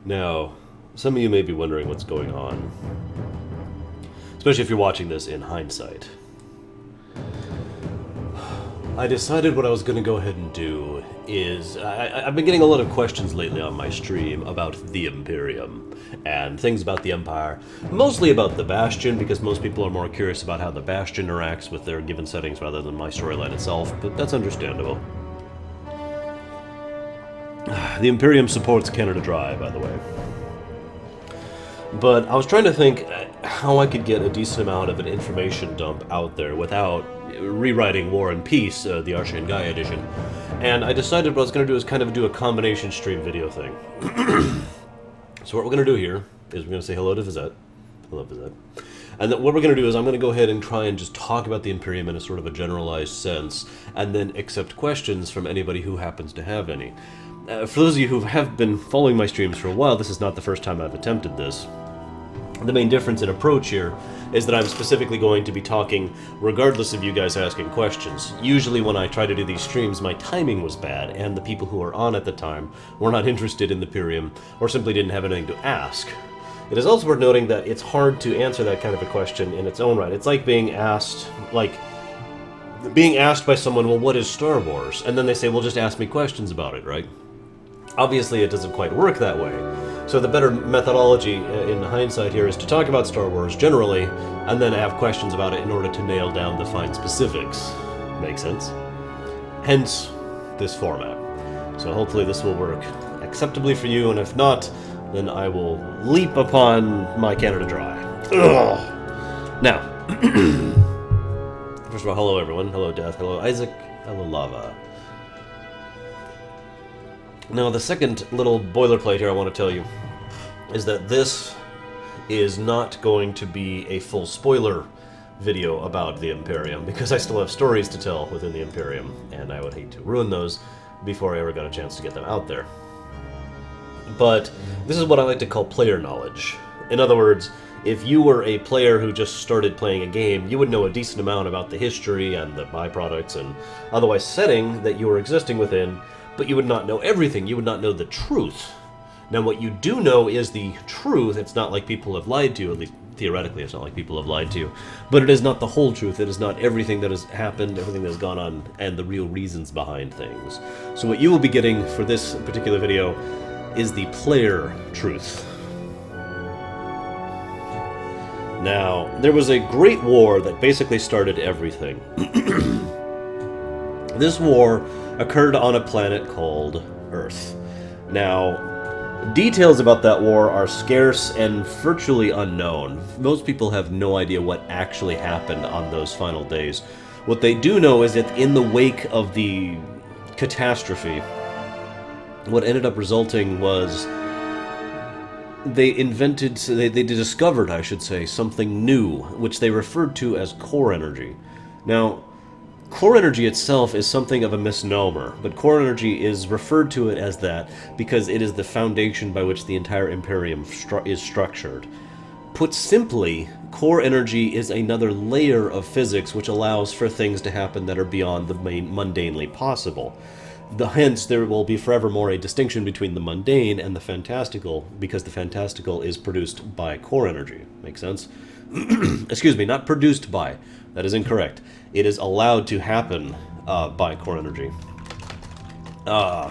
Now, some of you may be wondering what's going on, especially if you're watching this in hindsight. I decided what I was going to go ahead and do is... I've been getting a lot of questions lately on my stream about the Imperium and things about the Empire. Mostly about the Bastion, because most people are more curious about how the Bastion interacts with their given settings rather than my storyline itself, but that's understandable. The Imperium supports Canada Dry, by the way. But I was trying to think how I could get a decent amount of an information dump out there without rewriting War and Peace, the Archie Guy edition. And I decided what I was going to do is kind of do a combination stream video thing. So what we're going to do here is we're going to say hello to Vizette. Hello, Vizette. And then what we're going to do is I'm going to go ahead and try and just talk about the Imperium in a sort of a generalized sense, and then accept questions from anybody who happens to have any. For those of you who have been following my streams for a while, this is not the first time I've attempted this. The main difference in approach here is that I'm specifically going to be talking regardless of you guys asking questions. Usually when I try to do these streams, my timing was bad, and the people who were on at the time were not interested in the Imperium, or simply didn't have anything to ask. It is also worth noting that it's hard to answer that kind of a question in its own right. It's like being asked by someone, well, what is Star Wars? And then they say, well, just ask me questions about it, right? Obviously, it doesn't quite work that way. So the better methodology in hindsight here is to talk about Star Wars generally, and then have questions about it in order to nail down the fine specifics. Make sense? Hence, this format. So hopefully this will work acceptably for you, and if not, then I will leap upon my Canada Dry. Ugh. Now, first of all, hello everyone. Hello Death. Hello Isaac. Hello Lava. Now, the second little boilerplate here I want to tell you is that this is not going to be a full spoiler video about the Imperium, because I still have stories to tell within the Imperium, and I would hate to ruin those before I ever got a chance to get them out there. But this is what I like to call player knowledge. In other words, if you were a player who just started playing a game, you would know a decent amount about the history and the byproducts and otherwise setting that you were existing within, but you would not know everything. You would not know the truth. Now, what you do know is the truth. It's not like people have lied to you, at least theoretically it's not like people have lied to you, but it is not the whole truth. It is not everything that has happened, everything that has gone on, and the real reasons behind things. So what you will be getting for this particular video is the player truth. Now, there was a great war that basically started everything. This war occurred on a planet called Earth. Now, details about that war are scarce and virtually unknown. Most people have no idea what actually happened on those final days. What they do know is that in the wake of the catastrophe, what ended up resulting was they discovered, I should say, something new, which they referred to as core energy. Now, core energy itself is something of a misnomer, but core energy is referred to it as that because it is the foundation by which the entire Imperium is structured. Put simply, core energy is another layer of physics which allows for things to happen that are beyond the mundanely possible. Hence, there will be forevermore a distinction between the mundane and the fantastical, because the fantastical is produced by core energy. Make sense? Excuse me, not produced by. That is incorrect. It is allowed to happen by core energy. Now,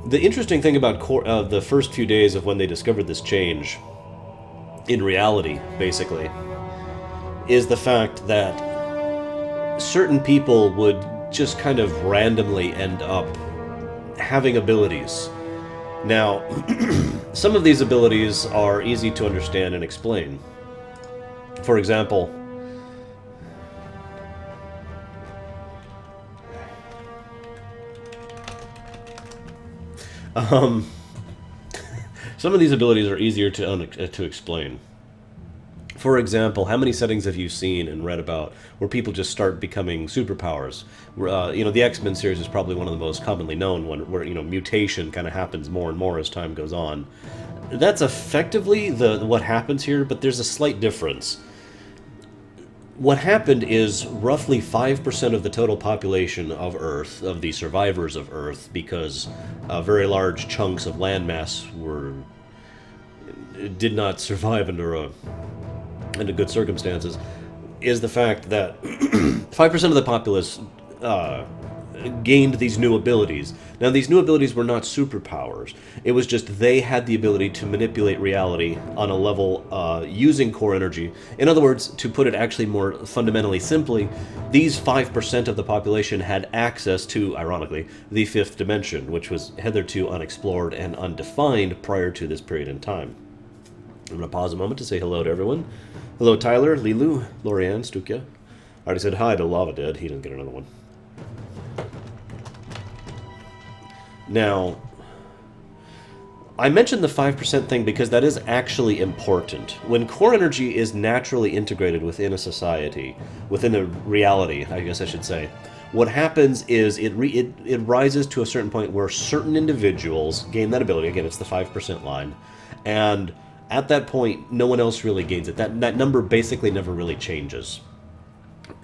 the interesting thing about the first few days of when they discovered this change, in reality, basically, is the fact that certain people would just kind of randomly end up having abilities. Now, some of these abilities are easy to understand and explain. For example, some of these abilities are easier to explain. For example, how many settings have you seen and read about where people just start becoming superpowers? The X-Men series is probably one of the most commonly known where mutation kind of happens more and more as time goes on. That's effectively what happens here, but there's a slight difference. what happened is roughly 5% of the total population of Earth, of the survivors of Earth, because very large chunks of landmass did not survive under good circumstances, is the fact that 5% of the populace gained these new abilities. Now, these new abilities were not superpowers. It was just they had the ability to manipulate reality on a level using core energy. In other words, to put it actually more fundamentally simply, these 5% of the population had access to, ironically, the fifth dimension, which was hitherto unexplored and undefined prior to this period in time. I'm going to pause a moment to say hello to everyone. Hello, Tyler, Lilu, Lorianne, Stukia. I already said hi to Lava Dead. He didn't get another one. Now, I mentioned the 5% thing because that is actually important. When core energy is naturally integrated within a society, within a reality, I guess I should say, what happens is it rises to a certain point where certain individuals gain that ability. Again, it's the 5% line. And at that point, no one else really gains it. That number basically never really changes.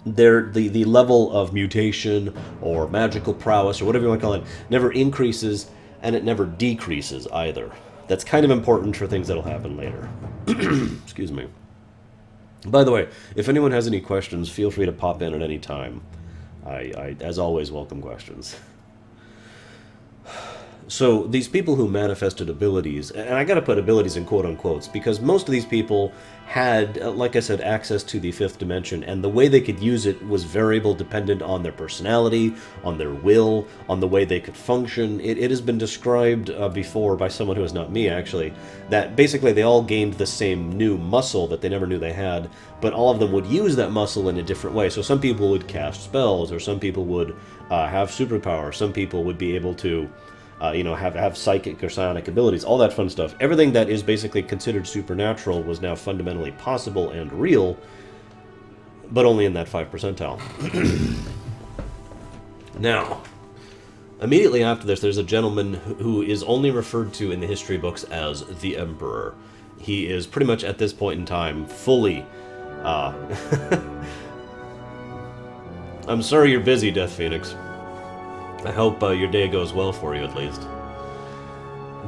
The level of mutation or magical prowess or whatever you want to call it never increases, and it never decreases either. That's kind of important for things that'll happen later. Excuse me. By the way, if anyone has any questions, feel free to pop in at any time. I as always, welcome questions. So these people who manifested abilities, and I gotta put abilities in quote-unquotes, because most of these people had, like I said, access to the fifth dimension, and the way they could use it was variable, dependent on their personality, on their will, on the way they could function. It has been described before by someone who is not me, actually, that basically they all gained the same new muscle that they never knew they had, but all of them would use that muscle in a different way. So some people would cast spells, or some people would have superpowers, some people would be able to have psychic or psionic abilities, all that fun stuff. Everything that is basically considered supernatural was now fundamentally possible and real, but only in that 5 percentile. Now, immediately after this, there's a gentleman who is only referred to in the history books as the Emperor. He is pretty much at this point in time fully... I'm sorry you're busy, Death Phoenix. I hope your day goes well for you, at least.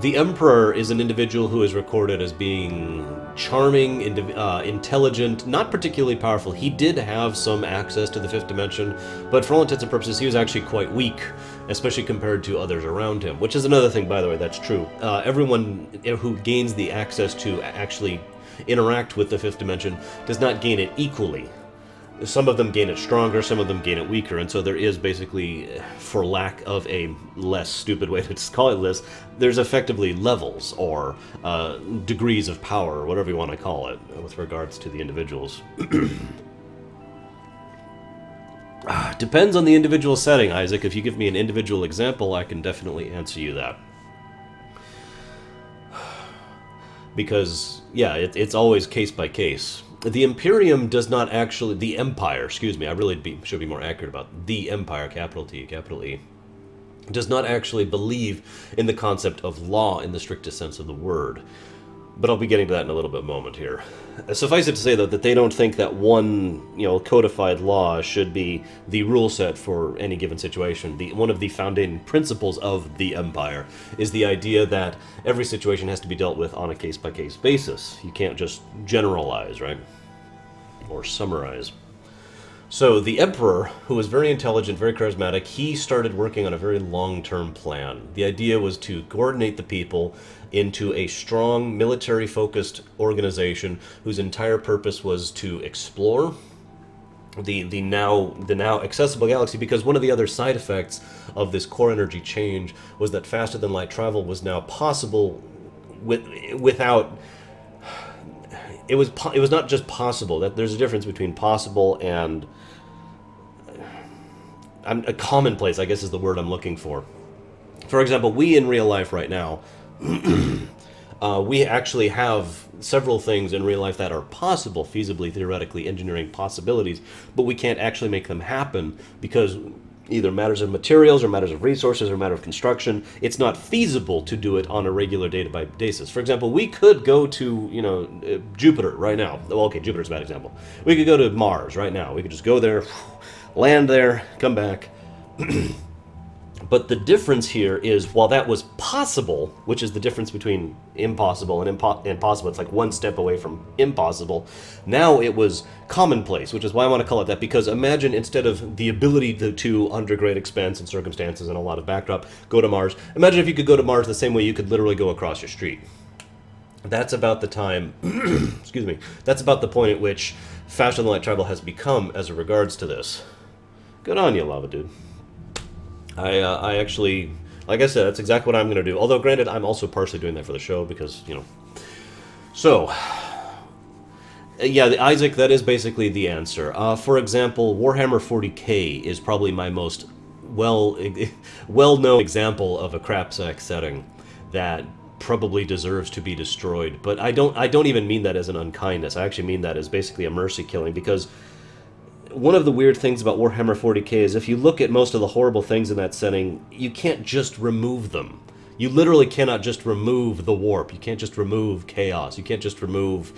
The Emperor is an individual who is recorded as being charming, intelligent, not particularly powerful. He did have some access to the fifth dimension, but for all intents and purposes, he was actually quite weak, especially compared to others around him, which is another thing, by the way, that's true. Everyone who gains the access to actually interact with the fifth dimension does not gain it equally. Some of them gain it stronger, some of them gain it weaker, and so there is basically, for lack of a less stupid way to call it this, there's effectively levels, or degrees of power, or whatever you want to call it, with regards to the individuals. Depends on the individual setting, Isaac. If you give me an individual example, I can definitely answer you that. Because, yeah, it's always case by case. The Imperium does not actually... The Empire, excuse me, I really should be more accurate about the Empire, capital T, capital E, does not actually believe in the concept of law in the strictest sense of the word. But I'll be getting to that in a little bit moment here. Suffice it to say, though, that they don't think that one, codified law should be the rule set for any given situation. One of the founding principles of the Empire is the idea that every situation has to be dealt with on a case-by-case basis. You can't just generalize, right? Or summarize. So the Emperor, who was very intelligent, very charismatic, he started working on a very long-term plan. The idea was to coordinate the people into a strong, military-focused organization whose entire purpose was to explore the now accessible galaxy, because one of the other side effects of this core energy change was that faster-than-light travel was now possible without... It was not just possible. That there's a difference between possible and a commonplace, I guess is the word I'm looking for. For example, we in real life right now, we actually have several things in real life that are possible, feasibly, theoretically, engineering possibilities, but we can't actually make them happen because either matters of materials or matters of resources or matter of construction, it's not feasible to do it on a regular day-to-day basis. For example, we could go to, Jupiter right now. Well, okay, Jupiter's a bad example. We could go to Mars right now. We could just go there, land there, come back. But the difference here is, while that was possible, which is the difference between impossible and impossible, it's like one step away from impossible, now it was commonplace, which is why I want to call it that, because imagine, instead of the ability to under great expense and circumstances and a lot of backdrop, go to Mars, imagine if you could go to Mars the same way you could literally go across your street. That's about the time, excuse me, that's about the point at which faster than light travel has become as regards to this. Good on you, Lava Dude. I actually, like I said, that's exactly what I'm going to do. Although, granted, I'm also partially doing that for the show because, So, yeah, Isaac, that is basically the answer. For example, Warhammer 40k is probably my most well-known example of a crapsack setting that probably deserves to be destroyed. But I don't even mean that as an unkindness. I actually mean that as basically a mercy killing, because one of the weird things about Warhammer 40k is if you look at most of the horrible things in that setting, you can't just remove them. You literally cannot just remove the warp. You can't just remove chaos. You can't just remove,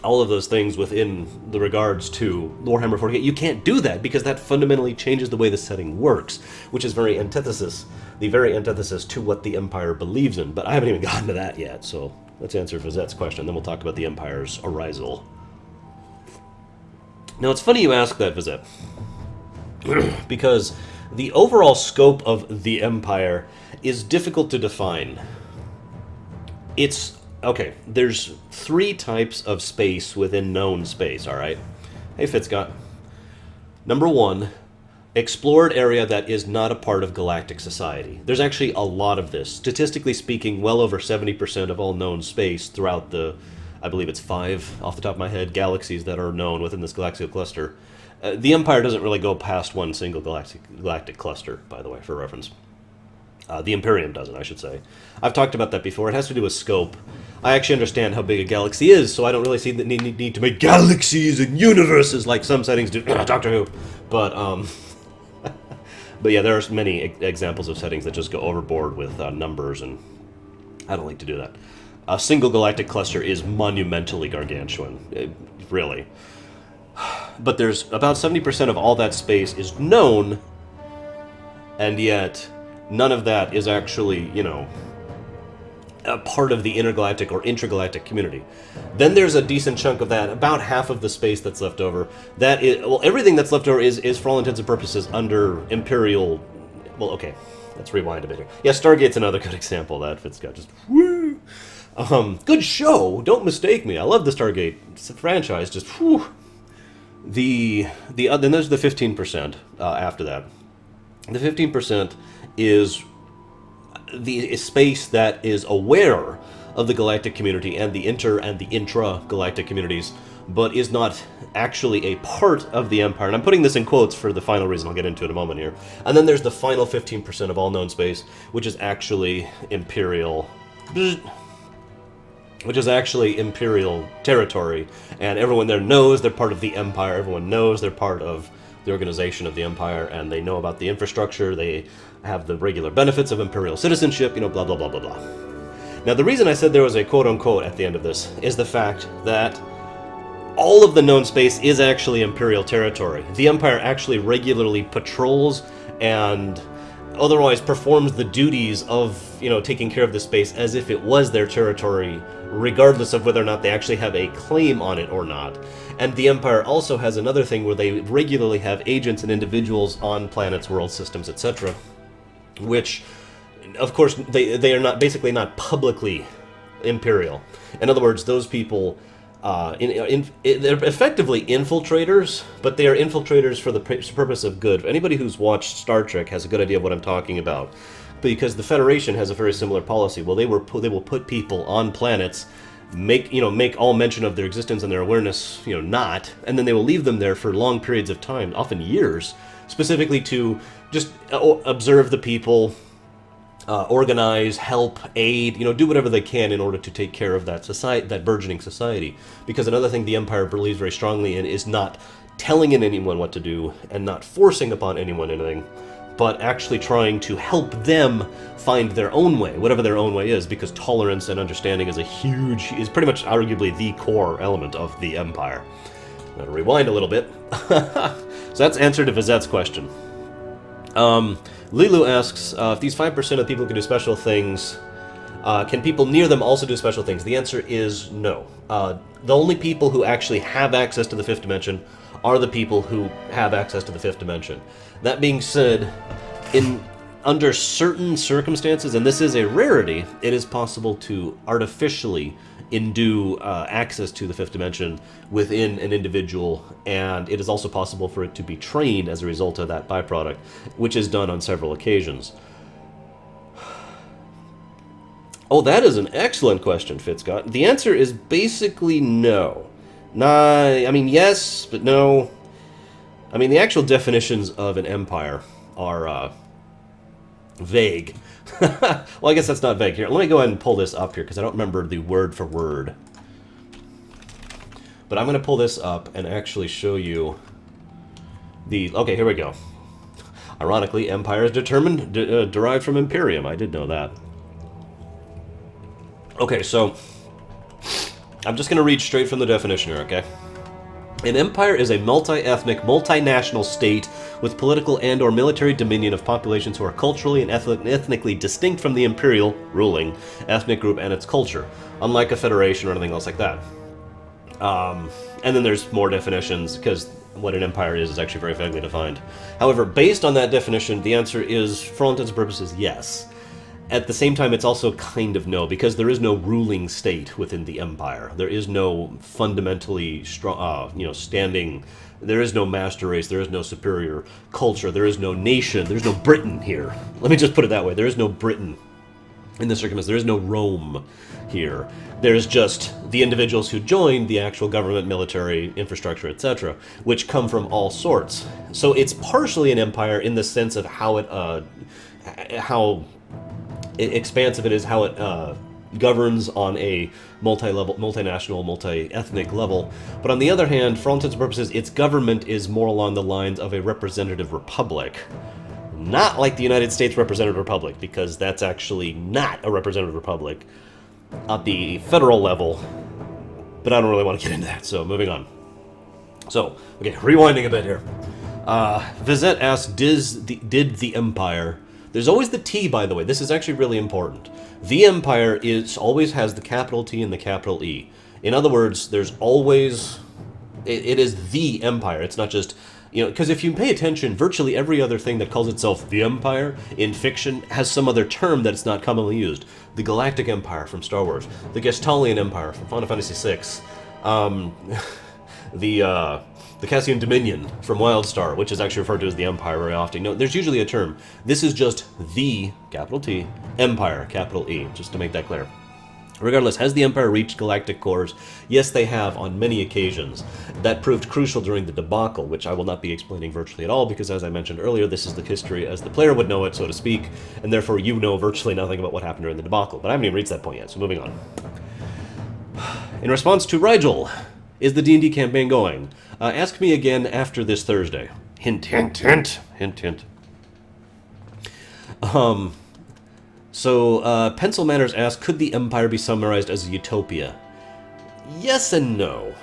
all of those things within the regards to Warhammer 40k. You can't do that because that fundamentally changes the way the setting works, which is the very antithesis to what the Empire believes in. But I haven't even gotten to that yet, so let's answer Vizette's question, then we'll talk about the Empire's arisal. Now, it's funny you ask that, Vizette, because the overall scope of the Empire is difficult to define. Okay, there's 3 types of space within known space, alright? Hey, Fitzcott. Number 1, explored area that is not a part of galactic society. There's actually a lot of this. Statistically speaking, well over 70% of all known space throughout the, I believe it's 5, off the top of my head, galaxies that are known within this galactic cluster. The Empire doesn't really go past one single galactic cluster, by the way, for reference. The Imperium doesn't, I should say. I've talked about that before. It has to do with scope. I actually understand how big a galaxy is, so I don't really see the need to make galaxies and universes like some settings do. Doctor Who. But yeah, there are many examples of settings that just go overboard with numbers, and I don't like to do that. A single galactic cluster is monumentally gargantuan, really. But there's about 70% of all that space is known, and yet none of that is actually, a part of the intergalactic or intragalactic community. Then there's a decent chunk of that, about half of the space that's left over. That is, well, everything that's left over is for all intents and purposes under Imperial. Well, okay, let's rewind a bit here. Yeah, Stargate's another good example of that. Fitzcott just woo. Good show. Don't mistake me. I love the Stargate franchise. Just whew. Then there's the 15% after that. The 15% is the space that is aware of the galactic community and the intra-galactic communities, but is not actually a part of the Empire. And I'm putting this in quotes for the final reason I'll get into in a moment here. And then there's the final 15% of all known space, which is actually Imperial territory, and everyone there knows they're part of the Empire. Everyone knows they're part of the organization of the Empire, and they know about the infrastructure. They have the regular benefits of Imperial citizenship, blah, blah, blah, blah, blah. Now, the reason I said there was a quote-unquote at the end of this is the fact that all of the known space is actually Imperial territory. The Empire actually regularly patrols and otherwise performs the duties of, taking care of the space as if it was their territory, regardless of whether or not they actually have a claim on it or not. And the Empire also has another thing where they regularly have agents and individuals on planets, world systems, etc., which, of course, they are basically not publicly Imperial. In other words, those people, they're effectively infiltrators, but they are infiltrators for the purpose of good. Anybody who's watched Star Trek has a good idea of what I'm talking about, because the Federation has a very similar policy. Well, they will put people on planets, make all mention of their existence and their awareness, not, and then they will leave them there for long periods of time, often years, specifically to just observe the people, organize, help, aid, do whatever they can in order to take care of that society, that burgeoning society. Because another thing the Empire believes very strongly in is not telling anyone what to do and not forcing upon anyone anything, but actually trying to help them find their own way, whatever their own way is, because tolerance and understanding is is pretty much arguably the core element of the Empire. I'm going to rewind a little bit. So that's answer to Vizette's question. Lilu asks, if these 5% of people can do special things, can people near them also do special things? The answer is no. The only people who actually have access to the fifth dimension are the people who have access to the fifth dimension. That being said, under certain circumstances, and this is a rarity, it is possible to artificially indue access to the fifth dimension within an individual, and it is also possible for it to be trained as a result of that byproduct, which is done on several occasions. Oh, that is an excellent question, Fitzcott. The answer is basically no. Yes, but no. The actual definitions of an empire are vague. Well, I guess that's not vague. Here, let me go ahead and pull this up here, because I don't remember the word for word. But I'm going to pull this up and actually show you the... Okay, here we go. Ironically, empire is derived from Imperium. I did know that. Okay, so I'm just going to read straight from the definition here, okay? An empire is a multi-ethnic, multinational state with political and or military dominion of populations who are culturally and ethnically distinct from the imperial, ruling, ethnic group and its culture, unlike a federation or anything else like that. And then there's more definitions, because what an empire is actually very vaguely defined. However, based on that definition, the answer is, for all intents and purposes, yes. At the same time, it's also kind of no, because there is no ruling state within the empire. There is no fundamentally strong, standing. There is no master race. There is no superior culture. There is no nation. There's no Britain here. Let me just put it that way. There is no Britain in this circumstance. There is no Rome here. There's just the individuals who joined the actual government, military, infrastructure, etc., which come from all sorts. So it's partially an empire in the sense of how expansive it is, how it governs on a multi-level, multinational, multi-ethnic level. But on the other hand, for all intents and purposes, its government is more along the lines of a representative republic. Not like the United States representative republic, because that's actually not a representative republic at the federal level. But I don't really want to get into that, so moving on. So, okay, rewinding a bit here. Vizette asks, did the Empire... There's always the T, by the way. This is actually really important. The Empire always has the capital T and the capital E. In other words, there's always... It is the Empire. It's not just... because if you pay attention, virtually every other thing that calls itself the Empire in fiction has some other term that it's not commonly used. The Galactic Empire from Star Wars. The Gestalian Empire from Final Fantasy VI. The Cassian Dominion from Wildstar, which is actually referred to as the Empire very often. No, there's usually a term. This is just the, capital T, Empire, capital E, just to make that clear. Regardless, has the Empire reached galactic cores? Yes, they have, on many occasions. That proved crucial during the debacle, which I will not be explaining virtually at all, because as I mentioned earlier, this is the history as the player would know it, so to speak, and therefore you know virtually nothing about what happened during the debacle. But I haven't even reached that point yet, so moving on. In response to Rigel, is the D&D campaign going? Ask me again after this Thursday. Hint, hint, hint, hint, hint. Pencil Manners asks, could the Empire be summarized as a utopia? Yes and no.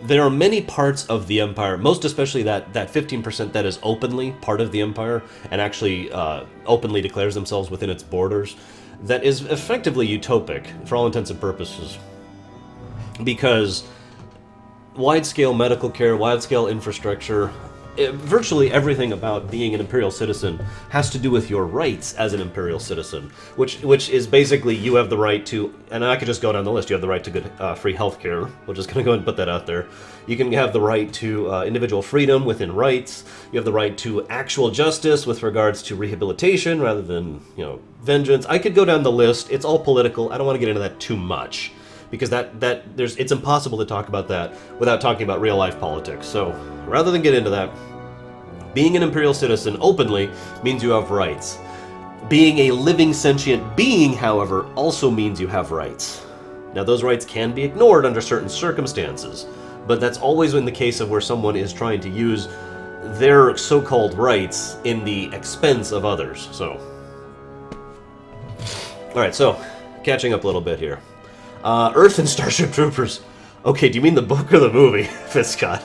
There are many parts of the Empire, most especially that 15% that is openly part of the Empire, and actually openly declares themselves within its borders, that is effectively utopic, for all intents and purposes. Because wide-scale medical care, wide-scale infrastructure, virtually everything about being an Imperial citizen has to do with your rights as an Imperial citizen, which is basically you have the right to, and I could just go down the list, you have the right to good free healthcare. We're just going to go and put that out there. You can have the right to individual freedom within rights. You have the right to actual justice with regards to rehabilitation rather than, vengeance. I could go down the list. It's all political. I don't want to get into that too much, because it's impossible to talk about that without talking about real-life politics. So, rather than get into that, being an Imperial citizen openly means you have rights. Being a living sentient being, however, also means you have rights. Now, those rights can be ignored under certain circumstances, but that's always in the case of where someone is trying to use their so-called rights in the expense of others. So, alright, so, catching up a little bit here. Earth and Starship Troopers. Okay, do you mean the book or the movie, Fitzcott?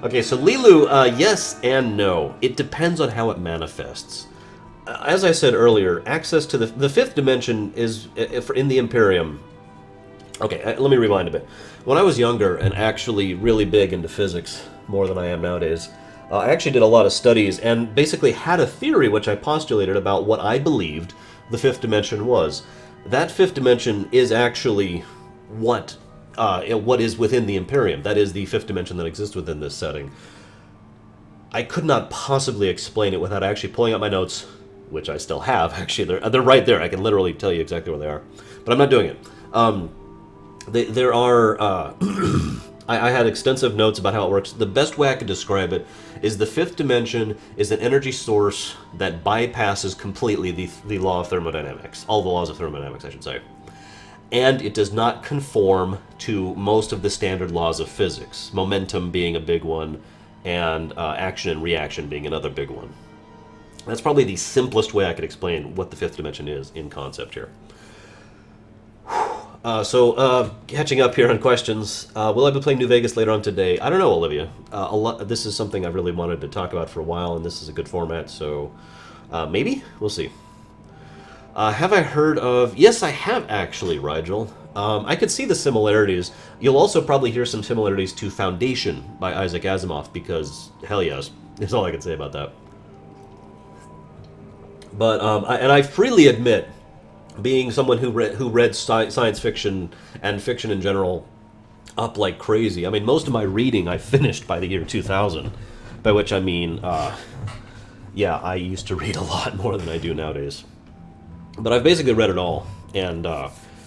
Okay, so Lilu, yes and no. It depends on how it manifests. As I said earlier, access to the fifth dimension is, in the Imperium... Okay, let me rewind a bit. When I was younger and actually really big into physics, more than I am nowadays, I actually did a lot of studies and basically had a theory which I postulated about what I believed the fifth dimension was. That fifth dimension is actually what is within the Imperium. That is the fifth dimension that exists within this setting. I could not possibly explain it without actually pulling out my notes, which I still have, actually. They're right there. I can literally tell you exactly where they are. But I'm not doing it. There are... I had extensive notes about how it works. The best way I could describe it is the fifth dimension is an energy source that bypasses completely the law of thermodynamics. All the laws of thermodynamics, I should say. And it does not conform to most of the standard laws of physics. Momentum being a big one, and action and reaction being another big one. That's probably the simplest way I could explain what the fifth dimension is in concept here. Catching up here on questions. Will I be playing New Vegas later on today? I don't know, Olivia. This is something I've really wanted to talk about for a while, and this is a good format, so maybe? We'll see. Have I heard of... Yes, I have actually, Rigel. I could see the similarities. You'll also probably hear some similarities to Foundation by Isaac Asimov, because, hell yes, that's all I can say about that. But, I freely admit, being someone who read science fiction and fiction in general up like crazy, I mean, most of my reading I finished by the year 2000, by which I mean, yeah, I used to read a lot more than I do nowadays. But I've basically read it all, and,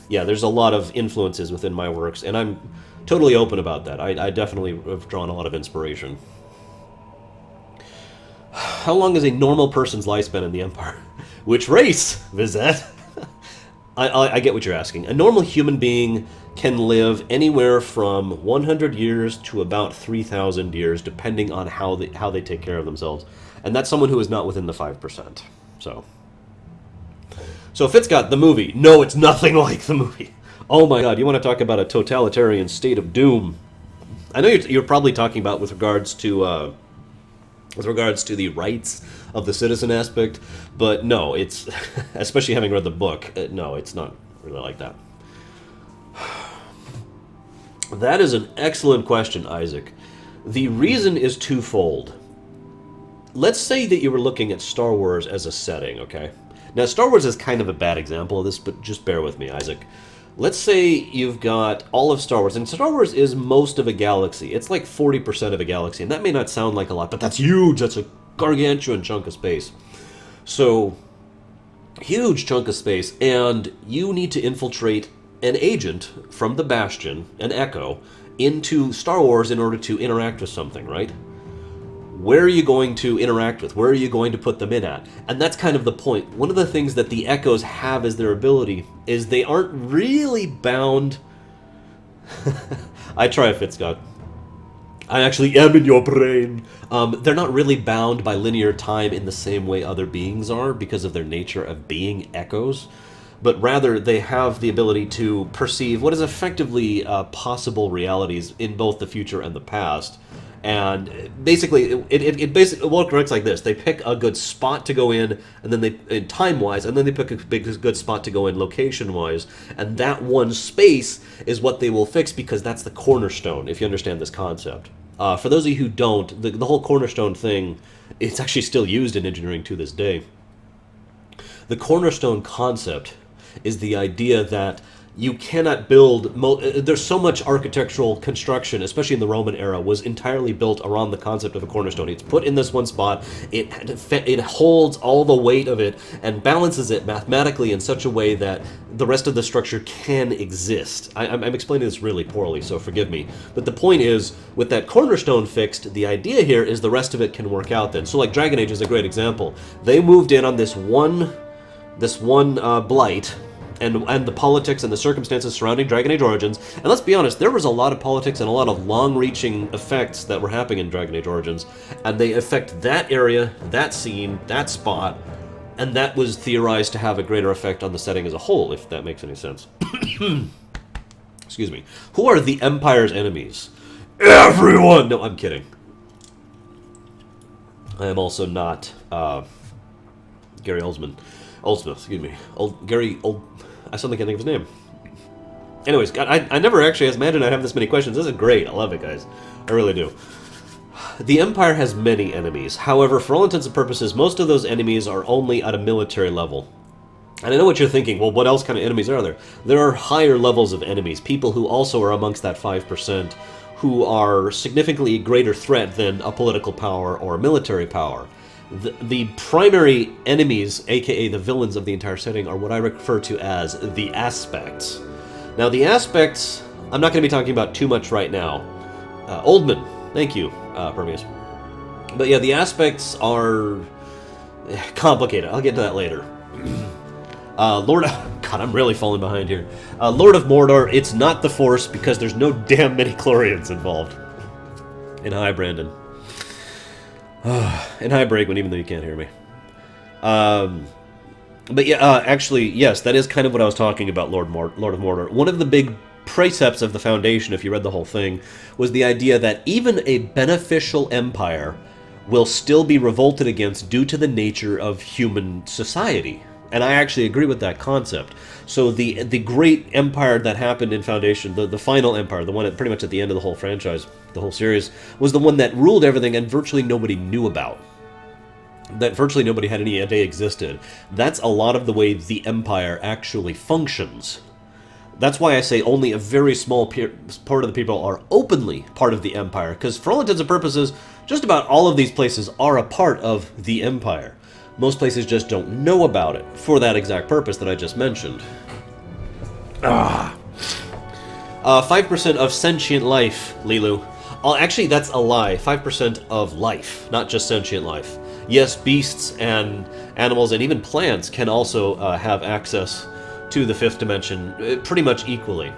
yeah, there's a lot of influences within my works, and I'm totally open about that. I definitely have drawn a lot of inspiration. How long is a normal person's lifespan in the Empire? Which race, Vizette? I get what you're asking. A normal human being can live anywhere from 100 years to about 3,000 years, depending on how they take care of themselves. And that's someone who is not within the 5%. So Fitzcott, the movie. No, it's nothing like the movie. Oh my god, you want to talk about a totalitarian state of doom. I know you're probably talking about with regards to the rights of the citizen aspect, but no, it's, especially having read the book, no, it's not really like that. That is an excellent question, Isaac. The reason is twofold. Let's say that you were looking at Star Wars as a setting, okay? Now, Star Wars is kind of a bad example of this, but just bear with me, Isaac. Let's say you've got all of Star Wars, and Star Wars is most of a galaxy. It's like 40% of a galaxy, and that may not sound like a lot, but that's huge. That's a gargantuan chunk of space. So, huge chunk of space, and you need to infiltrate an agent from the Bastion, an Echo, into Star Wars in order to interact with something, right? Where are you going to interact with? Where are you going to put them in at? And that's kind of the point. One of the things that the Echoes have as their ability is they aren't really bound... I try, Fitzcott. I actually am in your brain. They're not really bound by linear time in the same way other beings are because of their nature of being Echoes. But rather, they have the ability to perceive what is effectively possible realities in both the future and the past. And basically, it basically works like this: they pick a good spot to go in, and then time-wise, and then they pick a good spot to go in location-wise, and that one space is what they will fix because that's the cornerstone. If you understand this concept, for those of you who don't, the whole cornerstone thing, it's actually still used in engineering to this day. The cornerstone concept is the idea that you cannot build... there's so much architectural construction, especially in the Roman era, was entirely built around the concept of a cornerstone. It's put in this one spot, it holds all the weight of it, and balances it mathematically in such a way that the rest of the structure can exist. I'm explaining this really poorly, so forgive me. But the point is, with that cornerstone fixed, the idea here is the rest of it can work out then. So like Dragon Age is a great example. They moved in on this one blight, and the politics and the circumstances surrounding Dragon Age Origins. And let's be honest, there was a lot of politics and a lot of long-reaching effects that were happening in Dragon Age Origins, and they affect that area, that scene, that spot, and that was theorized to have a greater effect on the setting as a whole, if that makes any sense. Excuse me. Who are the Empire's enemies? Everyone! No, I'm kidding. I am also not Gary Oldsmith, excuse me. I suddenly can't think of his name. Anyways, God, I never actually imagined I'd have this many questions. This is great. I love it, guys. I really do. The Empire has many enemies. However, for all intents and purposes, most of those enemies are only at a military level. And I know what you're thinking. Well, what else kind of enemies are there? There are higher levels of enemies. People who also are amongst that 5%, who are significantly greater threat than a political power or a military power. The primary enemies, aka the villains of the entire setting, are what I refer to as the aspects. Now, the aspects, I'm not going to be talking about too much right now. Oldman, thank you, Permeus. But yeah, the aspects are complicated. I'll get to that later. God, I'm really falling behind here. Lord of Mordor, it's not the Force because there's no damn midi-chlorians involved. And hi, Brandon. And hi, Brakeman, even though you can't hear me. But yeah, actually, yes, that is kind of what I was talking about, Lord of Mordor. One of the big precepts of the Foundation, if you read the whole thing, was the idea that even a beneficial empire will still be revolted against due to the nature of human society. And I actually agree with that concept. So the great empire that happened in Foundation, the final empire, the one at pretty much at the end of the whole franchise, the whole series, was the one that ruled everything and virtually nobody knew about. That virtually nobody had any idea existed. That's a lot of the way the empire actually functions. That's why I say only a very small part of the people are openly part of the empire, because for all intents and purposes, just about all of these places are a part of the empire. Most places just don't know about it, for that exact purpose that I just mentioned. 5% of sentient life, Lilu. Actually, that's a lie. 5% of life, not just sentient life. Yes, beasts and animals and even plants can also have access to the fifth dimension pretty much equally.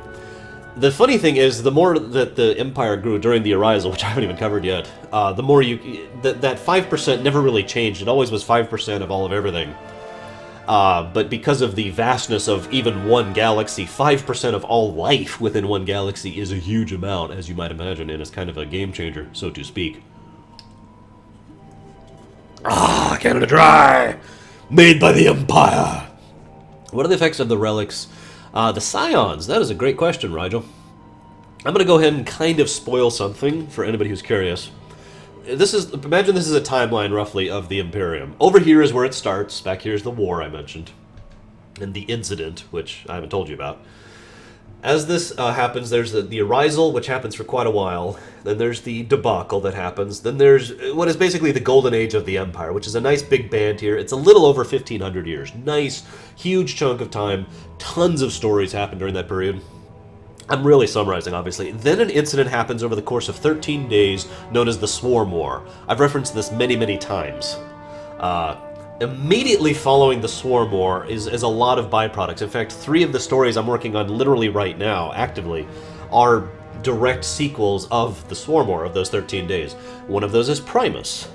The funny thing is, the more that the Empire grew during the Arisal, which I haven't even covered yet, the more that 5% never really changed. It always was 5% of all of everything. But because of the vastness of even one galaxy, 5% of all life within one galaxy is a huge amount, as you might imagine, and it's kind of a game changer, so to speak. Canada Dry! Made by the Empire! What are the effects of the relics? The Scions, that is a great question, Rigel. I'm going to go ahead and kind of spoil something for anybody who's curious. Imagine this is a timeline, roughly, of the Imperium. Over here is where it starts. Back here is the war I mentioned. And the incident, which I haven't told you about. As this happens, there's the Arisal, which happens for quite a while. Then there's the debacle that happens. Then there's what is basically the golden age of the Empire, which is a nice big band here. It's a little over 1,500 years. Nice, huge chunk of time. Tons of stories happen during that period. I'm really summarizing, obviously. Then an incident happens over the course of 13 days, known as the Swarm War. I've referenced this many, many times. Immediately following the Swarm War is a lot of byproducts. In fact, 3 of the stories I'm working on literally right now, actively, are direct sequels of the Swarm War, of those 13 days. One of those is Primus.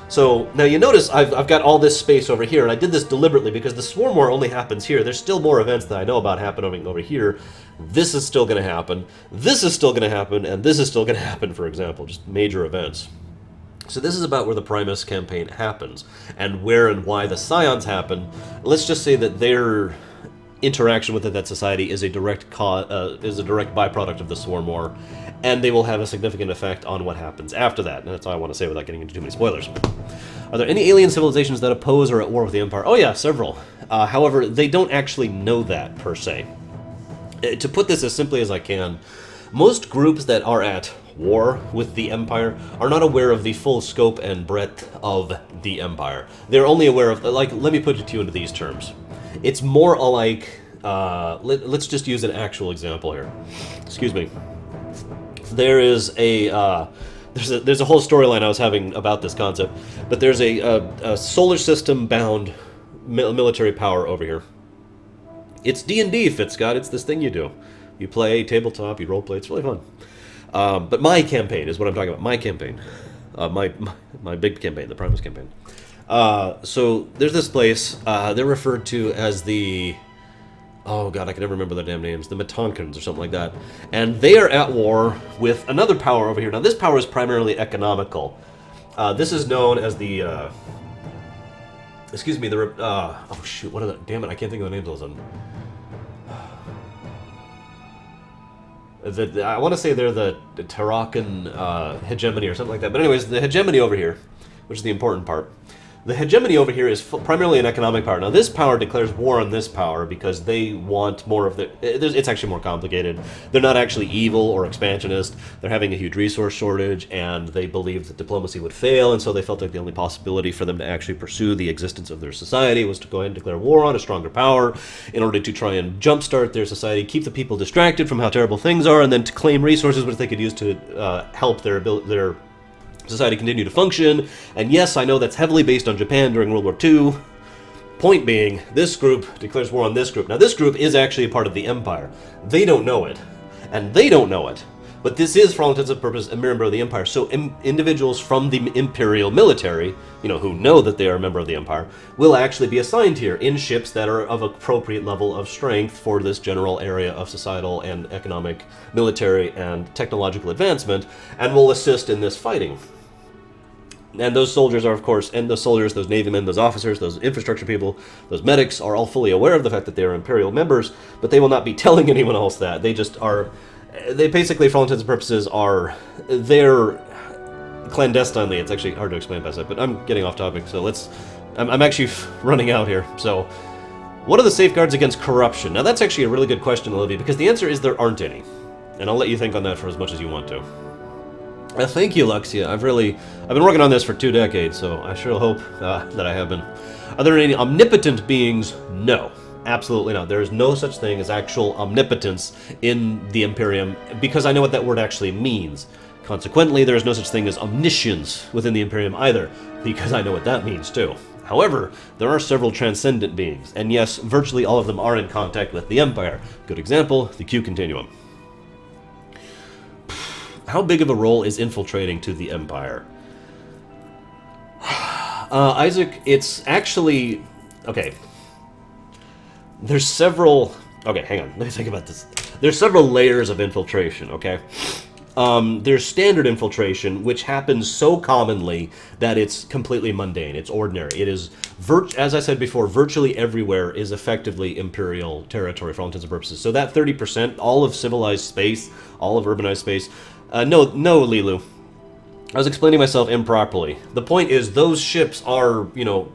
So, now you notice I've got all this space over here, and I did this deliberately because the Swarm War only happens here. There's still more events that I know about happening over here. This is still going to happen, this is still going to happen, and this is still going to happen, for example. Just major events. So this is about where the Primus campaign happens, and where and why the Scions happen. Let's just say that their interaction with that society is a direct byproduct of the Swarm War, and they will have a significant effect on what happens after that. And that's all I want to say without getting into too many spoilers. Are there any alien civilizations that oppose or are at war with the Empire? Oh yeah, several. However, they don't actually know that, per se. To put this as simply as I can, most groups that are at war with the Empire are not aware of the full scope and breadth of the Empire. They're only aware of, like, let me put it to you into these terms. It's more alike, let's just use an actual example here. Excuse me. There is there's a whole storyline I was having about this concept, but there's a solar system bound military power over here. It's D&D, Fitzcott. It's this thing you do. You play tabletop, you roleplay. It's really fun. But my campaign is what I'm talking about. My campaign. My big campaign, the Primus campaign. So there's this place. They're referred to as the... Oh, God, I can never remember their damn names. The Matonkans or something like that. And they are at war with another power over here. Now, this power is primarily economical. This is known as the... excuse me, the... oh, shoot, what are the... Damn it, I can't think of the names of those. I want to say they're the Tarakan hegemony or something like that. But anyways, the hegemony over here, which is the important part. The hegemony over here is primarily an economic power. Now, this power declares war on this power because they want more of the... It's actually more complicated. They're not actually evil or expansionist. They're having a huge resource shortage, and they believed that diplomacy would fail, and so they felt like the only possibility for them to actually pursue the existence of their society was to go ahead and declare war on a stronger power in order to try and jumpstart their society, keep the people distracted from how terrible things are, and then to claim resources which they could use to help their society continue to function. And yes, I know that's heavily based on Japan during World War II. Point being, this group declares war on this group. Now, this group is actually a part of the Empire. They don't know it. And they don't know it. But this is, for all intents and purposes, a member of the Empire. So individuals from the Imperial military, who know that they are a member of the Empire, will actually be assigned here in ships that are of appropriate level of strength for this general area of societal and economic, military, and technological advancement, and will assist in this fighting. And those soldiers are, of course, and those soldiers, those Navy men, those officers, those infrastructure people, those medics are all fully aware of the fact that they are Imperial members, but they will not be telling anyone else that. They just are... They basically, for all intents and purposes, are there clandestinely. It's actually hard to explain past that, but I'm getting off topic, so I'm actually running out here. So, what are the safeguards against corruption? Now, that's actually a really good question, Olivia, because the answer is there aren't any. And I'll let you think on that for as much as you want to. Thank you, Luxia. I've been working on this for 2 decades, so I sure hope that I have been. Are there any omnipotent beings? No. Absolutely not. There is no such thing as actual omnipotence in the Imperium, because I know what that word actually means. Consequently, there is no such thing as omniscience within the Imperium either, because I know what that means too. However, there are several transcendent beings, and yes, virtually all of them are in contact with the Empire. Good example, the Q Continuum. How big of a role is infiltrating to the Empire? Isaac, it's actually... Okay. There's several... Okay, hang on. Let me think about this. There's several layers of infiltration, okay? There's standard infiltration, which happens so commonly that it's completely mundane. It's ordinary. It is, as I said before, virtually everywhere is effectively Imperial territory for all intents and purposes. So that 30%, all of civilized space, all of urbanized space... No, Lilu. I was explaining myself improperly. The point is, those ships are,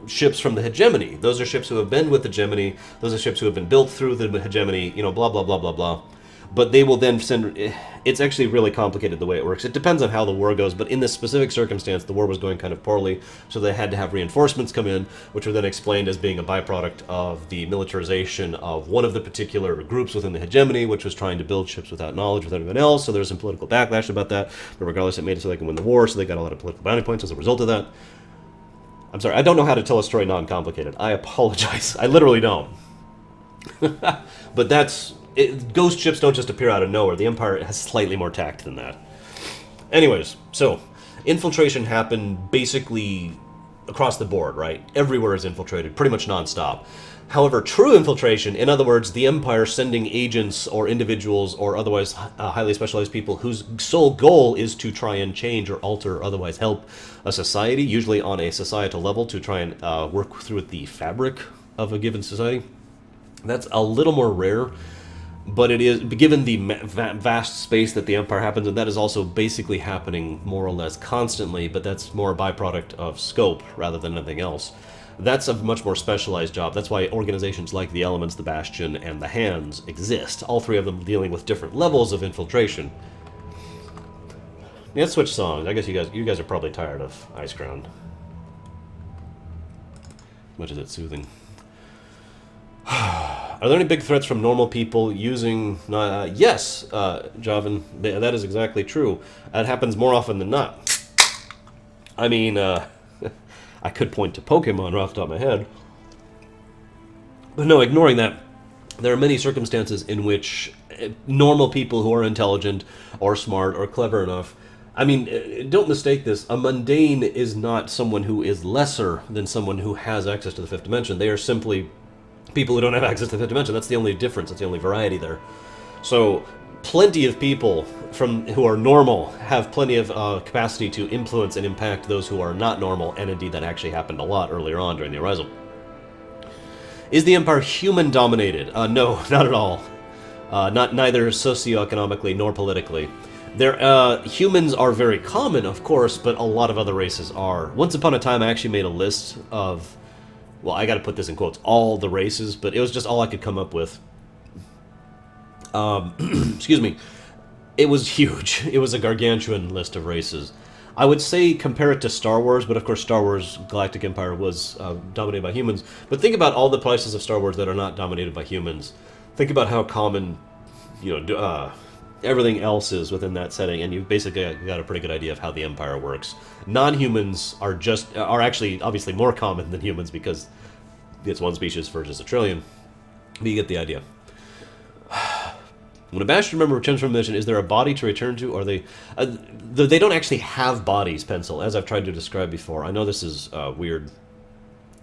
ships from the hegemony. Those are ships who have been with the hegemony. Those are ships who have been built through the hegemony, blah, blah, blah, blah, blah. But they will then send... It's actually really complicated the way it works. It depends on how the war goes, but in this specific circumstance, the war was going kind of poorly, so they had to have reinforcements come in, which were then explained as being a byproduct of the militarization of one of the particular groups within the hegemony, which was trying to build ships without knowledge with anyone else, so there was some political backlash about that, but regardless, it made it so they can win the war, so they got a lot of political bounty points as a result of that. I'm sorry, I don't know how to tell a story non-complicated. I apologize. I literally don't. But that's... Ghost ships don't just appear out of nowhere. The Empire has slightly more tact than that. Anyways, so, infiltration happened basically across the board, right? Everywhere is infiltrated, pretty much non-stop. However, true infiltration, in other words, the Empire sending agents or individuals or otherwise highly specialized people whose sole goal is to try and change or alter or otherwise help a society, usually on a societal level, to try and work through the fabric of a given society. That's a little more rare. But it is, given the vast space that the Empire happens in, that is also basically happening more or less constantly, but that's more a byproduct of scope rather than anything else. That's a much more specialized job. That's why organizations like the Elements, the Bastion, and the Hands exist. All three of them dealing with different levels of infiltration. Let's switch songs. I guess you guys are probably tired of Ice Crown. Much is it soothing? Are there any big threats from normal people using... yes, Javan, that is exactly true. That happens more often than not. I mean, I could point to Pokemon right off the top of my head. But no, ignoring that, there are many circumstances in which normal people who are intelligent or smart or clever enough... I mean, don't mistake this. A mundane is not someone who is lesser than someone who has access to the fifth dimension. They are simply people who don't have access to the fifth dimension. That's the only difference. That's the only variety there. So, plenty of people who are normal have plenty of capacity to influence and impact those who are not normal, and indeed that actually happened a lot earlier on during the Arisal. Is the Empire human-dominated? No, not at all. Neither socioeconomically nor politically. Humans are very common, of course, but a lot of other races are. Once upon a time, I actually made a list of, well, I gotta put this in quotes, all the races, but it was just all I could come up with. Excuse me. It was huge. It was a gargantuan list of races. I would say compare it to Star Wars, but of course Star Wars Galactic Empire was dominated by humans. But think about all the places of Star Wars that are not dominated by humans. Think about how common, everything else is within that setting, and you've basically got a pretty good idea of how the Empire works. Non-humans are actually obviously more common than humans because it's one species versus a trillion. But you get the idea. When a Bastion member returns from a mission, is there a body to return to? Or they don't actually have bodies, Pencil, as I've tried to describe before. I know this is weird.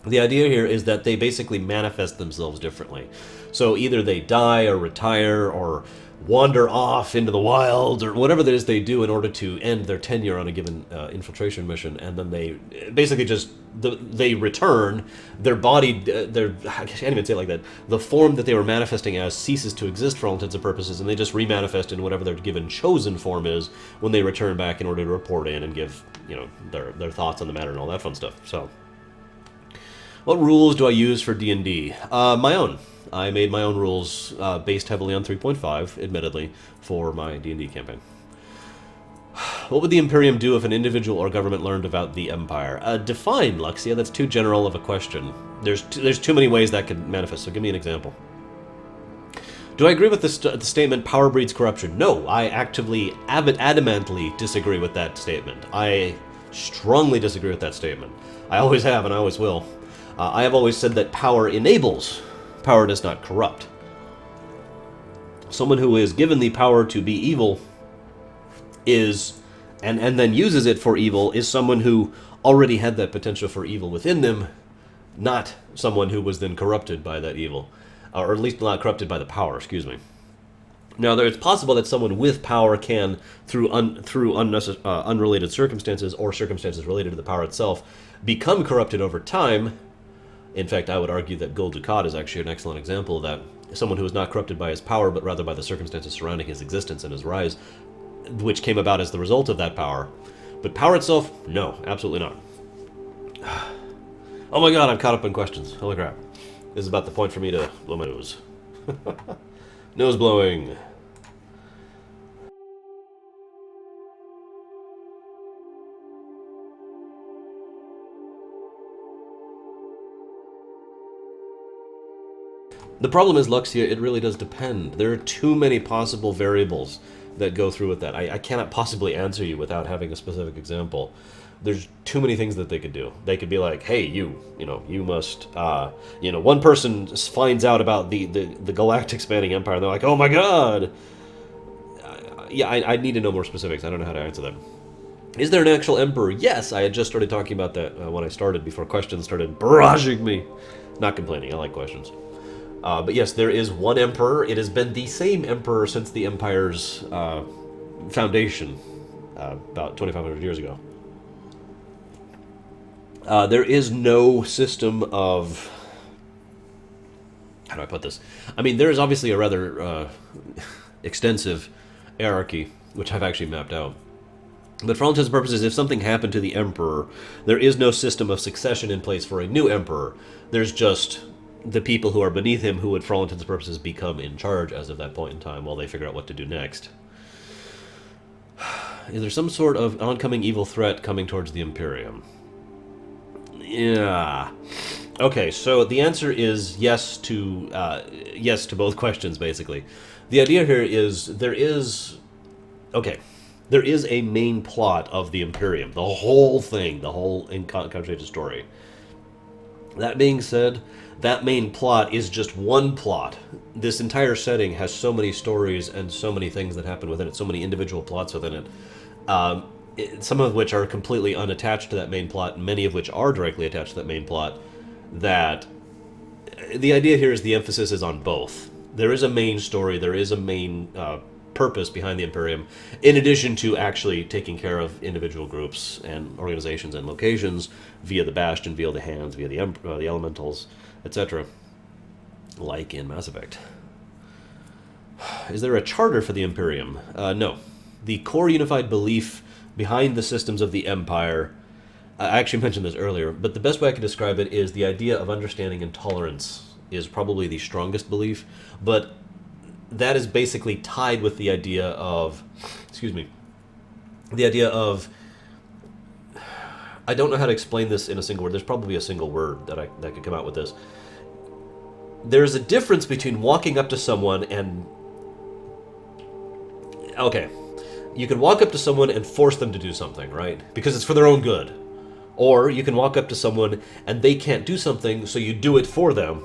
The idea here is that they basically manifest themselves differently. So either they die or retire or wander off into the wild or whatever it is they do in order to end their tenure on a given infiltration mission, and then they basically just they return. Their body, I can't even say it like that. The form that they were manifesting as ceases to exist for all intents and purposes, and they just remanifest in whatever their given chosen form is when they return back in order to report in and give their thoughts on the matter and all that fun stuff. So, what rules do I use for D&D? My own. I made my own rules based heavily on 3.5, admittedly, for my D&D campaign. What would the Imperium do if an individual or government learned about the Empire? Define, Luxia. That's too general of a question. There's too many ways that could manifest, so give me an example. Do I agree with the statement, power breeds corruption? No, I actively, adamantly disagree with that statement. I strongly disagree with that statement. I always have, and I always will. I have always said that power enables. Power does not corrupt. Someone who is given the power to be evil is, and then uses it for evil, is someone who already had that potential for evil within them, not someone who was then corrupted by that evil, or at least not corrupted by the power, excuse me. Now, it's possible that someone with power can, through unrelated circumstances or circumstances related to the power itself, become corrupted over time. In fact, I would argue that Gul Dukat is actually an excellent example of that. Someone who is not corrupted by his power, but rather by the circumstances surrounding his existence and his rise, which came about as the result of that power. But power itself, no, absolutely not. Oh my god, I'm caught up in questions. Holy crap. This is about the point for me to blow my nose. Nose blowing. The problem is, Luxia, it really does depend. There are too many possible variables that go through with that. I cannot possibly answer you without having a specific example. There's too many things that they could do. They could be like, hey, you must, one person finds out about the galactic spanning empire, and they're like, oh my god! I need to know more specifics. I don't know how to answer them. Is there an actual emperor? Yes, I had just started talking about that when I started, before questions started barraging me. Not complaining, I like questions. But yes, there is one emperor. It has been the same emperor since the Empire's foundation, about 2,500 years ago. There is no system of... How do I put this? I mean, there is obviously a rather extensive hierarchy, which I've actually mapped out. But for all intents and purposes, if something happened to the Emperor, there is no system of succession in place for a new Emperor. There's just the people who are beneath him who would, for all intents and purposes, become in charge as of that point in time while they figure out what to do next. Is there some sort of oncoming evil threat coming towards the Imperium? Yeah. Okay, so the answer is yes to both questions, basically. The idea here is there is a main plot of the Imperium, the whole thing, the whole incarnated story. That being said, that main plot is just one plot. This entire setting has so many stories and so many things that happen within it, so many individual plots within it. Some of which are completely unattached to that main plot, many of which are directly attached to that main plot, that the idea here is the emphasis is on both. There is a main story, there is a main purpose behind the Imperium, in addition to actually taking care of individual groups and organizations and locations via the Bastion, via the Hands, via the Elementals, etc., like in Mass Effect. Is there a charter for the Imperium? No. The core unified belief behind the systems of the Empire, I actually mentioned this earlier, but the best way I could describe it is the idea of understanding and tolerance is probably the strongest belief, but that is basically tied with the idea of, I don't know how to explain this in a single word. There's probably a single word that could come out with this. There's a difference between walking up to someone and... Okay. You can walk up to someone and force them to do something, right? Because it's for their own good. Or you can walk up to someone and they can't do something, so you do it for them.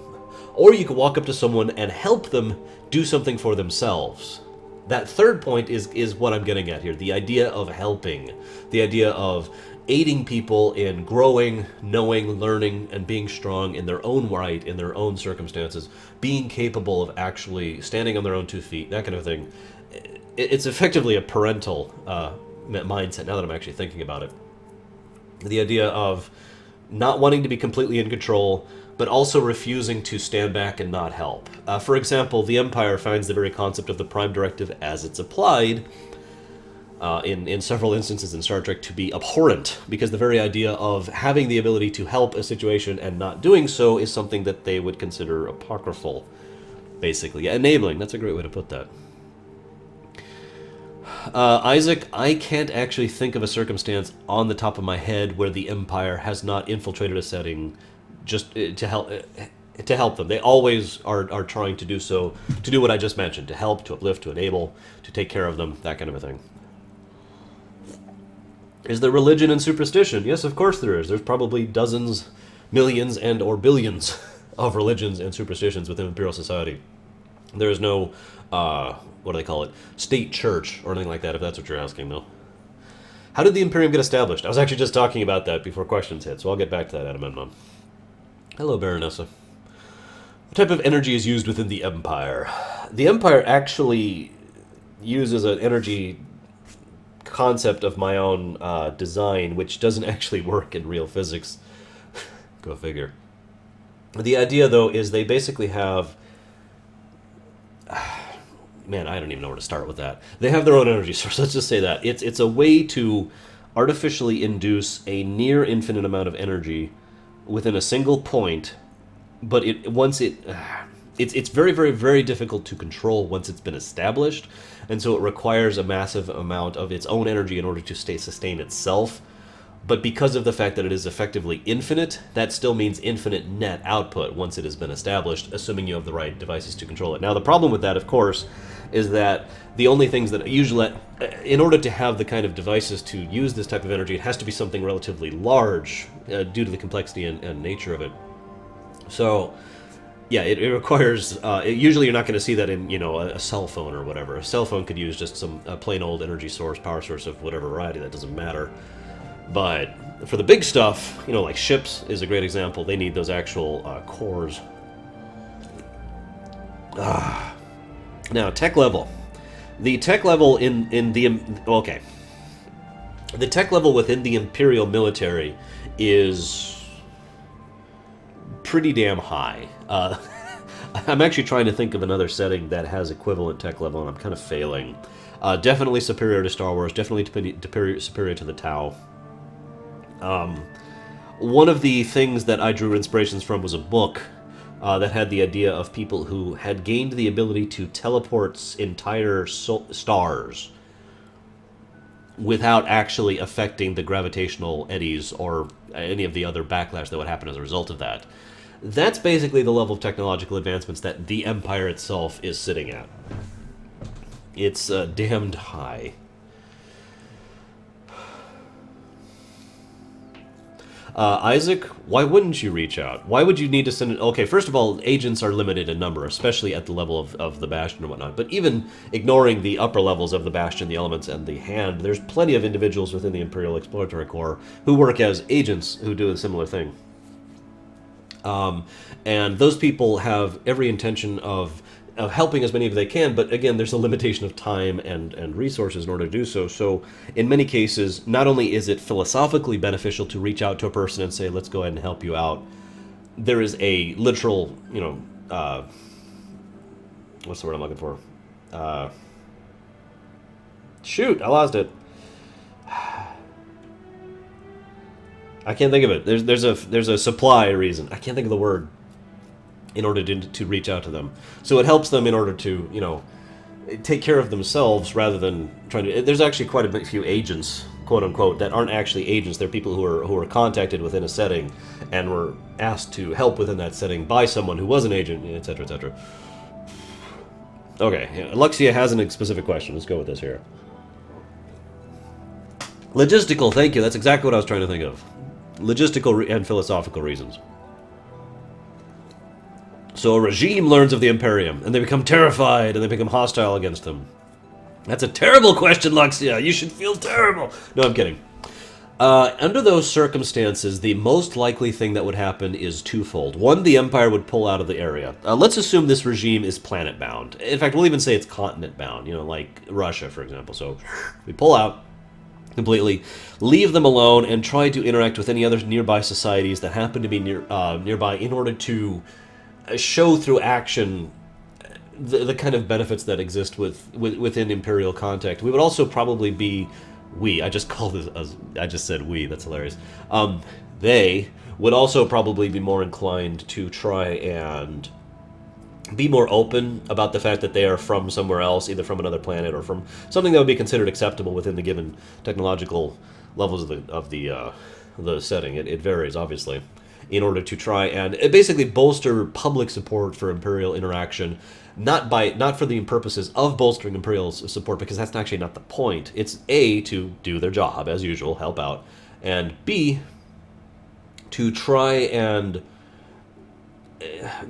Or you can walk up to someone and help them do something for themselves. That third point is what I'm getting at here. The idea of helping. The idea of aiding people in growing, knowing, learning, and being strong in their own right, in their own circumstances. Being capable of actually standing on their own 2 feet, that kind of thing. It's effectively a parental mindset, now that I'm actually thinking about it. The idea of not wanting to be completely in control, but also refusing to stand back and not help. For example, the Empire finds the very concept of the Prime Directive as it's applied in several instances in Star Trek to be abhorrent, because the very idea of having the ability to help a situation and not doing so is something that they would consider apocryphal, basically. Enabling, that's a great way to put that. Isaac, I can't actually think of a circumstance on the top of my head where the Empire has not infiltrated a setting just to help them. They always are trying to do so, to do what I just mentioned, to help, to uplift, to enable, to take care of them, that kind of a thing. Is there religion and superstition? Yes, of course there is. There's probably dozens, millions, and or billions of religions and superstitions within Imperial society. There is no, what do they call it, state church or anything like that, if that's what you're asking, though. How did the Imperium get established? I was actually just talking about that before questions hit, so I'll get back to that, Agamemnon. Hello, Baronessa. What type of energy is used within the Empire? The Empire actually uses an energy concept of my own design, which doesn't actually work in real physics. Go figure. The idea, though, is they basically have... Man, I don't even know where to start with that. They have their own energy source, let's just say that. It's a way to artificially induce a near infinite amount of energy within a single point, but it's very, very, very difficult to control once it's been established, and so it requires a massive amount of its own energy in order to sustain itself. But because of the fact that it is effectively infinite, that still means infinite net output once it has been established, assuming you have the right devices to control it. Now, the problem with that, of course, is that the only things that usually, in order to have the kind of devices to use this type of energy, it has to be something relatively large due to the complexity and nature of it. So, yeah, it requires, usually you're not going to see that in, a cell phone or whatever. A cell phone could use just some plain old energy source, power source of whatever variety, that doesn't matter. But for the big stuff, like ships is a great example. They need those actual cores. Now, tech level. The tech level the tech level within the Imperial military is pretty damn high. I'm actually trying to think of another setting that has equivalent tech level, and I'm kind of failing. Definitely superior to Star Wars, definitely superior to the Tau. One of the things that I drew inspirations from was a book that had the idea of people who had gained the ability to teleport entire stars without actually affecting the gravitational eddies or any of the other backlash that would happen as a result of that. That's basically the level of technological advancements that the Empire itself is sitting at. It's damned high. Isaac, why wouldn't you reach out? Why would you need to send it? Okay, first of all, agents are limited in number, especially at the level of the Bastion and whatnot. But even ignoring the upper levels of the Bastion, the Elements, and the Hand, there's plenty of individuals within the Imperial Exploratory Corps who work as agents who do a similar thing. And those people have every intention of helping as many as they can, but again, there's a limitation of time and resources in order to do so. So in many cases, not only is it philosophically beneficial to reach out to a person and say, let's go ahead and help you out, there is a literal, what's the word I'm looking for? Shoot, I lost it. I can't think of it. There's a supply reason. I can't think of the word. In order to reach out to them. So it helps them in order to, take care of themselves rather than trying to... There's actually quite a few agents, quote-unquote, that aren't actually agents. They're people who are contacted within a setting and were asked to help within that setting by someone who was an agent, etc., etc. Okay, yeah, Alexia has a specific question. Let's go with this here. Logistical, thank you. That's exactly what I was trying to think of. Logistical and philosophical reasons. So a regime learns of the Imperium, and they become terrified, and they become hostile against them. That's a terrible question, Luxia. You should feel terrible. No, I'm kidding. Under those circumstances, the most likely thing that would happen is twofold. One, the Empire would pull out of the area. Let's assume this regime is planet-bound. In fact, we'll even say it's continent-bound, like Russia, for example. So we pull out completely, leave them alone, and try to interact with any other nearby societies that happen to be nearby in order to show through action the kind of benefits that exist within Imperial contact. We would also probably be... I just said we, that's hilarious. They would also probably be more inclined to try and be more open about the fact that they are from somewhere else, either from another planet or from something that would be considered acceptable within the given technological levels of the setting. It varies, obviously, in order to try and basically bolster public support for Imperial interaction, not for the purposes of bolstering Imperial support, because that's actually not the point. It's A, to do their job, as usual, help out, and B, to try and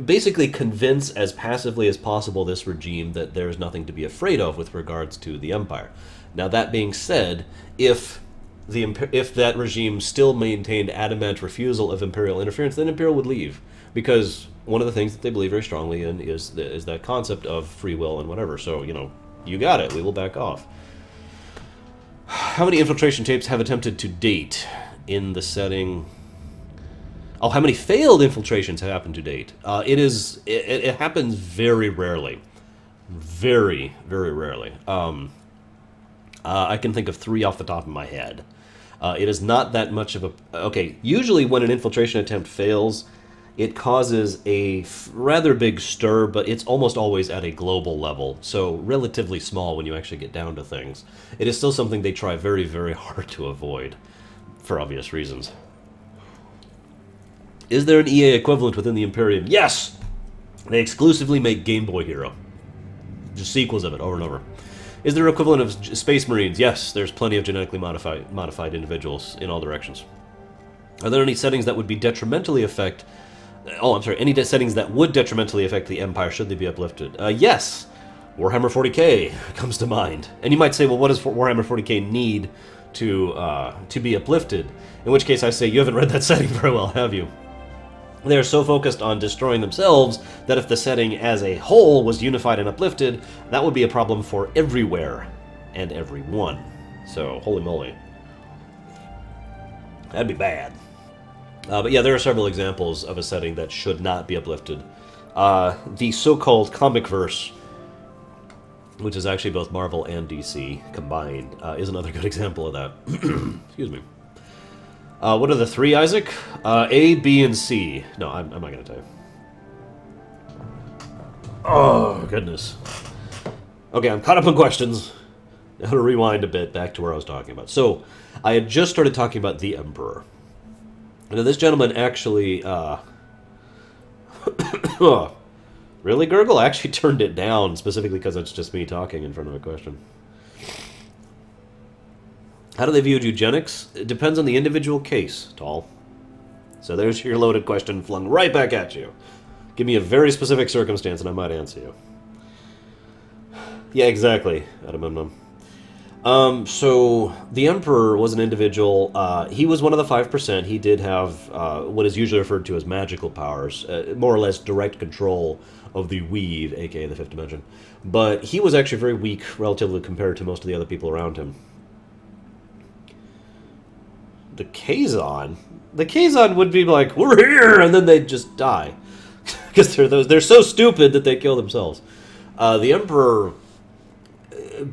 basically convince as passively as possible this regime that there's nothing to be afraid of with regards to the Empire. Now, that being said, if that regime still maintained adamant refusal of Imperial interference, then Imperial would leave. Because one of the things that they believe very strongly in is that concept of free will and whatever. So, you got it. We will back off. How many infiltration tapes have attempted to date in the setting? Oh, how many failed infiltrations have happened to date? It happens very rarely. Very, very rarely. I can think of 3 off the top of my head. It is not that much of a... Okay, usually when an infiltration attempt fails, it causes a rather big stir, but it's almost always at a global level, so relatively small when you actually get down to things. It is still something they try very, very hard to avoid, for obvious reasons. Is there an EA equivalent within the Imperium? Yes! They exclusively make Game Boy Hero. Just sequels of it, over and over. Is there an equivalent of Space Marines? Yes, there's plenty of genetically modified individuals in all directions. Are there any settings that would be detrimentally affect... Oh, I'm sorry, any settings that would detrimentally affect the Empire should they be uplifted? Yes! Warhammer 40k comes to mind. And you might say, well, what does Warhammer 40k need to be uplifted? In which case I say, you haven't read that setting very well, have you? They are so focused on destroying themselves that if the setting as a whole was unified and uplifted, that would be a problem for everywhere and everyone. So, holy moly. That'd be bad. But yeah, there are several examples of a setting that should not be uplifted. The so-called comic verse which is actually both Marvel and DC combined, is another good example of that. Excuse me. What are the three, Isaac? A, B, and C. No, I'm not going to tell you. Oh, goodness. Okay, I'm caught up on questions. I have to rewind a bit back to where I was talking about. So, I had just started talking about the Emperor. Now, this gentleman actually... Really, Gurgle? I actually turned it down, specifically because it's just me talking in front of a question. How do they view eugenics? It depends on the individual case, Tall. So there's your loaded question flung right back at you. Give me a very specific circumstance and I might answer you. Yeah, exactly, Agamemnon. So the Emperor was an individual. He was one of the 5%. He did have what is usually referred to as magical powers, more or less direct control of the weave, aka the fifth dimension. But he was actually very weak relatively compared to most of the other people around him. The Kazon? The Kazon would be like, we're here, and then they'd just die. Because they're so stupid that they kill themselves. The Emperor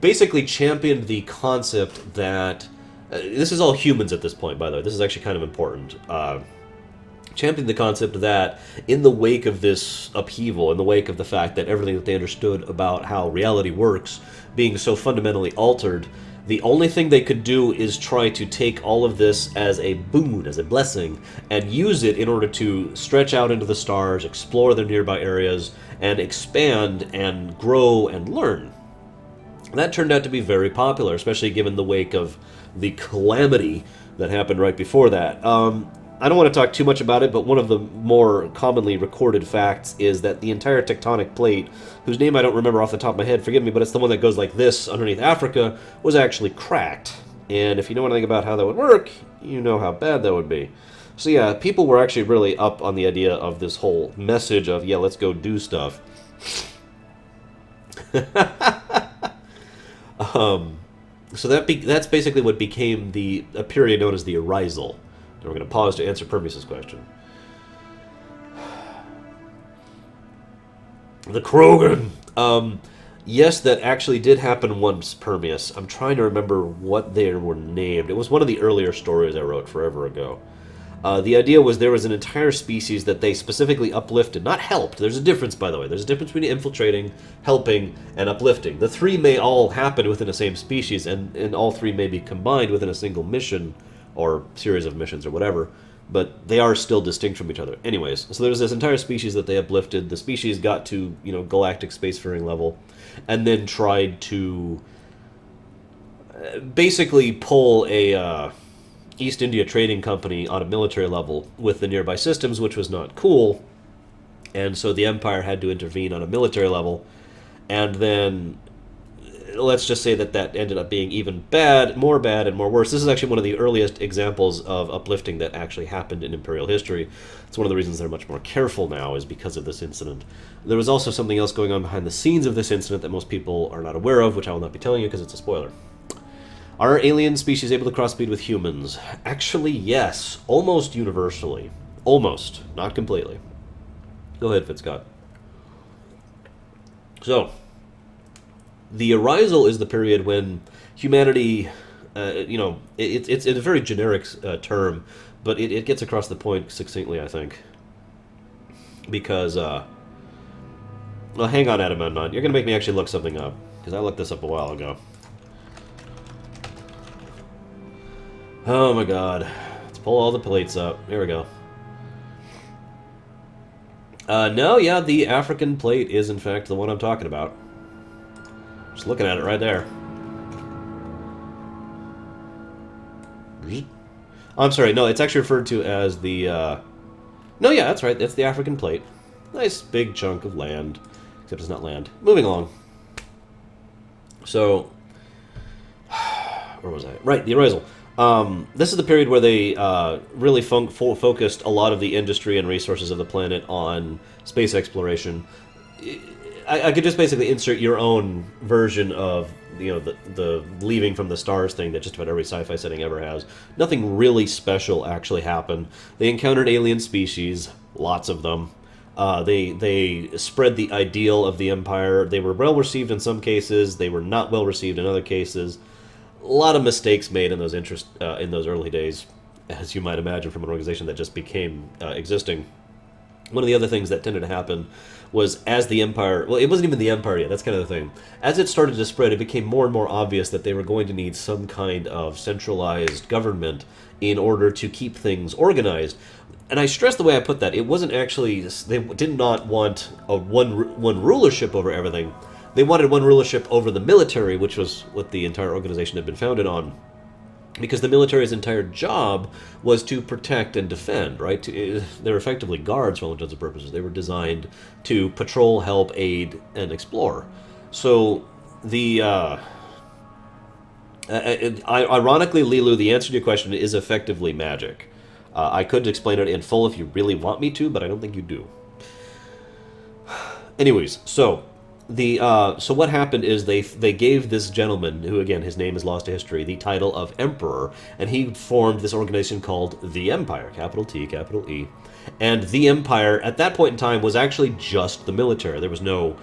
basically championed the concept that... this is all humans at this point, by the way. This is actually kind of important. Championed the concept that in the wake of this upheaval, in the wake of the fact that everything that they understood about how reality works being so fundamentally altered, the only thing they could do is try to take all of this as a boon, as a blessing, and use it in order to stretch out into the stars, explore the nearby areas, and expand and grow and learn. That turned out to be very popular, especially given the wake of the calamity that happened right before that. I don't want to talk too much about it, but one of the more commonly recorded facts is that the entire tectonic plate, whose name I don't remember off the top of my head, forgive me, but it's the one that goes like this underneath Africa, was actually cracked. And if you know anything about how that would work, you know how bad that would be. So yeah, people were actually really up on the idea of this whole message of, yeah, let's go do stuff. So that's basically what became a period known as the Arisal. And we're going to pause to answer Permius' question. The Krogan! Yes, that actually did happen once, Permius. I'm trying to remember what they were named. It was one of the earlier stories I wrote forever ago. The idea was there was an entire species that they specifically uplifted, not helped. There's a difference, by the way. There's a difference between infiltrating, helping, and uplifting. The three may all happen within the same species, and all three may be combined within a single mission, or series of missions, or whatever, but they are still distinct from each other. Anyways, so there's this entire species that they uplifted. The species got to, galactic spacefaring level, and then tried to basically pull a East India Trading Company on a military level with the nearby systems, which was not cool, and so the Empire had to intervene on a military level, and then let's just say that ended up being even bad and more worse. This is actually one of the earliest examples of uplifting that actually happened in Imperial history. It's one of the reasons they're much more careful now, is because of this incident. There was also something else going on behind the scenes of this incident that most people are not aware of, which I will not be telling you because it's a spoiler. Are alien species able to crossbreed with humans? Actually, yes. Almost universally. Almost. Not completely. Go ahead, Fitzcott. So, the Arisal is the period when humanity, it's a very generic term, but it gets across the point succinctly, I think. Because, well, hang on, Agamemnon. You're going to make me actually look something up, because I looked this up a while ago. Oh my god. Let's pull all the plates up. Here we go. No, yeah, the African plate is, in fact, the one I'm talking about. Just looking at it right there. I'm sorry, no, it's actually referred to as the, No, yeah, that's right, that's the African plate. Nice big chunk of land. Except it's not land. Moving along. So... where was I? Right, the Arisal. This is the period where they really focused a lot of the industry and resources of the planet on space exploration. I could just basically insert your own version of the leaving from the stars thing that just about every sci-fi setting ever has. Nothing really special actually happened. They encountered alien species, lots of them. They spread the ideal of the empire. They were well received in some cases. They were not well received in other cases. A lot of mistakes made in those early days, as you might imagine, from an organization that just became existing. One of the other things that tended to happen was as the empire, well, it wasn't even the empire yet, that's kind of the thing. As it started to spread, it became more and more obvious that they were going to need some kind of centralized government in order to keep things organized. And I stress the way I put that. It wasn't actually, they did not want a one rulership over everything. They wanted one rulership over the military, which was what the entire organization had been founded on. Because the military's entire job was to protect and defend, right? They're effectively guards for all intents and purposes. They were designed to patrol, help, aid, and explore. So ironically, Lilu, the answer to your question is effectively magic. I could explain it in full if you really want me to, but I don't think you do. Anyways, so what happened is they gave this gentleman, who again his name is lost to history, the title of emperor, and he formed this organization called the Empire, capital T, capital E, and the Empire at that point in time was actually just the military. There was no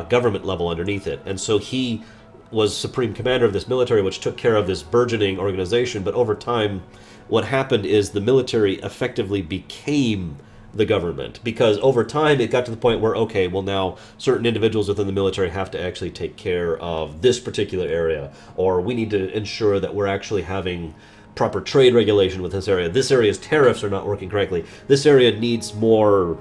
government level underneath it, and so he was supreme commander of this military, which took care of this burgeoning organization. But over time, what happened is the military effectively became the government, because over time it got to the point where, okay, well, now certain individuals within the military have to actually take care of this particular area, or we need to ensure that we're actually having proper trade regulation with this area. This area's tariffs are not working correctly. This area needs more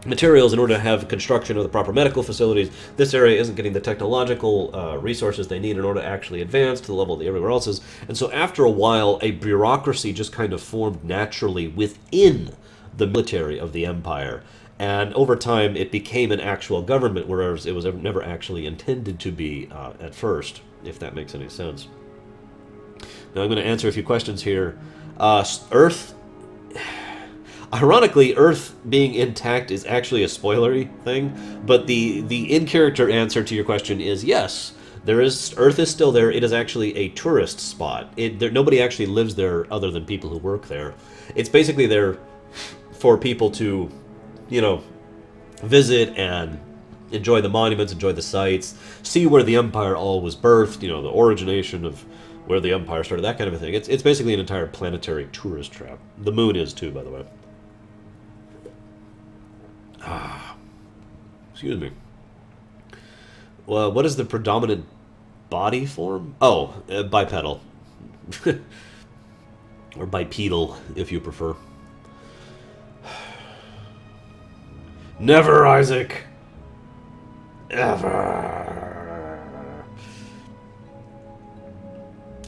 materials in order to have construction of the proper medical facilities. This area isn't getting the technological resources they need in order to actually advance to the level that everywhere else is. And so after a while, a bureaucracy just kind of formed naturally within the military of the empire, and over time it became an actual government, whereas it was never actually intended to be at first, if that makes any sense. Now I'm going to answer a few questions here. Earth, ironically, Earth being intact is actually a spoilery thing, but the in-character answer to your question is yes. Earth is still there. It is actually a tourist spot. Nobody actually lives there other than people who work there. It's basically there for people to, visit and enjoy the monuments, enjoy the sights, see where the empire all was birthed, the origination of where the empire started, that kind of a thing. It's basically an entire planetary tourist trap. The moon is too, by the way. Excuse me. Well, what is the predominant body form? Oh, bipedal. Or bipedal, if you prefer. Never, Isaac. Ever.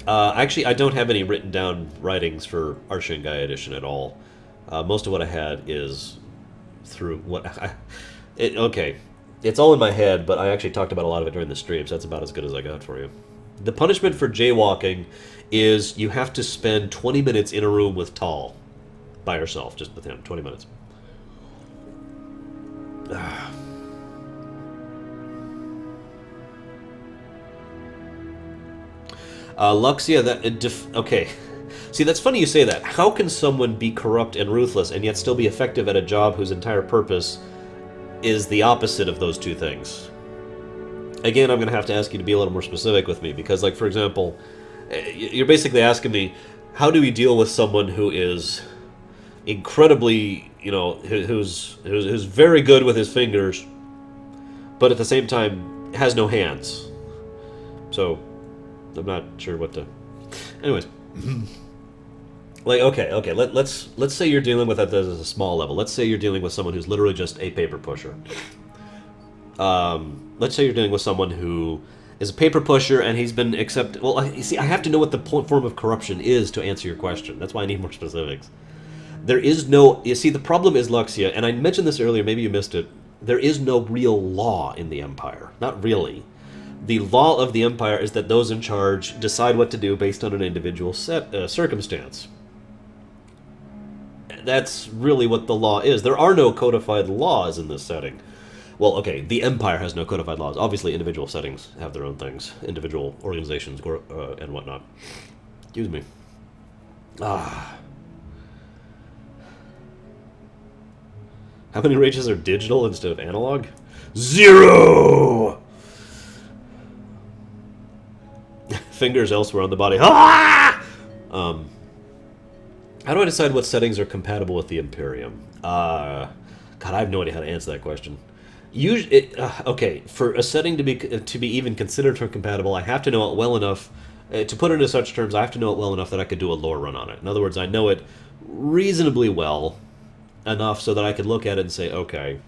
Actually, I don't have any written down writings for Arshingai Edition at all. Most of what I had is through what okay. It's all in my head, but I actually talked about a lot of it during the stream, so that's about as good as I got for you. The punishment for jaywalking is you have to spend 20 minutes in a room with Tal. By yourself, just with him, 20 minutes. Luxia, okay. See, that's funny you say that. How can someone be corrupt and ruthless and yet still be effective at a job whose entire purpose is the opposite of those two things? Again, I'm going to have to ask you to be a little more specific with me, because, like, for example, you're basically asking me, how do we deal with someone who is incredibly, who's very good with his fingers, but at the same time has no hands? So, I'm not sure what to... Anyways. Like, okay, let's say you're dealing with that as a small level. Let's say you're dealing with someone who's literally just a paper pusher. Let's say you're dealing with someone who is a paper pusher and he's been accepted... Well, you see, I have to know what the form of corruption is to answer your question. That's why I need more specifics. There is no... You see, the problem is, Luxia, and I mentioned this earlier, maybe you missed it, there is no real law in the Empire. Not really. The law of the Empire is that those in charge decide what to do based on an individual circumstance. That's really what the law is. There are no codified laws in this setting. Well, okay, the Empire has no codified laws. Obviously, individual settings have their own things. Individual organizations and whatnot. Excuse me. How many rages are digital instead of analog? 0! Fingers elsewhere on the body. Ah! How do I decide what settings are compatible with the Imperium? God, I have no idea how to answer that question. Usually, okay, for a setting to be even considered for compatible, I have to know it well enough. To put it into such terms, I have to know it well enough that I could do a lore run on it. In other words, I know it reasonably well enough so that I could look at it and say, okay,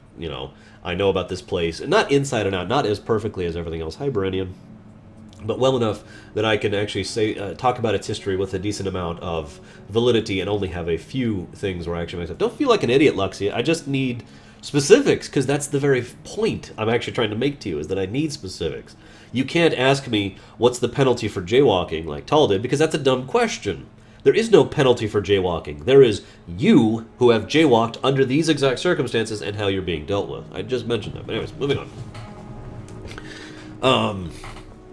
I know about this place, not inside and out, not as perfectly as everything else. Hi, Berenian. But well enough that I can actually say talk about its history with a decent amount of validity and only have a few things where I actually myself don't feel like an idiot, Luxia. I just need specifics, because that's the very point I'm actually trying to make to you, is that I need specifics. You can't ask me what's the penalty for jaywalking like Tal did, because that's a dumb question. There is no penalty for jaywalking. There is you who have jaywalked under these exact circumstances and how you're being dealt with. I just mentioned that. But anyways, moving on.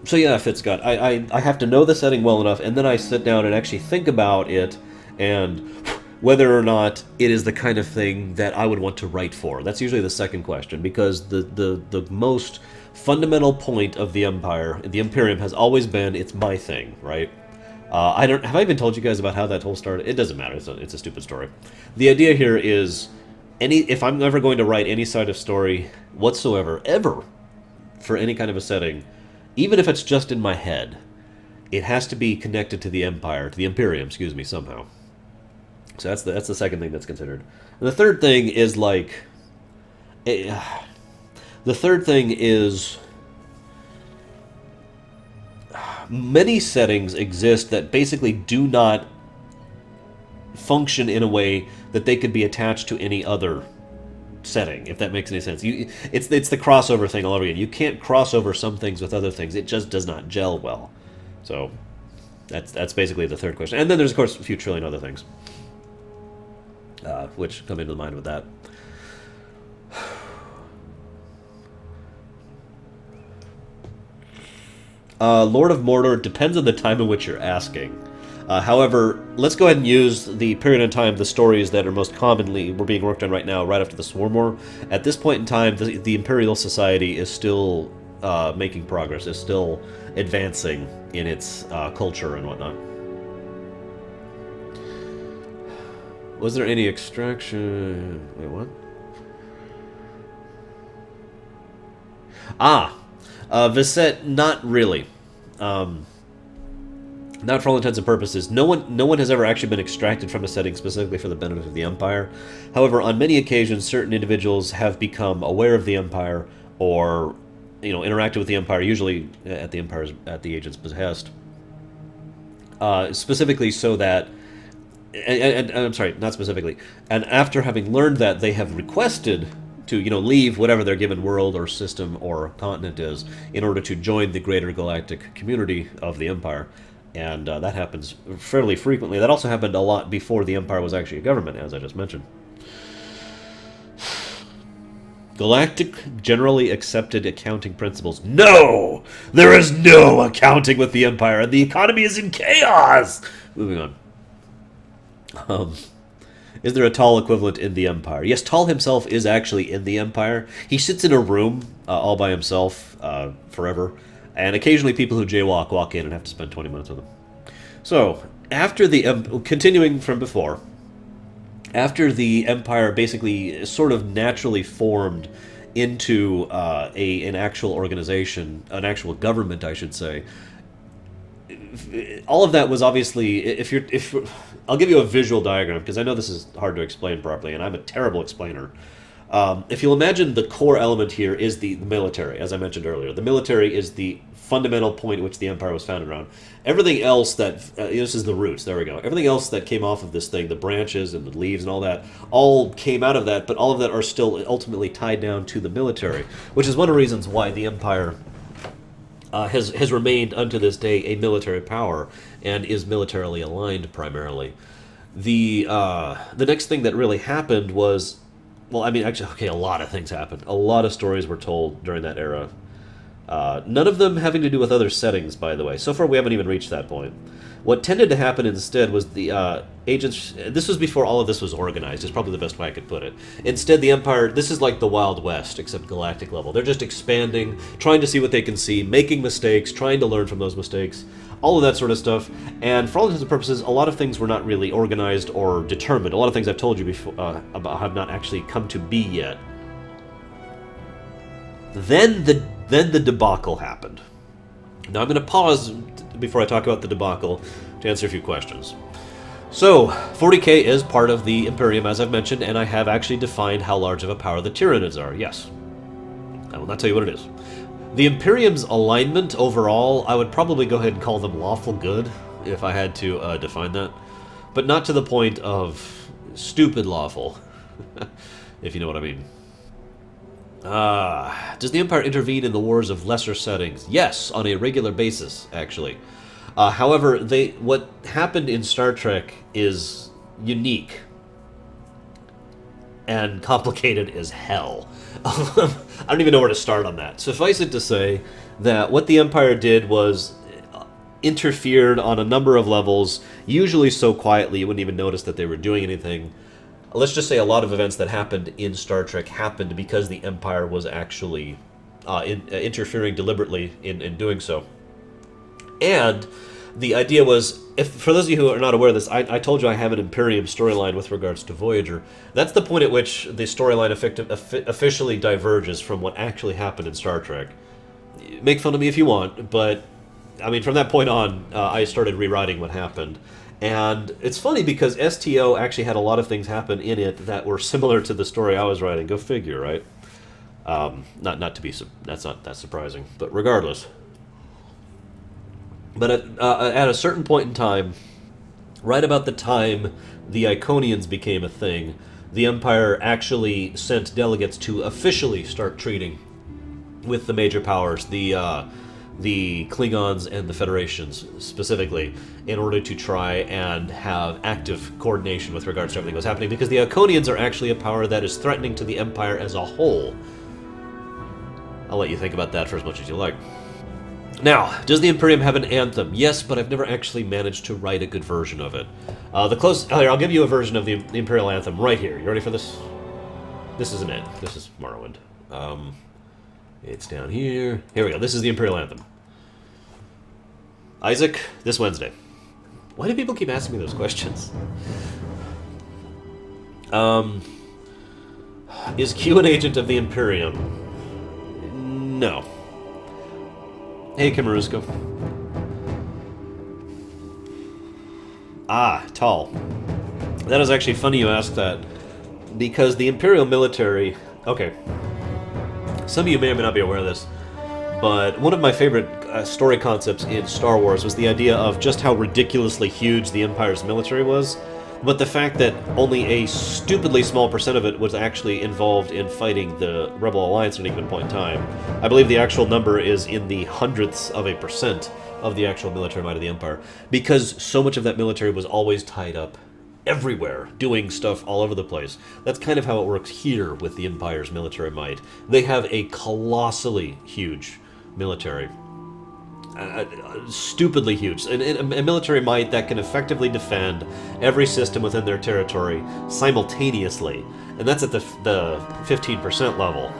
So yeah, Fitzcott, I have to know the setting well enough, and then I sit down and actually think about it and whether or not it is the kind of thing that I would want to write for. That's usually the second question, because the most fundamental point of the Empire, the Imperium, has always been it's my thing, right? Have I even told you guys about how that whole started? It doesn't matter. It's a stupid story. The idea here is if I'm ever going to write any side of story whatsoever, ever, for any kind of a setting, even if it's just in my head, it has to be connected to the Empire, to the Imperium, excuse me, somehow. So that's the second thing that's considered. And the third thing is many settings exist that basically do not function in a way that they could be attached to any other setting, if that makes any sense. It's the crossover thing all over again. You can't cross over some things with other things. It just does not gel well. So that's basically the third question. And then there's, of course, a few trillion other things, which come into mind with that. Lord of Mordor depends on the time in which you're asking. However, let's go ahead and use the period in time, the stories that are most commonly were being worked on right now, right after the Swarm War. At this point in time, the Imperial Society is still making progress, is still advancing in its culture and whatnot. Was there any extraction? Wait, what? Visette, not really. Not for all intents and purposes. No one has ever actually been extracted from a setting specifically for the benefit of the Empire. However, on many occasions, certain individuals have become aware of the Empire, or interacted with the Empire, usually at the agent's behest. Specifically, so that, and I'm sorry, not specifically. And after having learned that, they have requested to leave whatever their given world or system or continent is in order to join the greater galactic community of the Empire. And that happens fairly frequently. That also happened a lot before the Empire was actually a government, as I just mentioned. Galactic generally accepted accounting principles. No! There is no accounting with the Empire, and the economy is in chaos! Moving on. Is there a Tal equivalent in the Empire? Yes, Tal himself is actually in the Empire. He sits in a room all by himself forever. And occasionally people who jaywalk walk in and have to spend 20 minutes with them. So, continuing from before, after the Empire basically sort of naturally formed into an actual organization, an actual government, I should say, all of that was obviously, I'll give you a visual diagram, because I know this is hard to explain properly, and I'm a terrible explainer. If you'll imagine, the core element here is the military, as I mentioned earlier. The military is the fundamental point at which the Empire was founded around. Everything else this is the roots, there we go. Everything else that came off of this thing, the branches and the leaves and all that, all came out of that, but all of that are still ultimately tied down to the military, which is one of the reasons why the Empire has remained unto this day a military power and is militarily aligned primarily. The next thing that really happened was, well, I mean, actually, okay, a lot of things happened. A lot of stories were told during that era. None of them having to do with other settings, by the way. So far, we haven't even reached that point. What tended to happen instead was the agents... This was before all of this was organized, is probably the best way I could put it. Instead, the Empire... This is like the Wild West, except galactic level. They're just expanding, trying to see what they can see, making mistakes, trying to learn from those mistakes, all of that sort of stuff. And for all intents and purposes, a lot of things were not really organized or determined. A lot of things I've told you before about have not actually come to be yet. Then the debacle happened. Now I'm going to pause before I talk about the debacle to answer a few questions. So, 40K is part of the Imperium, as I've mentioned, and I have actually defined how large of a power the Tyranids are, yes. I will not tell you what it is. The Imperium's alignment overall, I would probably go ahead and call them lawful good, if I had to define that. But not to the point of stupid lawful, if you know what I mean. Does the Empire intervene in the wars of lesser settings? Yes, on a regular basis, actually. However, what happened in Star Trek is unique and complicated as hell. I don't even know where to start on that. Suffice it to say that what the Empire did was interfered on a number of levels, usually so quietly you wouldn't even notice that they were doing anything. Let's just say a lot of events that happened in Star Trek happened because the Empire was actually interfering deliberately in doing so. And the idea was, for those of you who are not aware of this, I told you I have an Imperium storyline with regards to Voyager. That's the point at which the storyline officially diverges from what actually happened in Star Trek. Make fun of me if you want, but I mean, from that point on, I started rewriting what happened. And it's funny because STO actually had a lot of things happen in it that were similar to the story I was writing. Go figure, right? That's not that surprising, but regardless. But at a certain point in time, right about the time the Iconians became a thing, the Empire actually sent delegates to officially start treating with the major powers, the Klingons and the Federations specifically, in order to try and have active coordination with regards to everything that was happening, because the Iconians are actually a power that is threatening to the Empire as a whole. I'll let you think about that for as much as you like. Now, does the Imperium have an anthem? Yes, but I've never actually managed to write a good version of it. Here, I'll give you a version of the Imperial anthem right here. You ready for this? This isn't it. This is Morrowind. It's down here. Here we go. This is the Imperial anthem. Isaac, this Wednesday. Why do people keep asking me those questions? Is Q an agent of the Imperium? No. Hey, Kimarusko. Tall. That is actually funny you ask that, because the Imperial military... Okay. Some of you may or may not be aware of this, but one of my favorite story concepts in Star Wars was the idea of just how ridiculously huge the Empire's military was, but the fact that only a stupidly small percent of it was actually involved in fighting the Rebel Alliance at any given point in time. I believe the actual number is in the hundredths of a percent of the actual military might of the Empire, because so much of that military was always tied up everywhere, doing stuff all over the place. That's kind of how it works here with the Empire's military might. They have a colossally huge military. Stupidly huge. A military might that can effectively defend every system within their territory simultaneously. And that's at the 15% level.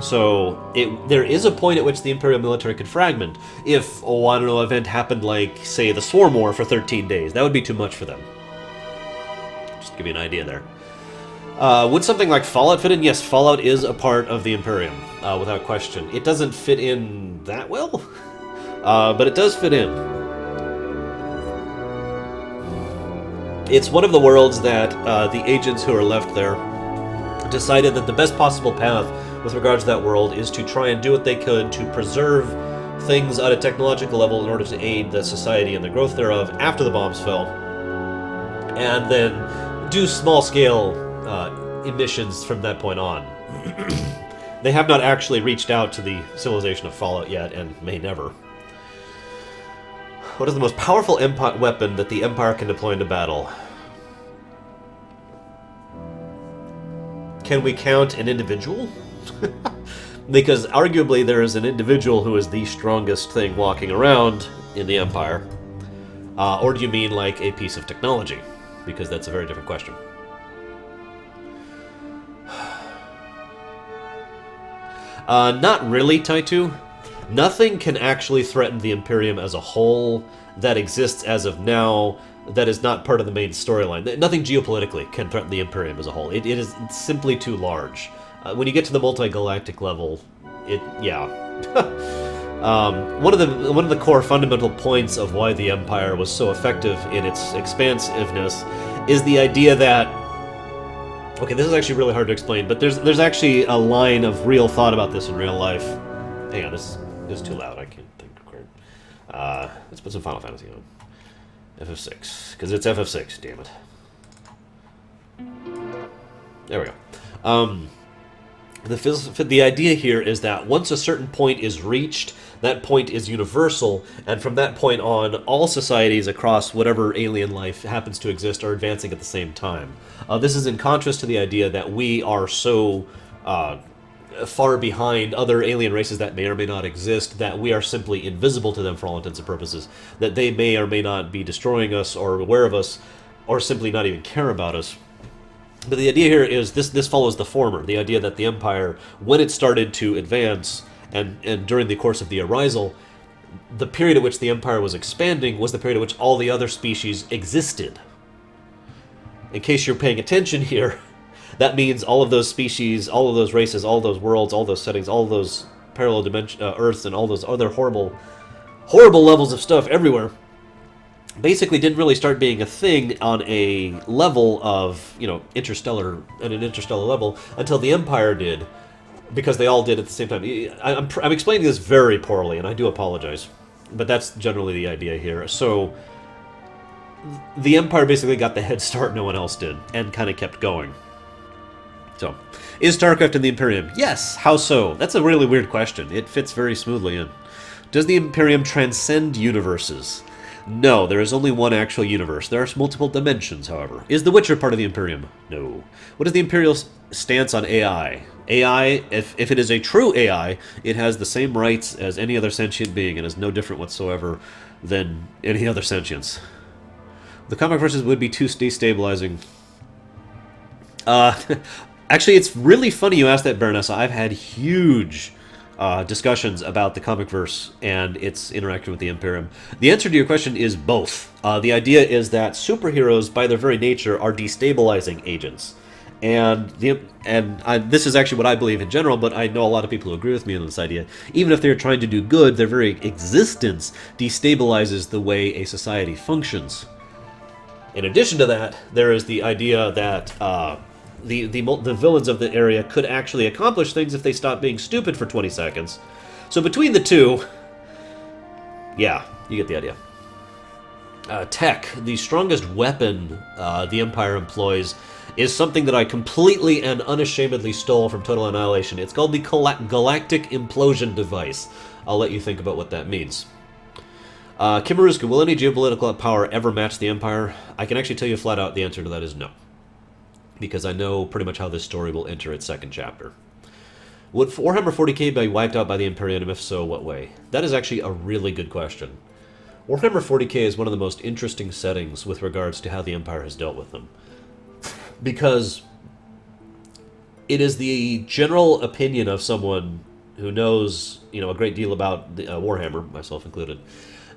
So there is a point at which the Imperial military could fragment. If, I don't know, an event happened like, say, the Swarm War for 13 days. That would be too much for them. Just to give you an idea there. Would something like Fallout fit in? Yes, Fallout is a part of the Imperium, without question. It doesn't fit in that well, but it does fit in. It's one of the worlds that the agents who are left there decided that the best possible path with regards to that world is to try and do what they could to preserve things at a technological level in order to aid the society and the growth thereof after the bombs fell, and then do small-scale emissions from that point on. They have not actually reached out to the civilization of Fallout yet, and may never. What is the most powerful weapon that the Empire can deploy into battle? Can we count an individual? Because arguably there is an individual who is the strongest thing walking around in the Empire. Or do you mean like a piece of technology? Because that's a very different question. Not really, Taitu. Nothing can actually threaten the Imperium as a whole that exists as of now that is not part of the main storyline. Nothing geopolitically can threaten the Imperium as a whole. It is simply too large. When you get to the multi-galactic level, yeah. One of the core fundamental points of why the Empire was so effective in its expansiveness is the idea that... Okay, this is actually really hard to explain, but there's actually a line of real thought about this in real life. Hang on, this is too loud. I can't think correct. Let's put some Final Fantasy on. FF6, because it's FF6. Damn it. There we go. The idea here is that once a certain point is reached, that point is universal, and from that point on, all societies across whatever alien life happens to exist are advancing at the same time. This is in contrast to the idea that we are so far behind other alien races that may or may not exist, that we are simply invisible to them for all intents and purposes, that they may or may not be destroying us or aware of us, or simply not even care about us. But the idea here is this follows the former, the idea that the Empire, when it started to advance, and during the course of the Arisal, the period at which the Empire was expanding was the period at which all the other species existed. In case you're paying attention here, that means all of those species, all of those races, all those worlds, all those settings, all those parallel dimension, Earths, and all those other horrible levels of stuff everywhere, basically didn't really start being a thing on a level of, an interstellar level until the Empire did, because they all did at the same time. I'm explaining this very poorly, and I do apologize, but that's generally the idea here. So the Empire basically got the head start no one else did, and kind of kept going. So, is StarCraft in the Imperium? Yes. How so? That's a really weird question. It fits very smoothly in. Does the Imperium transcend universes? No, there is only one actual universe. There are multiple dimensions, however. Is The Witcher part of the Imperium? No. What is the Imperial stance on AI? AI, if it is a true AI, it has the same rights as any other sentient being and is no different whatsoever than any other sentience. The comic verses would be too destabilizing. Actually, it's really funny you asked that, Baronessa. I've had huge discussions about the comic verse and its interaction with the Imperium. The answer to your question is both. The idea is that superheroes, by their very nature, are destabilizing agents. And this is actually what I believe in general, but I know a lot of people who agree with me on this idea. Even if they're trying to do good, their very existence destabilizes the way a society functions. In addition to that, there is the idea that the villains of the area could actually accomplish things if they stopped being stupid for 20 seconds. So between the two, yeah, you get the idea. Tech, the strongest weapon the Empire employs, is something that I completely and unashamedly stole from Total Annihilation. It's called the Galactic Implosion Device. I'll let you think about what that means. Kimaruska, will any geopolitical power ever match the Empire? I can actually tell you flat out the answer to that is no. Because I know pretty much how this story will enter its second chapter. Would Warhammer 40k be wiped out by the Imperium? If so, what way? That is actually a really good question. Warhammer 40k is one of the most interesting settings with regards to how the Empire has dealt with them. Because it is the general opinion of someone who knows, a great deal about Warhammer, myself included,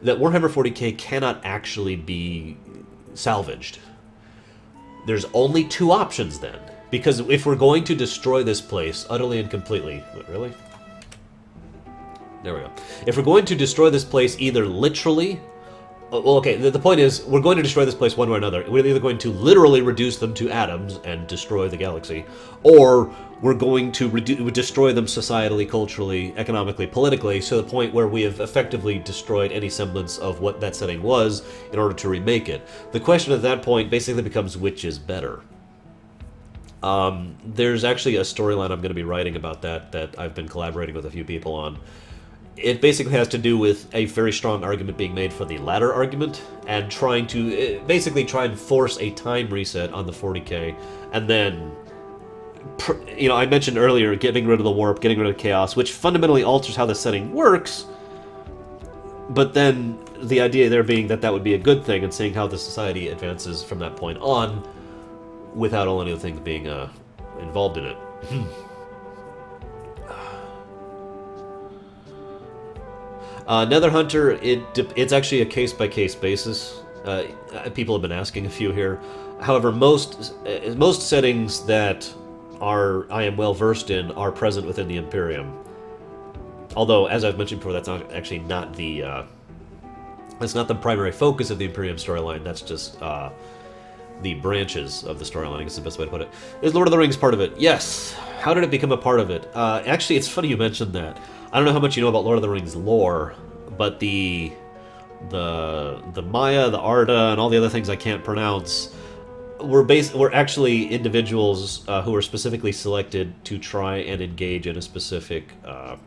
that Warhammer 40k cannot actually be salvaged. There's only two options then. Because if we're going to destroy this place utterly and completely... Wait, really? There we go. If we're going to destroy this place either literally... Well, okay, the point is, we're going to destroy this place one way or another. We're either going to literally reduce them to atoms and destroy the galaxy, or we're going to destroy them societally, culturally, economically, politically, to the point where we have effectively destroyed any semblance of what that setting was in order to remake it. The question at that point basically becomes which is better. There's actually a storyline I'm going to be writing about that I've been collaborating with a few people on. It basically has to do with a very strong argument being made for the latter argument, and trying to basically try and force a time reset on the 40k, and then You know, I mentioned earlier getting rid of the warp, getting rid of chaos, which fundamentally alters how the setting works. But then the idea there being that that would be a good thing, and seeing how the society advances from that point on, without all any of the things being involved in it. Nether Hunter, it's actually a case-by-case basis. People have been asking a few here. However, most settings that I am well versed in are present within the Imperium. Although, as I've mentioned before, that's actually not the that's not the primary focus of the Imperium storyline. That's just the branches of the storyline, I guess is the best way to put it. Is Lord of the Rings part of it? Yes. How did it become a part of it? Actually, it's funny you mentioned that. I don't know how much you know about Lord of the Rings lore, but the Maya, the Arda, and all the other things I can't pronounce were actually individuals who were specifically selected to try and engage in a specific a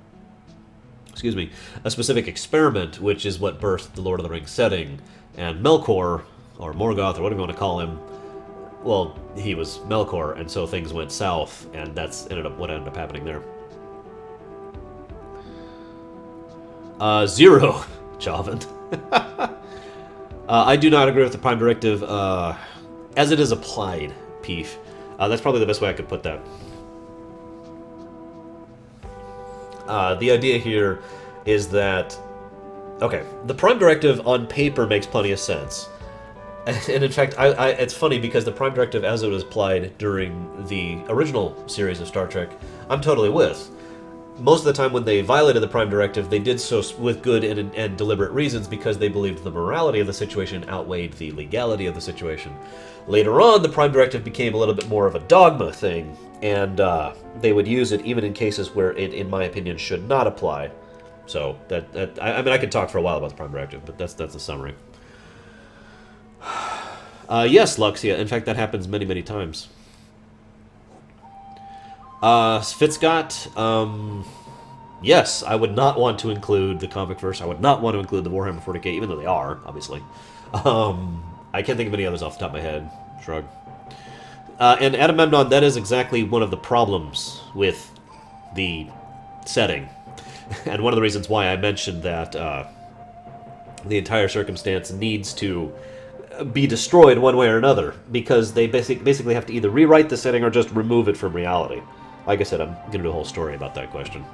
specific experiment, which is what birthed the Lord of the Rings setting. And Melkor, or Morgoth, or whatever you want to call him, well, he was Melkor, and so things went south, and that's what ended up happening there. Zero, Javan. I do not agree with the Prime Directive as it is applied, Peef. That's probably the best way I could put that. The idea here is that, okay, the Prime Directive on paper makes plenty of sense. And in fact, it's funny because the Prime Directive as it was applied during the original series of Star Trek, I'm totally with. Most of the time when they violated the Prime Directive, they did so with good and deliberate reasons because they believed the morality of the situation outweighed the legality of the situation. Later on, the Prime Directive became a little bit more of a dogma thing, and they would use it even in cases where it, in my opinion, should not apply. So, I mean, I could talk for a while about the Prime Directive, but that's a summary. Yes, Luxia. In fact, that happens many, many times. Fitzcott, yes, I would not want to include the comic verse. I would not want to include the Warhammer 40k, even though they are, obviously. I can't think of any others off the top of my head. Shrug. And Agamemnon, that is exactly one of the problems with the setting. And one of the reasons why I mentioned that the entire circumstance needs to be destroyed one way or another, because they basically have to either rewrite the setting or just remove it from reality. Like I said, I'm going to do a whole story about that question.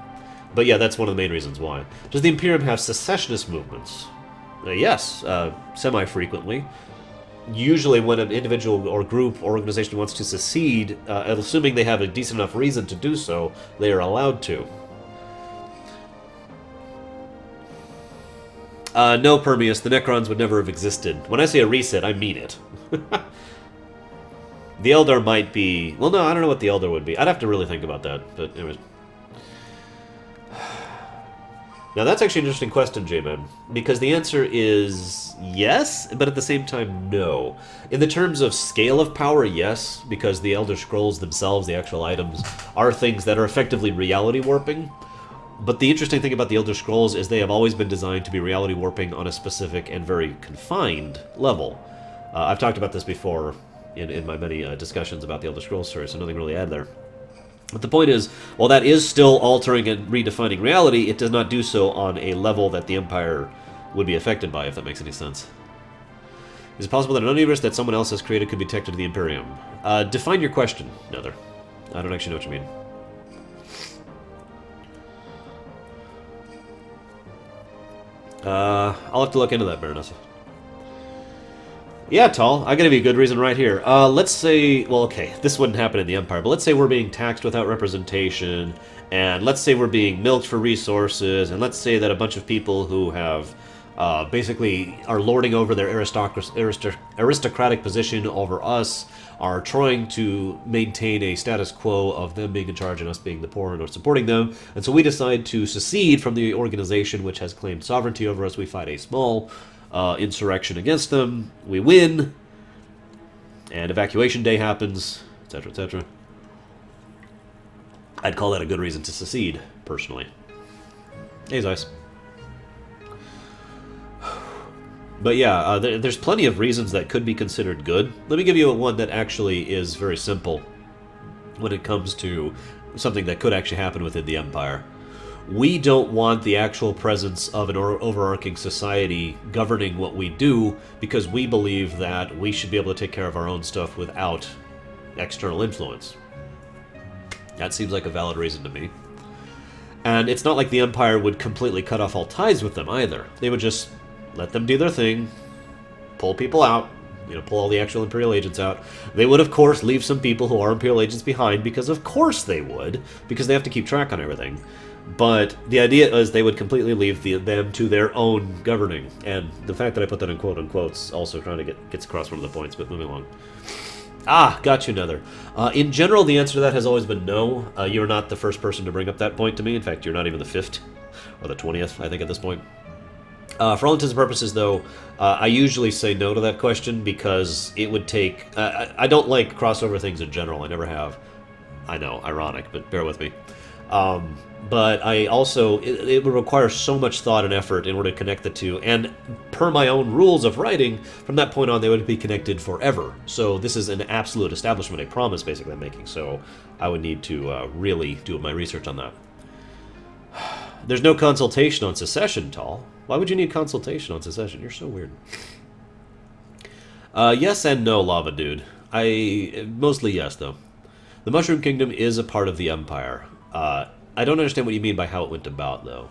But yeah, that's one of the main reasons why. Does the Imperium have secessionist movements? Yes, semi-frequently. Usually when an individual or group or organization wants to secede, assuming they have a decent enough reason to do so, they are allowed to. No, Permeus, the Necrons would never have existed. When I say a reset, I mean it. The Eldar might be... Well, no, I don't know what the Eldar would be. I'd have to really think about that, but anyways. Now, that's actually an interesting question, J-Man, because the answer is yes, but at the same time, no. In the terms of scale of power, yes, because the Elder Scrolls themselves, the actual items, are things that are effectively reality warping. But the interesting thing about the Elder Scrolls is they have always been designed to be reality warping on a specific and very confined level. I've talked about this before in my many discussions about the Elder Scrolls series, so nothing really to add there. But the point is, while that is still altering and redefining reality, it does not do so on a level that the Empire would be affected by, if that makes any sense. Is it possible that an universe that someone else has created could be detected to the Imperium? Define your question, Nether. I don't actually know what you mean. I'll have to look into that, Baronessa. Yeah, Tall, I gotta be a good reason right here. Let's say, well, okay, this wouldn't happen in the Empire, but let's say we're being taxed without representation, and let's say we're being milked for resources, and let's say that a bunch of people who have, basically are lording over their aristocratic position over us, are trying to maintain a status quo of them being in charge and us being the poor and are supporting them, and so we decide to secede from the organization which has claimed sovereignty over us. We fight a small insurrection against them, we win, and evacuation day happens, etc., etc. I'd call that a good reason to secede, personally. Hey, Zeiss. But yeah, there's plenty of reasons that could be considered good. Let me give you one that actually is very simple. when it comes to something that could actually happen within the Empire. We don't want the actual presence of an overarching society governing what we do because we believe that we should be able to take care of our own stuff without external influence. That seems like a valid reason to me. And it's not like the Empire would completely cut off all ties with them either. They would just let them do their thing, pull people out, pull all the actual Imperial agents out. They would, of course, leave some people who are Imperial agents behind, because of course they would, because they have to keep track on everything. But the idea is they would completely leave them to their own governing. And the fact that I put that in quote-unquotes also trying to gets across one of the points, but moving along. Ah, got you, Nether. In general, the answer to that has always been no. You're not the first person to bring up that point to me. In fact, you're not even the 5th, or the 20th, I think, at this point. For all intents and purposes, though, I usually say no to that question because it would take... I don't like crossover things in general. I never have. I know, ironic, but bear with me. But I also... It would require so much thought and effort in order to connect the two, and per my own rules of writing, from that point on they would be connected forever. So this is an absolute establishment, a promise, basically, I'm making. So I would need to really do my research on that. There's no consultation on secession, Tall. Why would you need consultation on secession? You're so weird. Yes and no, Lava Dude. Mostly yes, though. The Mushroom Kingdom is a part of the Empire. I don't understand what you mean by how it went about, though.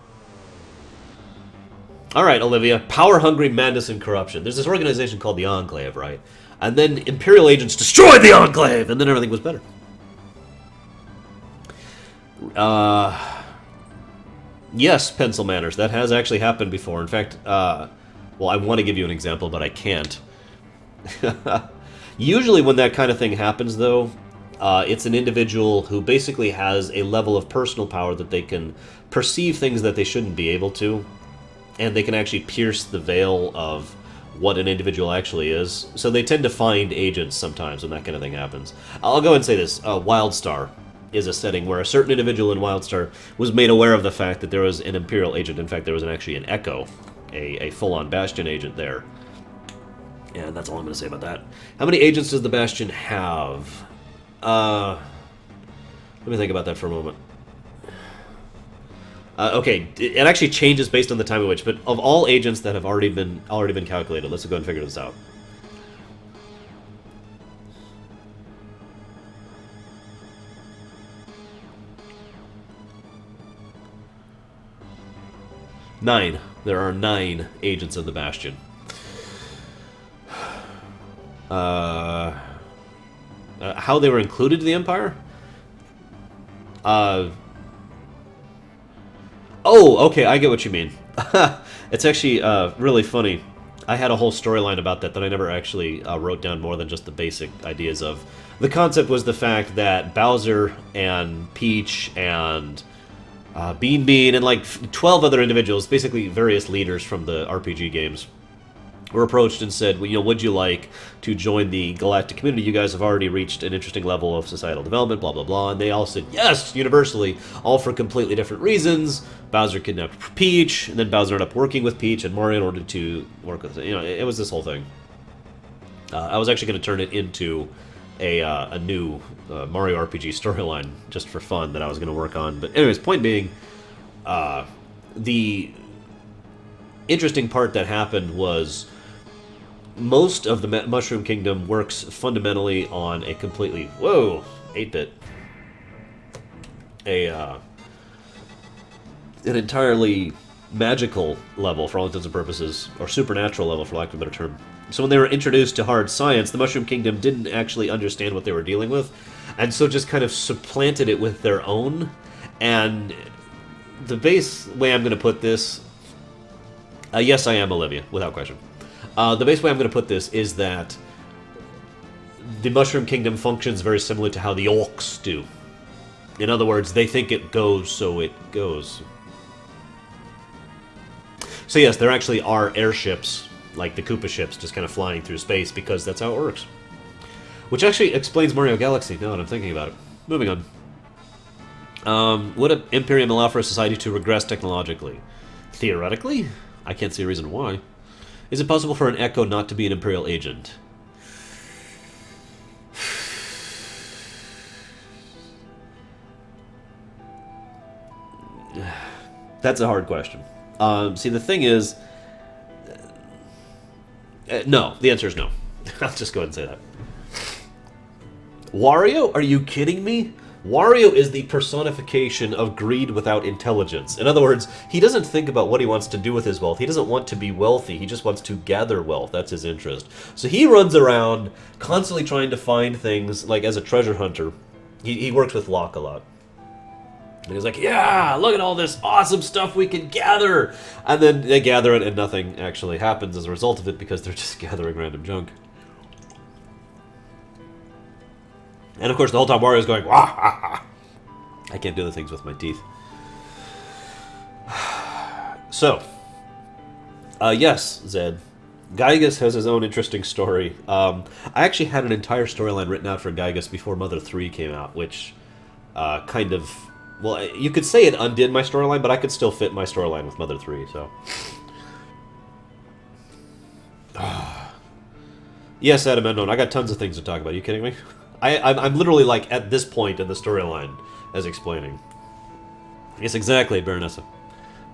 Alright, Olivia. Power-hungry madness and corruption. There's this organization called the Enclave, right? And then Imperial agents destroyed the Enclave, and then everything was better. Yes, Pencil Manners. That has actually happened before. In fact, well, I want to give you an example, but I can't. Usually when that kind of thing happens, though, it's an individual who basically has a level of personal power that they can perceive things that they shouldn't be able to, and they can actually pierce the veil of what an individual actually is. So they tend to find agents sometimes when that kind of thing happens. I'll go and say this. Wildstar is a setting where a certain individual in Wildstar was made aware of the fact that there was an Imperial agent. In fact, there was actually an Echo, a full-on Bastion agent there. And that's all I'm going to say about that. How many agents does the Bastion have? Let me think about that for a moment. Okay, it actually changes based on the time at which, but of all agents that have already been calculated, let's go and figure this out. Nine. There are 9 agents of the Bastion. How they were included in the Empire? Oh, okay, I get what you mean. It's actually really funny. I had a whole storyline about that I never actually wrote down more than just the basic ideas of. The concept was the fact that Bowser and Peach and Bean Bean and like 12 other individuals, basically various leaders from the RPG games, were approached and said, well, would you like to join the galactic community? You guys have already reached an interesting level of societal development, blah, blah, blah. And they all said, yes, universally, all for completely different reasons. Bowser kidnapped Peach, and then Bowser ended up working with Peach and Mario in order to work with it. It was this whole thing. I was actually going to turn it into a new Mario RPG storyline just for fun that I was going to work on. But anyways, point being, the interesting part that happened was most of the Mushroom Kingdom works fundamentally on a completely... Whoa! 8-bit. An entirely magical level, for all intents and purposes, or supernatural level, for lack of a better term. So when they were introduced to hard science, the Mushroom Kingdom didn't actually understand what they were dealing with, and so just kind of supplanted it with their own. And the base way I'm going to put this... yes, I am, Olivia, without question. The base way I'm going to put this is that the Mushroom Kingdom functions very similar to how the Orcs do. In other words, they think it goes, so it goes. So yes, there actually are airships, like the Koopa ships, just kind of flying through space, because that's how it works. Which actually explains Mario Galaxy, now that I'm thinking about it. Moving on. Would an Imperium allow for a society to regress technologically? Theoretically? I can't see a reason why. Is it possible for an Echo not to be an Imperial agent? That's a hard question. See, the thing is... no, the answer is no. I'll just go ahead and say that. Wario? Are you kidding me? Wario is the personification of greed without intelligence. In other words, he doesn't think about what he wants to do with his wealth. He doesn't want to be wealthy. He just wants to gather wealth. That's his interest. So he runs around constantly trying to find things, like as a treasure hunter. He works with Locke a lot. And he's like, yeah, look at all this awesome stuff we can gather. And then they gather it and nothing actually happens as a result of it because they're just gathering random junk. And of course, the whole time Wario's going, wah, ha, ha. I can't do the things with my teeth. So, yes, Zed. Gygus has his own interesting story. I actually had an entire storyline written out for Gygus before Mother 3 came out, which kind of... Well, you could say it undid my storyline, but I could still fit my storyline with Mother 3, so... Yes, Adam Unknown, I got tons of things to talk about. Are you kidding me? I'm literally, like, at this point in the storyline as explaining. Yes, exactly, Baronessa.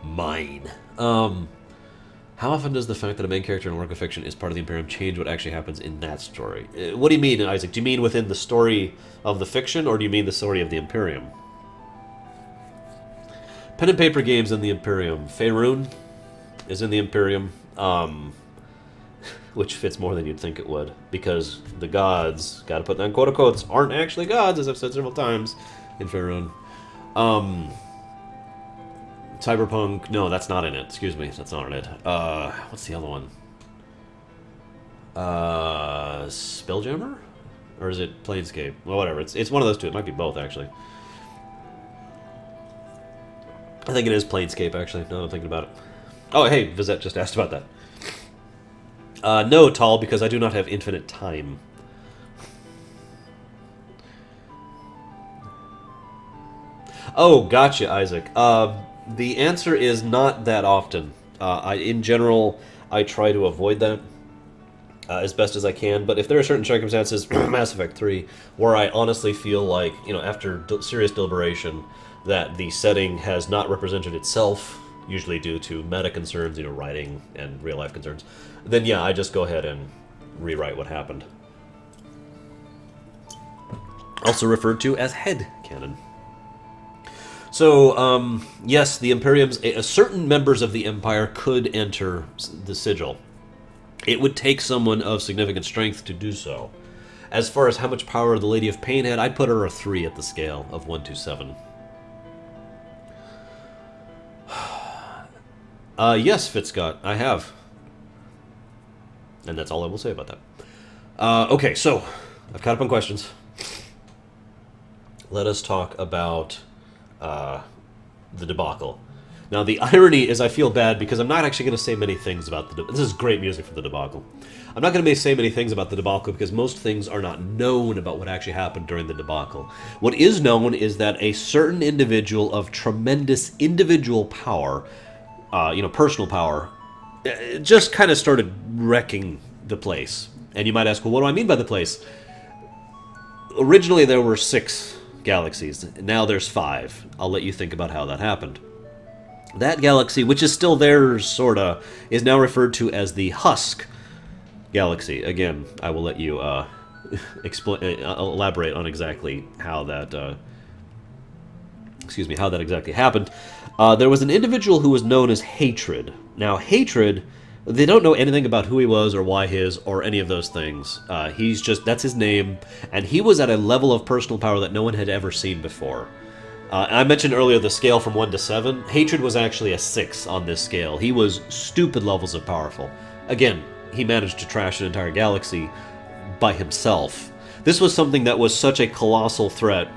Mine. How often does the fact that a main character in a work of fiction is part of the Imperium change what actually happens in that story? What do you mean, Isaac? Do you mean within the story of the fiction, or do you mean the story of the Imperium? Pen and paper games in the Imperium. Faerun is in the Imperium. Which fits more than you'd think it would, because the gods, gotta put that in quote quotes, aren't actually gods, as I've said several times in Faerun. Cyberpunk, no, that's not in it. Excuse me, that's not in it. What's the other one? Spelljammer? Or is it Planescape? Well, whatever. It's one of those two. It might be both, actually. I think it is Planescape, actually, now that I'm thinking about it. Oh, hey, Vizette just asked about that. No, Tall, because I do not have infinite time. Oh, gotcha, Isaac. The answer is not that often. In general, I try to avoid that as best as I can, but if there are certain circumstances, Mass Effect 3, where I honestly feel like, you know, after serious deliberation, that the setting has not represented itself, usually due to meta concerns, you know, writing and real-life concerns, then yeah, I just go ahead and rewrite what happened. Also referred to as head canon. So, yes, the Imperium's... certain members of the Empire could enter the Sigil. It would take someone of significant strength to do so. As far as how much power the Lady of Pain had, I'd put her a 3 at the scale of 1 to 7. Yes, Fitzcott, I have. And that's all I will say about that. Okay, so, I've caught up on questions. Let us talk about the debacle. Now, the irony is I feel bad because I'm not actually going to say many things about the debacle. This is great music for the debacle. I'm not going to say many things about the debacle because most things are not known about what actually happened during the debacle. What is known is that a certain individual of tremendous individual power, personal power, just kind of started wrecking the place. And you might ask, well, what do I mean by the place? Originally, there were 6 galaxies. Now there's 5. I'll let you think about how that happened. That galaxy, which is still there, sorta, is now referred to as the Husk Galaxy. Again, I will let you elaborate on exactly how that, how that exactly happened. There was an individual who was known as Hatred. Now, Hatred, they don't know anything about who he was or why his or any of those things. He's just, that's his name, and he was at a level of personal power that no one had ever seen before. I mentioned earlier the scale from 1 to 7. Hatred was actually a 6 on this scale. He was stupid levels of powerful. Again, he managed to trash an entire galaxy by himself. This was something that was such a colossal threat,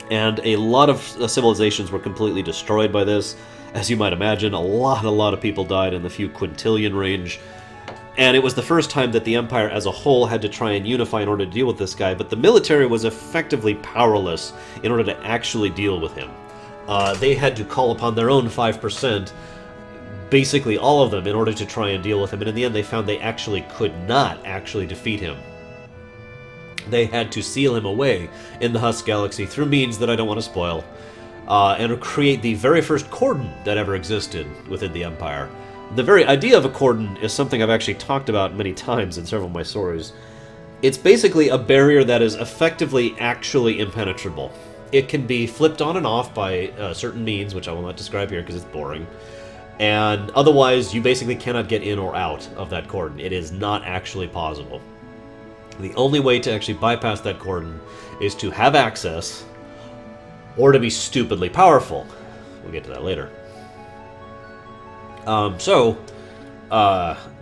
and a lot of civilizations were completely destroyed by this. As you might imagine, a lot of people died in the few quintillion range. And it was the first time that the Empire as a whole had to try and unify in order to deal with this guy, but the military was effectively powerless in order to actually deal with him. They had to call upon their own 5%, basically all of them, in order to try and deal with him, and in the end they found they actually could not actually defeat him. They had to seal him away in the Husk Galaxy through means that I don't want to spoil. and create the very first cordon that ever existed within the Empire. The very idea of a cordon is something I've actually talked about many times in several of my stories. It's basically a barrier that is effectively actually impenetrable. It can be flipped on and off by certain means, which I will not describe here because it's boring. And otherwise, you basically cannot get in or out of that cordon. It is not actually possible. The only way to actually bypass that cordon is to have access or to be stupidly powerful. We'll get to that later.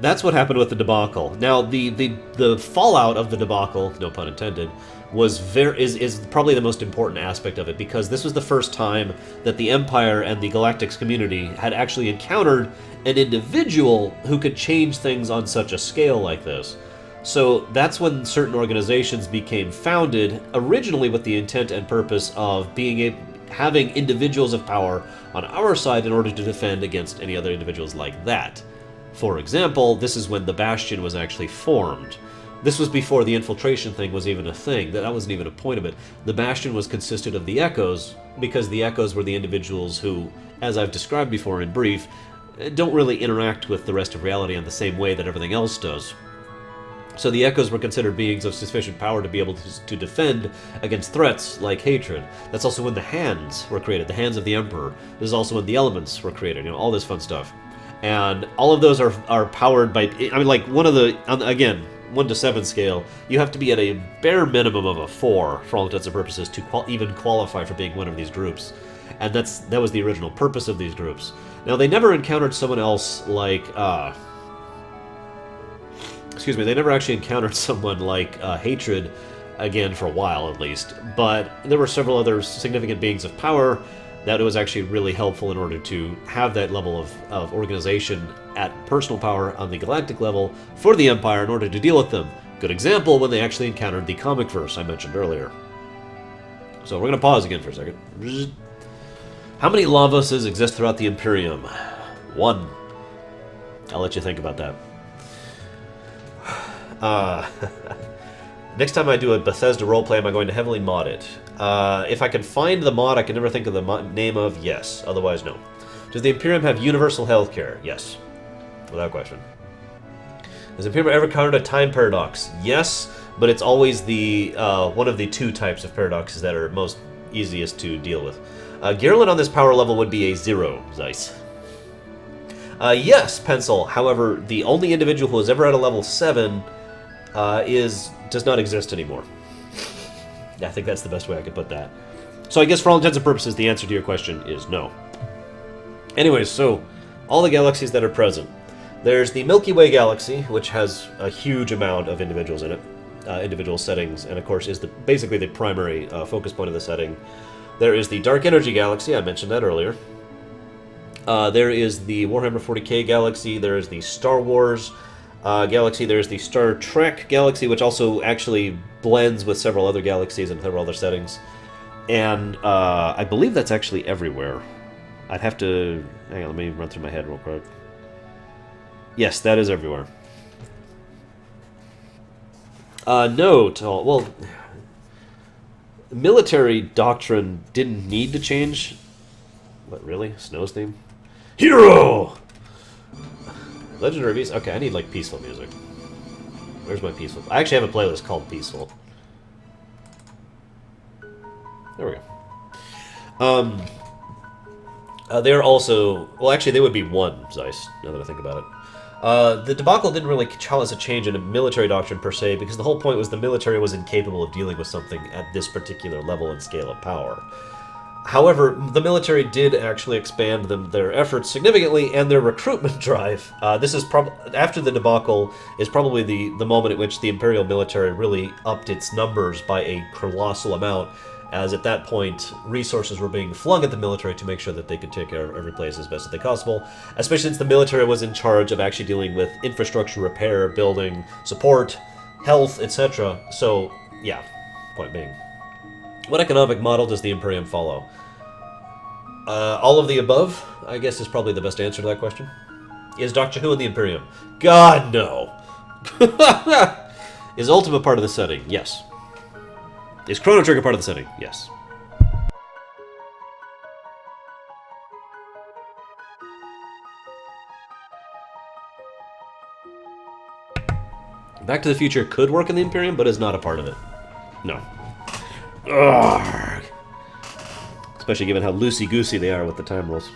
That's what happened with the debacle. Now, the fallout of the debacle, no pun intended, is probably the most important aspect of it, because this was the first time that the Empire and the Galactics community had actually encountered an individual who could change things on such a scale like this. So that's when certain organizations became founded, originally with the intent and purpose of having individuals of power on our side in order to defend against any other individuals like that. For example, this is when the Bastion was actually formed. This was before the infiltration thing was even a thing. That wasn't even a point of it. The Bastion consisted of the Echoes, because the Echoes were the individuals who, as I've described before in brief, don't really interact with the rest of reality in the same way that everything else does. So the Echoes were considered beings of sufficient power to be able to defend against threats like hatred. That's also when the Hands were created, the Hands of the Emperor. This is also when the Elements were created, all this fun stuff. And all of those are powered by, like again, 1 to 7 scale, you have to be at a bare minimum of a 4 for all intents and purposes to even qualify for being one of these groups. And that was the original purpose of these groups. Now, they never encountered someone else like, they never actually encountered someone like Hatred, again, for a while at least. But there were several other significant beings of power that it was actually really helpful in order to have that level of organization at personal power on the galactic level for the Empire in order to deal with them. Good example when they actually encountered the comic verse I mentioned earlier. So we're going to pause again for a second. How many Lavoses exist throughout the Imperium? 1. I'll let you think about that. Next time I do a Bethesda roleplay, am I going to heavily mod it? If I can find the mod I can never think of the name of, yes. Otherwise, no. Does the Imperium have universal healthcare? Yes. Without question. Has the Imperium ever encountered a time paradox? Yes, but it's always the one of the 2 types of paradoxes that are most easiest to deal with. Gearlin on this power level would be a 0, Zeiss. Yes, Pencil. However, the only individual who has ever at a level 7 does not exist anymore. I think that's the best way I could put that. So I guess for all intents and purposes, the answer to your question is no. Anyways, so all the galaxies that are present. There's the Milky Way galaxy, which has a huge amount of individuals in it, individual settings, and of course is basically the primary focus point of the setting. There is the Dark Energy galaxy, I mentioned that earlier. There is the Warhammer 40k galaxy, there is the Star Wars galaxy, there's the Star Trek galaxy, which also actually blends with several other galaxies and several other settings. And I believe that's actually everywhere. I'd have to... Hang on, let me run through my head real quick. Yes, that is everywhere. Note, well, military doctrine didn't need to change. What, really? Snow's theme? Hero! Legendary Beast? Okay, I need, like, peaceful music. Where's my peaceful? I actually have a playlist called Peaceful. There we go. They're also... Well, actually, they would be 1, Zeiss, now that I think about it. The debacle didn't really cause a change in a military doctrine, per se, because the whole point was the military was incapable of dealing with something at this particular level and scale of power. However, the military did actually expand their efforts significantly and their recruitment drive. This is after the debacle is probably the moment at which the Imperial military really upped its numbers by a colossal amount, as at that point resources were being flung at the military to make sure that they could take care of every place as best as they possible, especially since the military was in charge of actually dealing with infrastructure repair, building, support, health, etc. So, yeah, point being. What economic model does the Imperium follow? All of the above, I guess, is probably the best answer to that question. Is Doctor Who in the Imperium? God, no! Is Ultima part of the setting? Yes. Is Chrono Trigger part of the setting? Yes. Back to the Future could work in the Imperium, but is not a part of it. No. Ugh. Especially given how loosey-goosey they are with the time rules.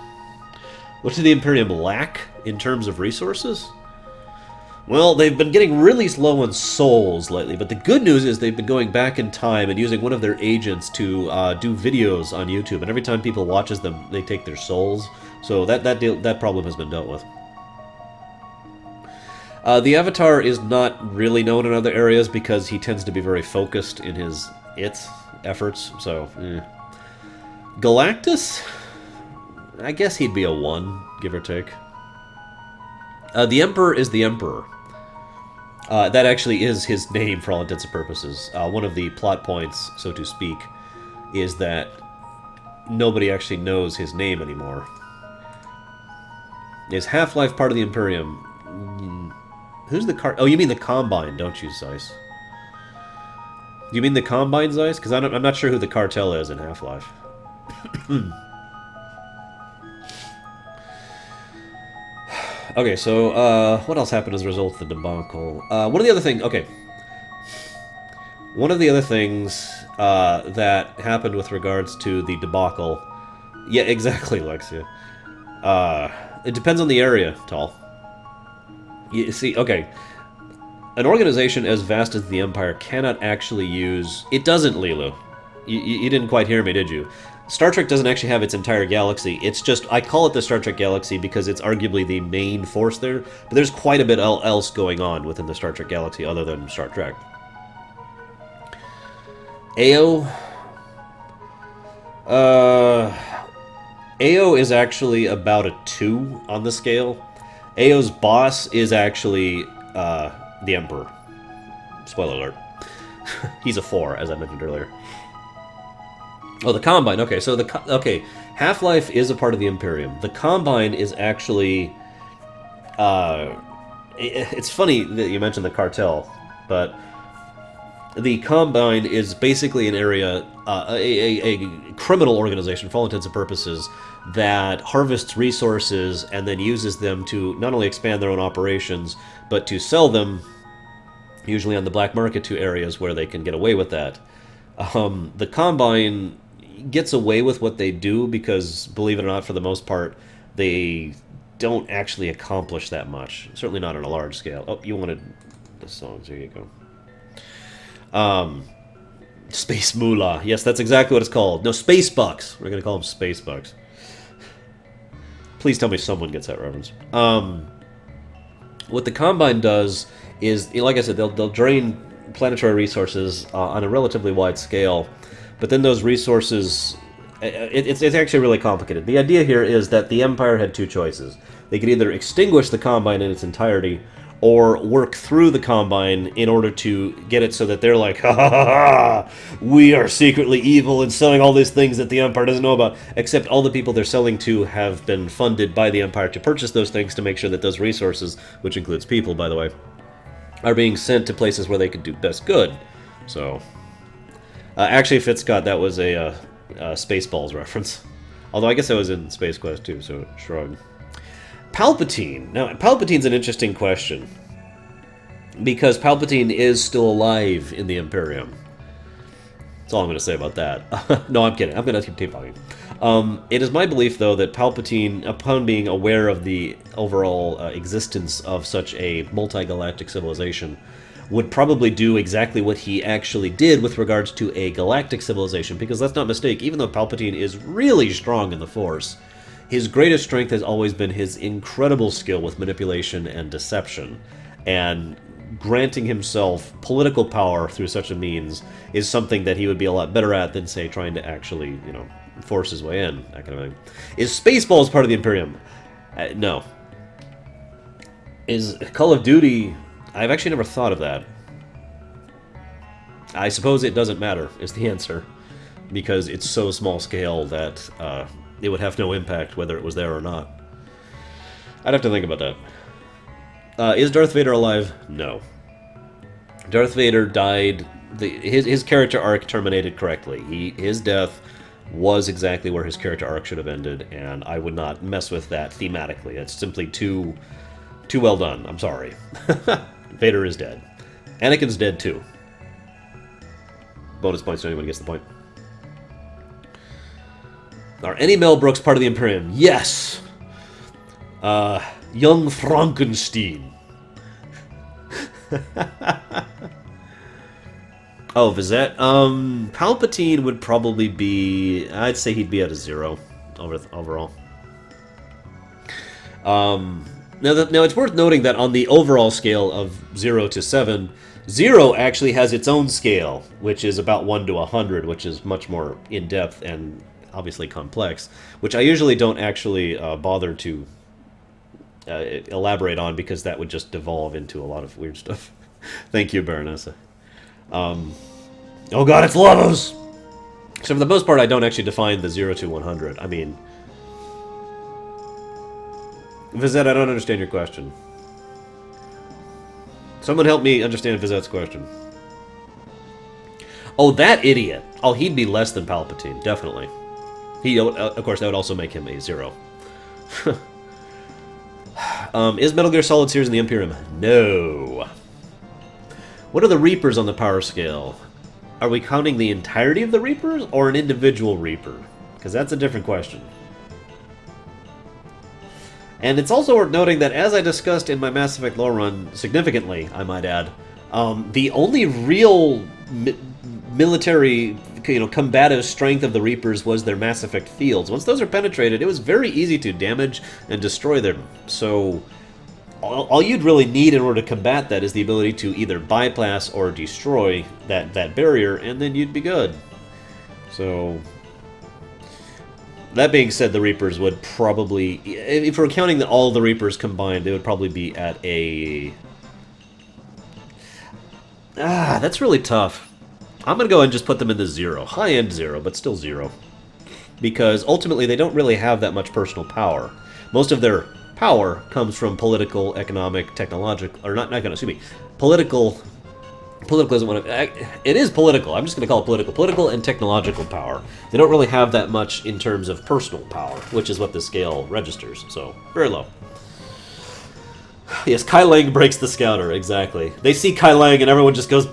What did the Imperium lack in terms of resources? Well, they've been getting really low on souls lately, but the good news is they've been going back in time and using one of their agents to do videos on YouTube, and every time people watches them, they take their souls. So that problem has been dealt with. The Avatar is not really known in other areas because he tends to be very focused in his efforts, so... Galactus? I guess he'd be a 1, give or take. The Emperor is the Emperor. That actually is his name for all intents and purposes. One of the plot points, so to speak, is that nobody actually knows his name anymore. Is Half-Life part of the Imperium? Who's the Oh, you mean the Combine, don't you, Zeiss? Do you mean the Combine, Zeiss? Because I'm not sure who the Cartel is in Half-Life. Okay, so, what else happened as a result of the debacle? One of the other things... Okay. One of the other things that happened with regards to the debacle... Yeah, exactly, Lexia. It depends on the area, Tall. You see, okay. An organization as vast as the Empire cannot actually use... It doesn't, Lilu. You didn't quite hear me, did you? Star Trek doesn't actually have its entire galaxy. It's just, I call it the Star Trek galaxy because it's arguably the main force there, but there's quite a bit else going on within the Star Trek galaxy other than Star Trek. AO? AO is actually about a 2 on the scale. AO's boss is actually the Emperor. Spoiler alert. He's a 4, as I mentioned earlier. Oh, the Combine. Okay, so Half-Life is a part of the Imperium. The Combine is actually... it's funny that you mentioned the Cartel, but the Combine is basically an area, a criminal organization, for all intents and purposes, that harvests resources and then uses them to not only expand their own operations, but to sell them, usually on the black market, to areas where they can get away with that. The Combine gets away with what they do because, believe it or not, for the most part, they don't actually accomplish that much. Certainly not on a large scale. Oh, you wanted the songs. Here you go. Space Moolah. Yes, that's exactly what it's called. No, Space Bucks. We're going to call them Space Bucks. Please tell me someone gets that reference. What the Combine does is, like I said, they'll drain planetary resources on a relatively wide scale, but then those resources, it's actually really complicated. The idea here is that the Empire had 2 choices. They could either extinguish the Combine in its entirety, or work through the Combine in order to get it so that they're like, ha ha ha ha, we are secretly evil and selling all these things that the Empire doesn't know about, except all the people they're selling to have been funded by the Empire to purchase those things to make sure that those resources, which includes people, by the way, are being sent to places where they could do best good. So, actually, Fitzcott, that was a Spaceballs reference. Although I guess that was in Space Quest too, so shrug. Palpatine. Now, Palpatine's an interesting question, because Palpatine is still alive in the Imperium. That's all I'm going to say about that. No, I'm kidding. I'm going to keep talking. It is my belief, though, that Palpatine, upon being aware of the overall existence of such a multi-galactic civilization, would probably do exactly what he actually did with regards to a galactic civilization, because let's not mistake, even though Palpatine is really strong in the Force, his greatest strength has always been his incredible skill with manipulation and deception, and granting himself political power through such a means is something that he would be a lot better at than, say, trying to actually, you know, force his way in, that kind of thing. Is Spaceballs part of the Imperium? No. Is Call of Duty... I've actually never thought of that. I suppose it doesn't matter, is the answer, because it's so small scale that it would have no impact whether it was there or not. I'd have to think about that. Is Darth Vader alive? No. Darth Vader died... His character arc terminated correctly. His death was exactly where his character arc should have ended, and I would not mess with that thematically. It's simply too well done. I'm sorry. Vader is dead. Anakin's dead too. Bonus points to anyone who gets the point. Are any Mel Brooks part of the Imperium? Yes! Young Frankenstein. Oh, Vizette? Palpatine would probably be... I'd say he'd be at a 0 overall. Now, it's worth noting that on the overall scale of 0 to 7, 0 actually has its own scale, which is about 1 to 100, which is much more in-depth and obviously complex, which I usually don't actually bother to elaborate on because that would just devolve into a lot of weird stuff. Thank you, Baronessa. Oh god, it's Lavos! So for the most part, I don't actually define the 0 to 100. I mean... Vizette, I don't understand your question. Someone help me understand Vizette's question. Oh, that idiot! Oh, he'd be less than Palpatine, definitely. He, of course, that would also make him a 0. Is Metal Gear Solid Series in the Imperium? No. What are the Reapers on the power scale? Are we counting the entirety of the Reapers, or an individual Reaper? Because that's a different question. And it's also worth noting that, as I discussed in my Mass Effect lore run, significantly, I might add, the only real military, combative strength of the Reapers was their Mass Effect fields. Once those are penetrated, it was very easy to damage and destroy them. So, all you'd really need in order to combat that is the ability to either bypass or destroy that barrier, and then you'd be good. So... That being said, the Reapers would probably... If we're counting all the Reapers combined, they would probably be at a... that's really tough. I'm going to go ahead and just put them in the 0. High-end 0, but still 0. Because ultimately, they don't really have that much personal power. Most of their power comes from political, economic, technological... Or not excuse me. Political isn't one of... It is political. I'm just going to call it political. Political and technological power. They don't really have that much in terms of personal power, which is what the scale registers. So, very low. Yes, Kai Lang breaks the scouter. Exactly. They see Kai Lang and everyone just goes...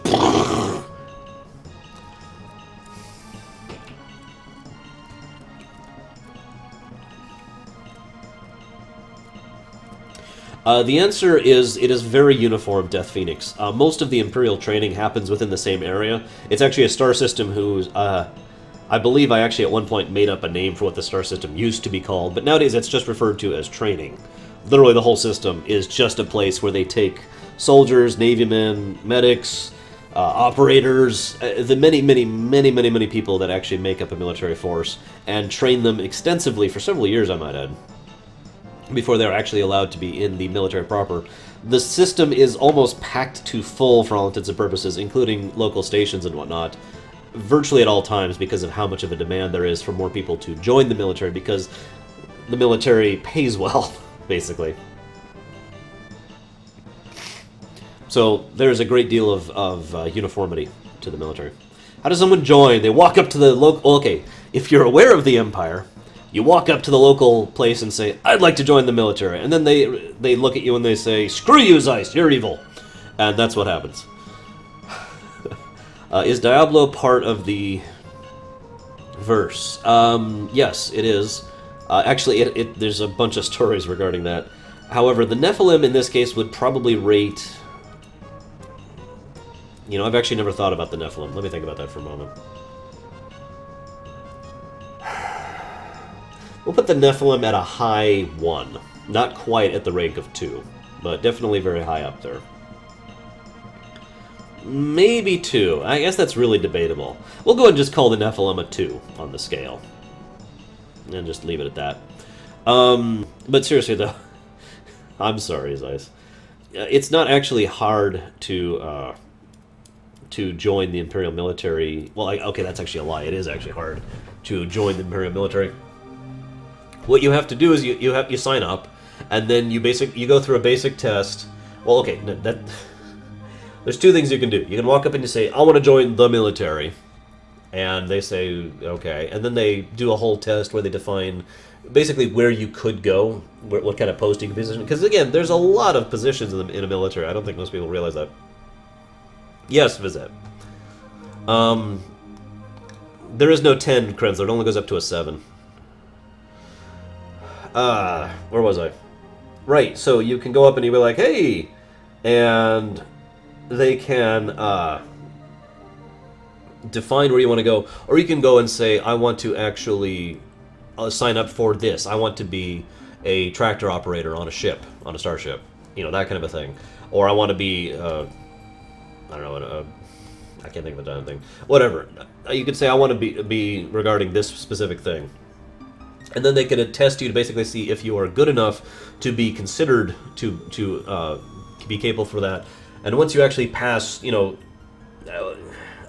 The answer is, it is very uniform, Death Phoenix. Most of the Imperial training happens within the same area. It's actually a star system whose, I believe I actually at one point made up a name for what the star system used to be called, but nowadays it's just referred to as training. Literally the whole system is just a place where they take soldiers, navy men, medics, operators, the many people that actually make up a military force, and train them extensively for several years, I might add, before they're actually allowed to be in the military proper. The system is almost packed to full for all intents and purposes, including local stations and whatnot, virtually at all times because of how much of a demand there is for more people to join the military, because the military pays well, basically. So there's a great deal of uniformity to the military. How does someone join? They walk up to the local... Okay, if you're aware of the Empire... You walk up to the local place and say, I'd like to join the military. And then they look at you and they say, screw you, Zeiss, you're evil. And that's what happens. Is Diablo part of the verse? Yes, it is. Actually, there's a bunch of stories regarding that. However, the Nephilim in this case would probably rate... I've actually never thought about the Nephilim. Let me think about that for a moment. We'll put the Nephilim at a high 1. Not quite at the rank of 2, but definitely very high up there. Maybe 2. I guess that's really debatable. We'll go ahead and just call the Nephilim a 2 on the scale. And just leave it at that. But seriously, though, I'm sorry, Zeiss. It's not actually hard to join the Imperial military. Well, okay, that's actually a lie. It is actually hard to join the Imperial military. What you have to do is you sign up, and then you go through a basic test. Well, okay, there's two things you can do. You can walk up and you say, I want to join the military. And they say, okay. And then they do a whole test where they define basically where you could go, what kind of posting position. Because, again, there's a lot of positions in a military. I don't think most people realize that. Yes, Vizet. There is no 10 Krenzler. It only goes up to a 7. Where was I? Right, so you can go up and you be like, hey! And they can define where you want to go. Or you can go and say, I want to actually sign up for this. I want to be a tractor operator on a ship, on a starship. You know, that kind of a thing. Or I want to be, I don't know, I can't think of a damn thing. Whatever. You could say, I want to be regarding this specific thing. And then they can test you to basically see if you are good enough to be considered to be capable for that. And once you actually pass, you know,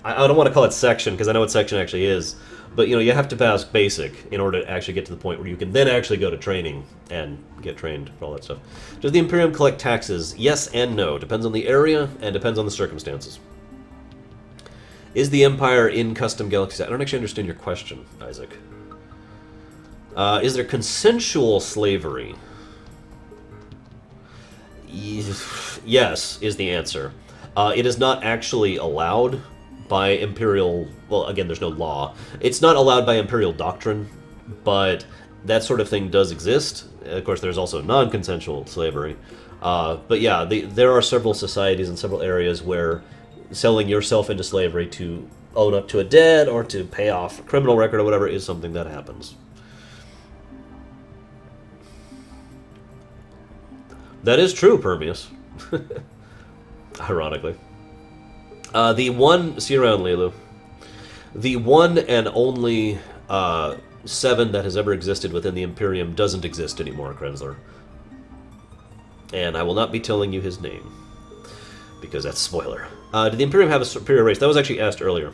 I don't want to call it section because I know what section actually is, but you know, you have to pass basic in order to actually get to the point where you can then actually go to training and get trained for all that stuff. Does the Imperium collect taxes? Yes and no. Depends on the area and depends on the circumstances. Is the Empire in custom galaxies? I don't actually understand your question, Isaac. Is there consensual slavery? Yes, is the answer. It is not actually allowed by Imperial... Well, again, there's no law. It's not allowed by Imperial doctrine, but that sort of thing does exist. Of course, there's also non-consensual slavery. But yeah, there are several societies in several areas where selling yourself into slavery to own up to a debt or to pay off a criminal record or whatever is something that happens. That is true, Permius. Ironically. See you around, Lilu. The one and only 7 that has ever existed within the Imperium doesn't exist anymore, Krenzler. And I will not be telling you his name, because that's a spoiler. Did the Imperium have a superior race? That was actually asked earlier.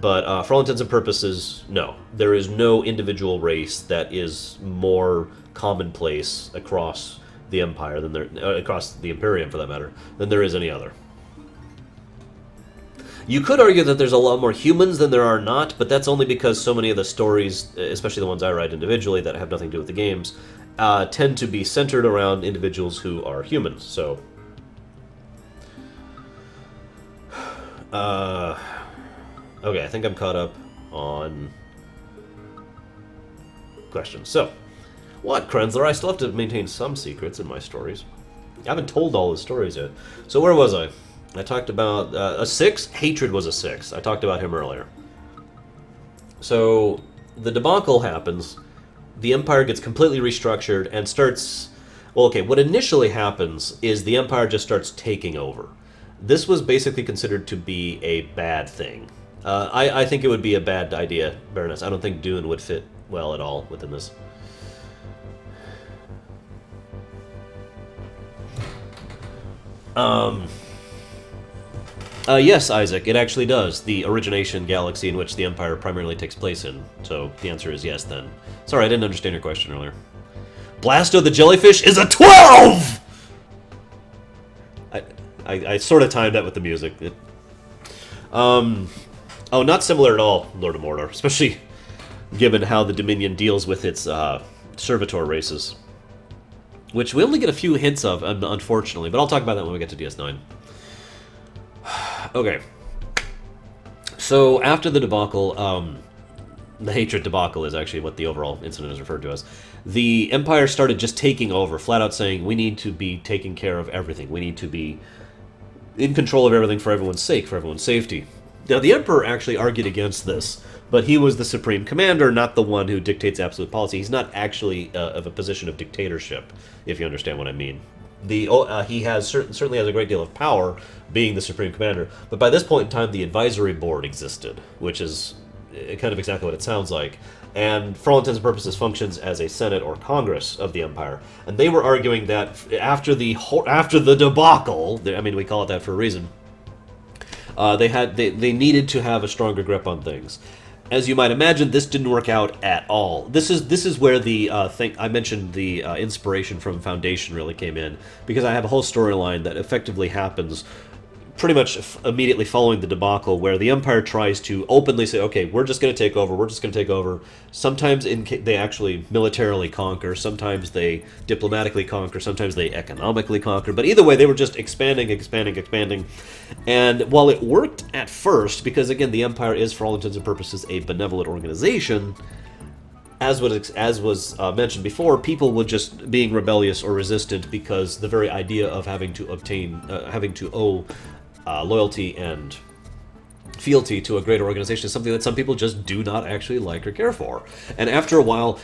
But for all intents and purposes, no. There is no individual race that is more commonplace across the Empire than across the Imperium, for that matter, than there is any other. You could argue that there's a lot more humans than there are not, but that's only because so many of the stories, especially the ones I write individually that have nothing to do with the games, tend to be centered around individuals who are humans, so... okay, I think I'm caught up on questions. So, what, Krenzler? I still have to maintain some secrets in my stories. I haven't told all the stories yet. So where was I? I talked about a 6. Hatred was a 6. I talked about him earlier. So the debacle happens. The Empire gets completely restructured and starts... Well, okay, what initially happens is the Empire just starts taking over. This was basically considered to be a bad thing. I think it would be a bad idea, Baroness. I don't think Dune would fit well at all within this. Yes, Isaac, it actually does. The origination galaxy in which the Empire primarily takes place in. So the answer is yes, then. Sorry, I didn't understand your question earlier. Blasto the jellyfish is a 12! I sort of timed that with the music. Oh, not similar at all, Lord of Mordor. Especially given how the Dominion deals with its servitor races. Which we only get a few hints of, unfortunately. But I'll talk about that when we get to DS9. Okay. So, after the debacle, the Hatred debacle is actually what the overall incident is referred to as. The Empire started just taking over, flat out saying, we need to be taking care of everything. We need to be in control of everything for everyone's sake, for everyone's safety. Now, the Emperor actually argued against this, but he was the supreme commander, not the one who dictates absolute policy. He's not actually of a position of dictatorship, if you understand what I mean. He has certainly has a great deal of power, being the supreme commander, but by this point in time, the advisory board existed, which is kind of exactly what it sounds like, and for all intents and purposes functions as a Senate or Congress of the Empire. And they were arguing that after the debacle, I mean, we call it that for a reason, they needed to have a stronger grip on things. As you might imagine, this didn't work out at all. This is where the thing I mentioned, the inspiration from Foundation really came in, because I have a whole storyline that effectively happens pretty much immediately following the debacle, where the Empire tries to openly say, okay, we're just going to take over, we're just going to take over. Sometimes they actually militarily conquer, sometimes they diplomatically conquer, sometimes they economically conquer, but either way, they were just expanding, expanding, expanding. And while it worked at first, because again, the Empire is, for all intents and purposes, a benevolent organization, as was mentioned before, people were just being rebellious or resistant because the very idea of having to owe loyalty and fealty to a greater organization is something that some people just do not actually like or care for. And after a while,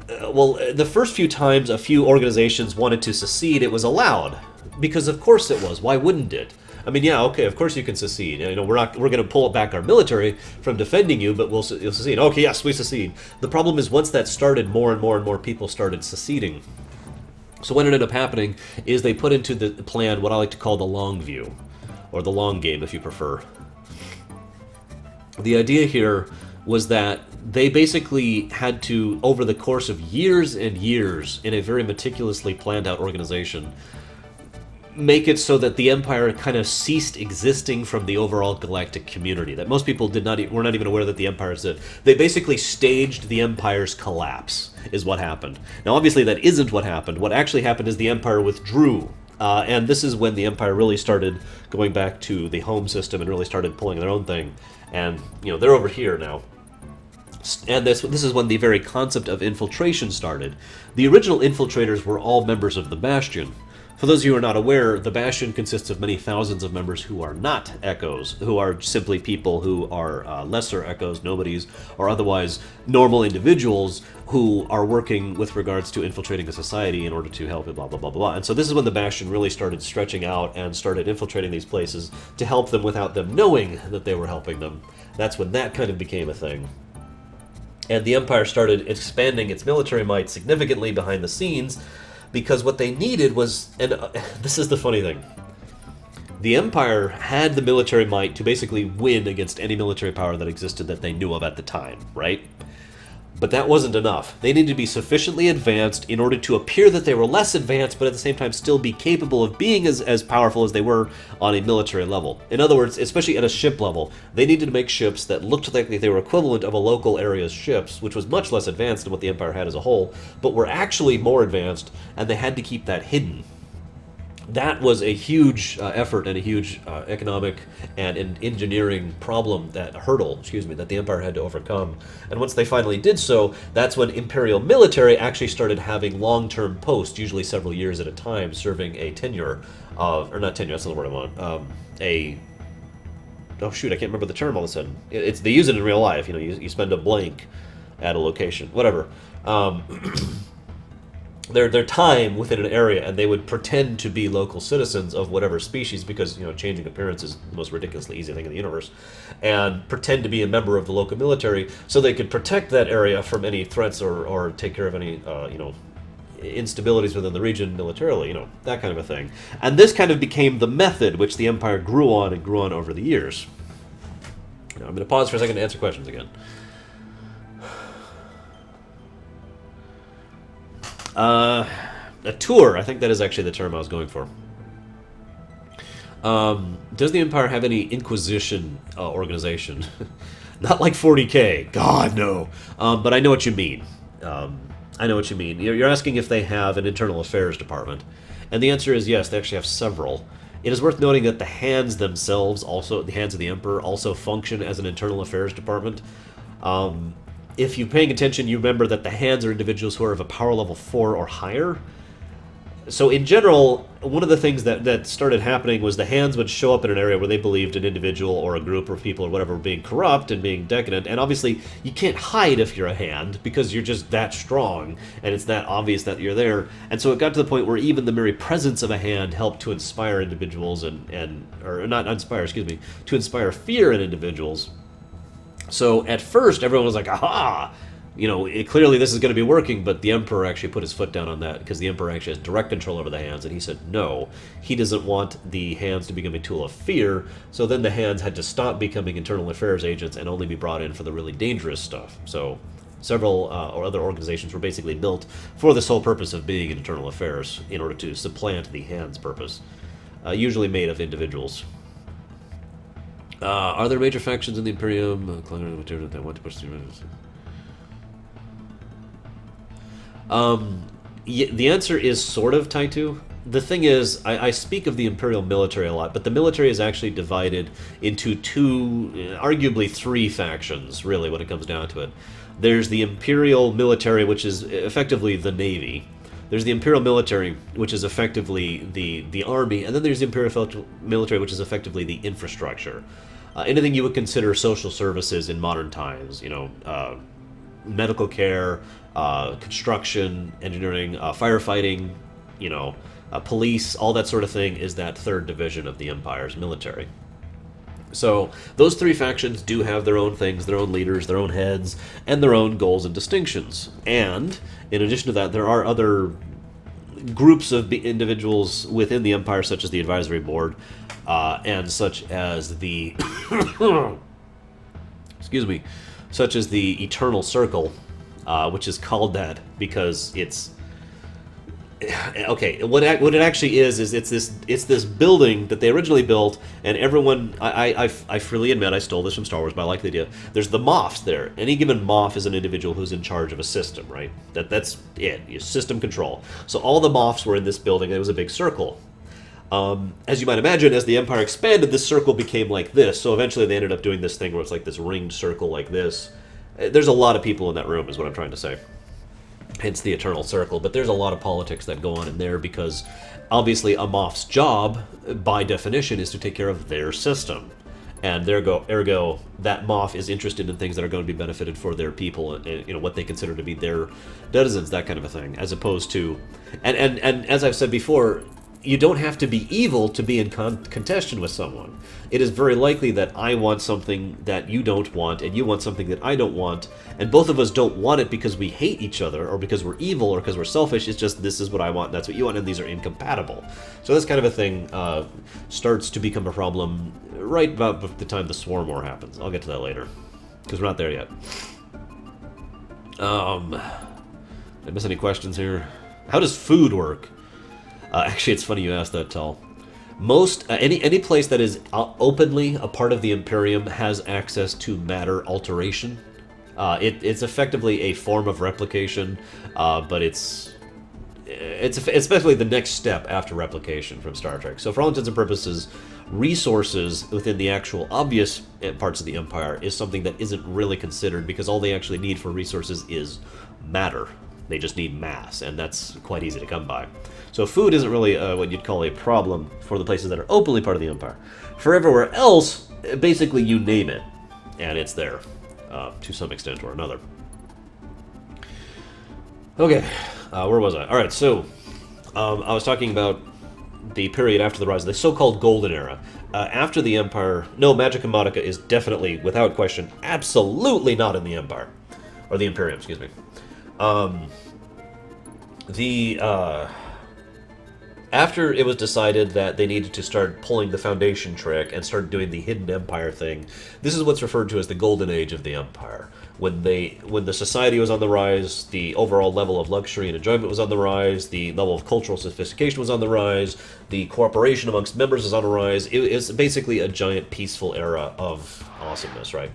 the first few times a few organizations wanted to secede, it was allowed, because of course it was. Why wouldn't it? I mean, yeah, okay, of course you can secede. You know, we're going to pull back our military from defending you, but you'll secede. Okay, yes, we secede. The problem is, once that started, more and more and more people started seceding. So what ended up happening is they put into the plan what I like to call the long view, or the long game, if you prefer. The idea here was that they basically had to, over the course of years and years, in a very meticulously planned out organization, make it so that the Empire kind of ceased existing from the overall galactic community. That most people were not even aware that the Empire existed. They basically staged the Empire's collapse, is what happened. Now, obviously, that isn't what happened. What actually happened is the Empire withdrew. And this is when the Empire really started going back to the home system and really started pulling their own thing. And, you know, they're over here now. And this is when the very concept of infiltration started. The original infiltrators were all members of the Bastion. For those of you who are not aware, the Bastion consists of many thousands of members who are not Echoes, who are simply people who are lesser Echoes, nobodies, or otherwise normal individuals who are working with regards to infiltrating a society in order to help it, blah, blah, blah, blah. And so this is when the Bastion really started stretching out and started infiltrating these places to help them without them knowing that they were helping them. That's when that kind of became a thing. And the Empire started expanding its military might significantly behind the scenes, because what they needed was, and this is the funny thing, the Empire had the military might to basically win against any military power that existed that they knew of at the time, right? But that wasn't enough. They needed to be sufficiently advanced in order to appear that they were less advanced, but at the same time still be capable of being as powerful as they were on a military level. In other words, especially at a ship level, they needed to make ships that looked like they were equivalent of a local area's ships, which was much less advanced than what the Empire had as a whole, but were actually more advanced, and they had to keep that hidden. That was a huge effort and a huge economic and engineering hurdle that the Empire had to overcome. And once they finally did so, that's when Imperial military actually started having long-term posts, usually several years at a time, serving a tenure of, or not tenure, that's not the word I want, oh shoot, I can't remember the term all of a sudden. They use it in real life, you spend a blank at a location, whatever. Their time within an area, and they would pretend to be local citizens of whatever species, because changing appearance is the most ridiculously easy thing in the universe, and pretend to be a member of the local military so they could protect that area from any threats or take care of any instabilities within the region militarily, that kind of a thing. And this kind of became the method which the Empire grew on over the years. Now, I'm going to pause for a second to answer questions again. A tour, I think that is actually the term I was going for. Does the Empire have any Inquisition organization? Not like 40K. God, no. But I know what you mean. I know what you mean. You're asking if they have an internal affairs department. And the answer is yes, they actually have several. It is worth noting that the hands themselves, also the hands of the Emperor, also function as an internal affairs department. If you're paying attention, you remember that the hands are individuals who are of a power level 4 or higher. So in general, one of the things that started happening was the hands would show up in an area where they believed an individual or a group of people or whatever were being corrupt and being decadent. And obviously, you can't hide if you're a hand because you're just that strong and it's that obvious that you're there. And so it got to the point where even the mere presence of a hand helped to inspire individuals or not inspire, to inspire fear in individuals. So at first, everyone was like, aha! Clearly this is going to be working, but the Emperor actually put his foot down on that because the Emperor actually has direct control over the hands, and he said no. He doesn't want the hands to become a tool of fear, so then the hands had to stop becoming internal affairs agents and only be brought in for the really dangerous stuff. So several or other organizations were basically built for the sole purpose of being in internal affairs in order to supplant the hands' purpose, usually made of individuals. Are there major factions in the Imperium? Material that want to push through. The answer is sort of Taitu. The thing is, I speak of the Imperial military a lot, but the military is actually divided into two, arguably three factions, really, when it comes down to it. There's the Imperial military, which is effectively the Navy. There's the Imperial military, which is effectively the Army, and then there's the Imperial military, which is effectively the infrastructure. Anything you would consider social services in modern times, medical care, construction, engineering, firefighting, police, all that sort of thing is that third division of the Empire's military. So those three factions do have their own things, their own leaders, their own heads, and their own goals and distinctions. And in addition to that, there are other groups of individuals within the Empire, such as the Advisory Board, and such as the excuse me, such as the Eternal Circle, which is called that because it's okay. What it actually is it's this building that they originally built, and everyone I freely admit I stole this from Star Wars, but I like the idea. There's the Moffs there. Any given Moff is an individual who's in charge of a system, right? That's it. System control. So all the Moffs were in this building. And it was a big circle. As you might imagine, as the Empire expanded, this circle became like this. So eventually they ended up doing this thing where it's like this ringed circle like this. There's a lot of people in that room, is what I'm trying to say. Hence the Eternal Circle. But there's a lot of politics that go on in there because obviously a Moff's job, by definition, is to take care of their system. And ergo, that Moff is interested in things that are going to be benefited for their people, and what they consider to be their denizens, that kind of a thing, as opposed to... And as I've said before, you don't have to be evil to be in contention with someone. It is very likely that I want something that you don't want, and you want something that I don't want, and both of us don't want it because we hate each other, or because we're evil, or because we're selfish. It's just, this is what I want, that's what you want, and these are incompatible. So this kind of a thing starts to become a problem right about the time the Swarm War happens. I'll get to that later, because we're not there yet. Did I miss any questions here? How does food work? Actually, it's funny you asked that, Tal. Any place that is openly a part of the Imperium has access to matter alteration. It's effectively a form of replication, but it's especially the next step after replication from Star Trek. So for all intents and purposes, resources within the actual obvious parts of the Empire is something that isn't really considered, because all they actually need for resources is matter. They just need mass, and that's quite easy to come by. So food isn't really what you'd call a problem for the places that are openly part of the Empire. For everywhere else, basically you name it, and it's there, to some extent or another. Okay, where was I? Alright, so I was talking about the period after the rise of the so-called Golden Era. After the Empire... No, Magica Modica is definitely, without question, absolutely not in the Empire. Or the Imperium, excuse me. After it was decided that they needed to start pulling the Foundation trick and start doing the Hidden Empire thing, this is what's referred to as the Golden Age of the Empire. When the society was on the rise, the overall level of luxury and enjoyment was on the rise, the level of cultural sophistication was on the rise, the cooperation amongst members was on the rise. It's basically a giant peaceful era of awesomeness, right?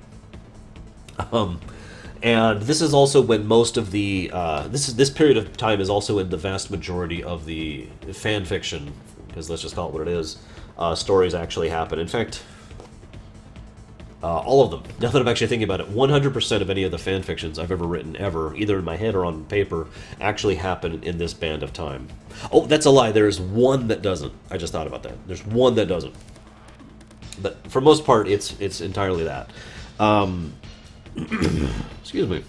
And this is also when most of the this period of time is also when the vast majority of the fan fiction, because let's just call it what it is, stories actually happen. In fact, all of them. Now that I'm actually thinking about it, 100% of any of the fan fictions I've ever written, ever, either in my head or on paper, actually happen in this band of time. Oh, that's a lie. There's one that doesn't. I just thought about that. There's one that doesn't. But for most part, it's entirely that. Excuse me.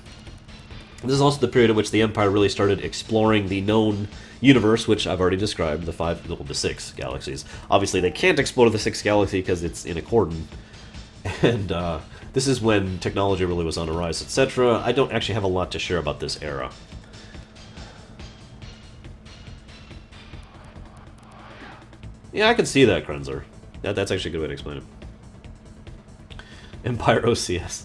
This is also the period in which the Empire really started exploring the known universe, which I've already described, the 6 galaxies. Obviously, they can't explore the 6th galaxy because it's in a cordon. And this is when technology really was on the rise, etc. I don't actually have a lot to share about this era. Yeah, I can see that, Krenzer. That's actually a good way to explain it. Empire OCS.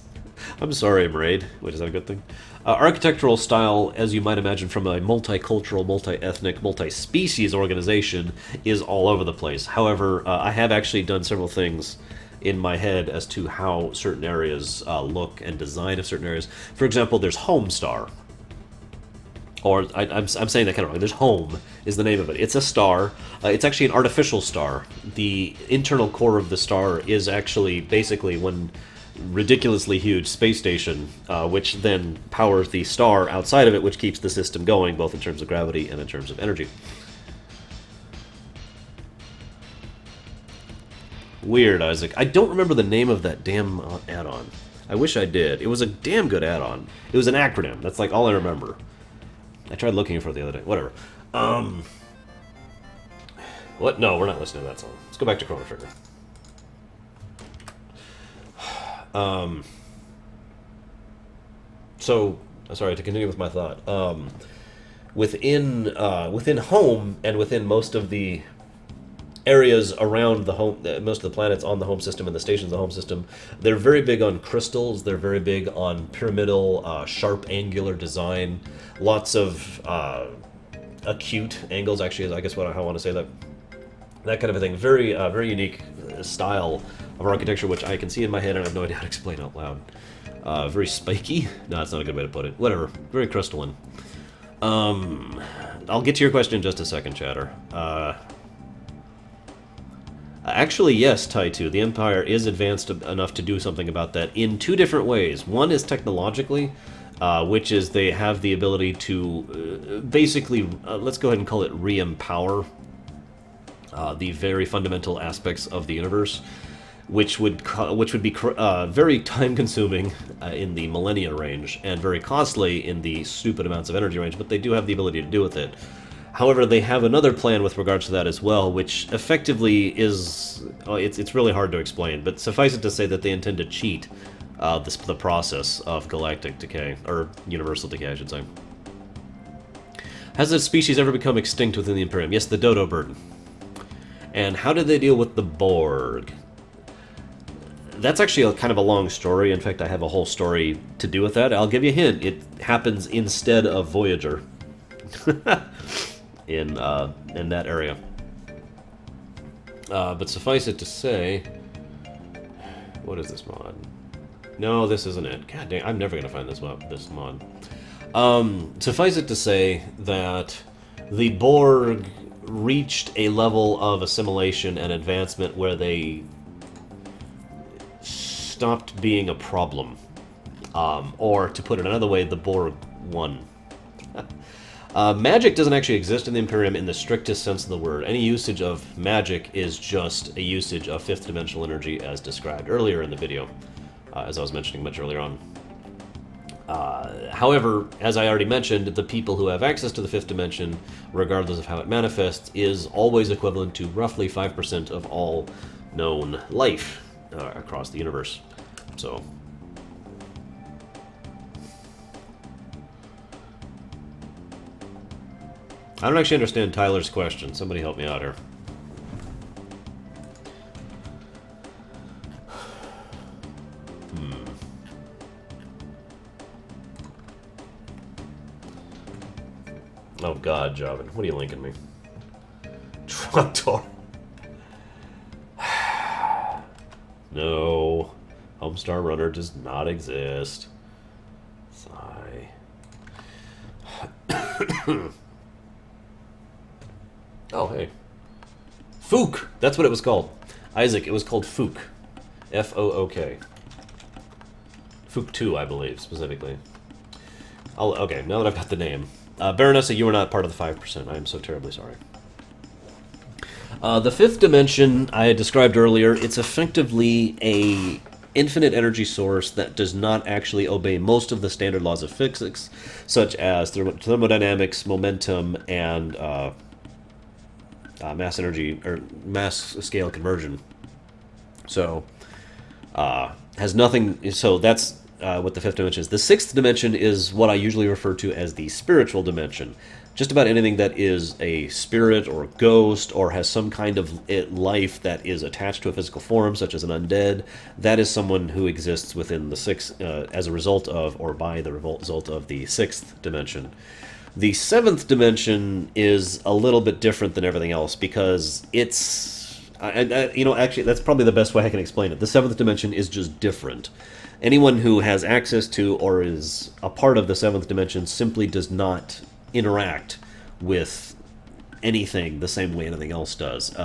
I'm sorry, Maraid. Wait, is that a good thing? Architectural style, as you might imagine from a multicultural, multi-ethnic, multi-species organization, is all over the place. However, I have actually done several things in my head as to how certain areas look and design of certain areas. For example, there's Homestar. Or I'm saying that kind of wrong. There's Home is the name of it. It's a star. It's actually an artificial star. The internal core of the star is actually basically one ridiculously huge space station, which then powers the star outside of it, which keeps the system going, both in terms of gravity and in terms of energy. Weird, Isaac. I don't remember the name of that damn add-on. I wish I did. It was a damn good add-on. It was an acronym. That's like all I remember. I tried looking for it the other day. Whatever. What? No, we're not listening to that song. Let's go back to Chrono Trigger. So, sorry, to continue with my thought. Within Home and within most of the areas around the home, most of the planets on the home system and the stations of the home system, they're very big on crystals. They're very big on pyramidal, sharp, angular design. Lots of acute angles, actually, is I guess how I want to say that. That kind of a thing. Very, very unique style of architecture, which I can see in my head and I have no idea how to explain out loud. Very spiky. No, that's not a good way to put it. Whatever. Very crystalline. I'll get to your question in just a second, Chatter. Actually, yes, Taitu. The Empire is advanced enough to do something about that in two different ways. One is technologically, which is they have the ability to basically, let's go ahead and call it re-empower the very fundamental aspects of the universe, which would be very time-consuming in the millennia range and very costly in the stupid amounts of energy range, but they do have the ability to do with it. However, they have another plan with regards to that as well, which effectively is... it's really hard to explain, but suffice it to say that they intend to cheat the process of galactic decay, or universal decay, I should say. Has a species ever become extinct within the Imperium? Yes, the dodo bird. And how did they deal with the Borg? That's actually kind of a long story. In fact, I have a whole story to do with that. I'll give you a hint. It happens instead of Voyager. in that area. But suffice it to say... What is this mod? No, this isn't it. God dang, I'm never going to find this mod. Suffice it to say that the Borg reached a level of assimilation and advancement where they stopped being a problem. Or, to put it another way, the Borg won. Magic doesn't actually exist in the Imperium in the strictest sense of the word. Any usage of magic is just a usage of fifth dimensional energy as described earlier in the video, as I was mentioning much earlier on. However, as I already mentioned, the people who have access to the fifth dimension, regardless of how it manifests, is always equivalent to roughly 5% of all known life across the universe. So... I don't actually understand Tyler's question. Somebody help me out here. Oh God, Javin, what are you linking me? Truntor. No. Homestar Runner does not exist. Sigh. Oh, hey. Fook! That's what it was called. Isaac, it was called Fook. F-O-O-K. Fook 2, I believe, specifically. Okay, now that I've got the name. Baronessa, you are not part of the 5%. I am so terribly sorry. The fifth dimension I had described earlier, it's effectively a infinite energy source that does not actually obey most of the standard laws of physics, such as thermodynamics, momentum, and mass energy, or mass scale conversion. So, has nothing, so that's what the fifth dimension is. The sixth dimension is what I usually refer to as the spiritual dimension. Just about anything that is a spirit or a ghost or has some kind of life that is attached to a physical form, such as an undead, that is someone who exists within the sixth, as a result of, or by the result of the sixth dimension. The seventh dimension is a little bit different than everything else because it's You know, actually, that's probably the best way I can explain it. The seventh dimension is just different. Anyone who has access to or is a part of the seventh dimension simply does not interact with anything the same way anything else does.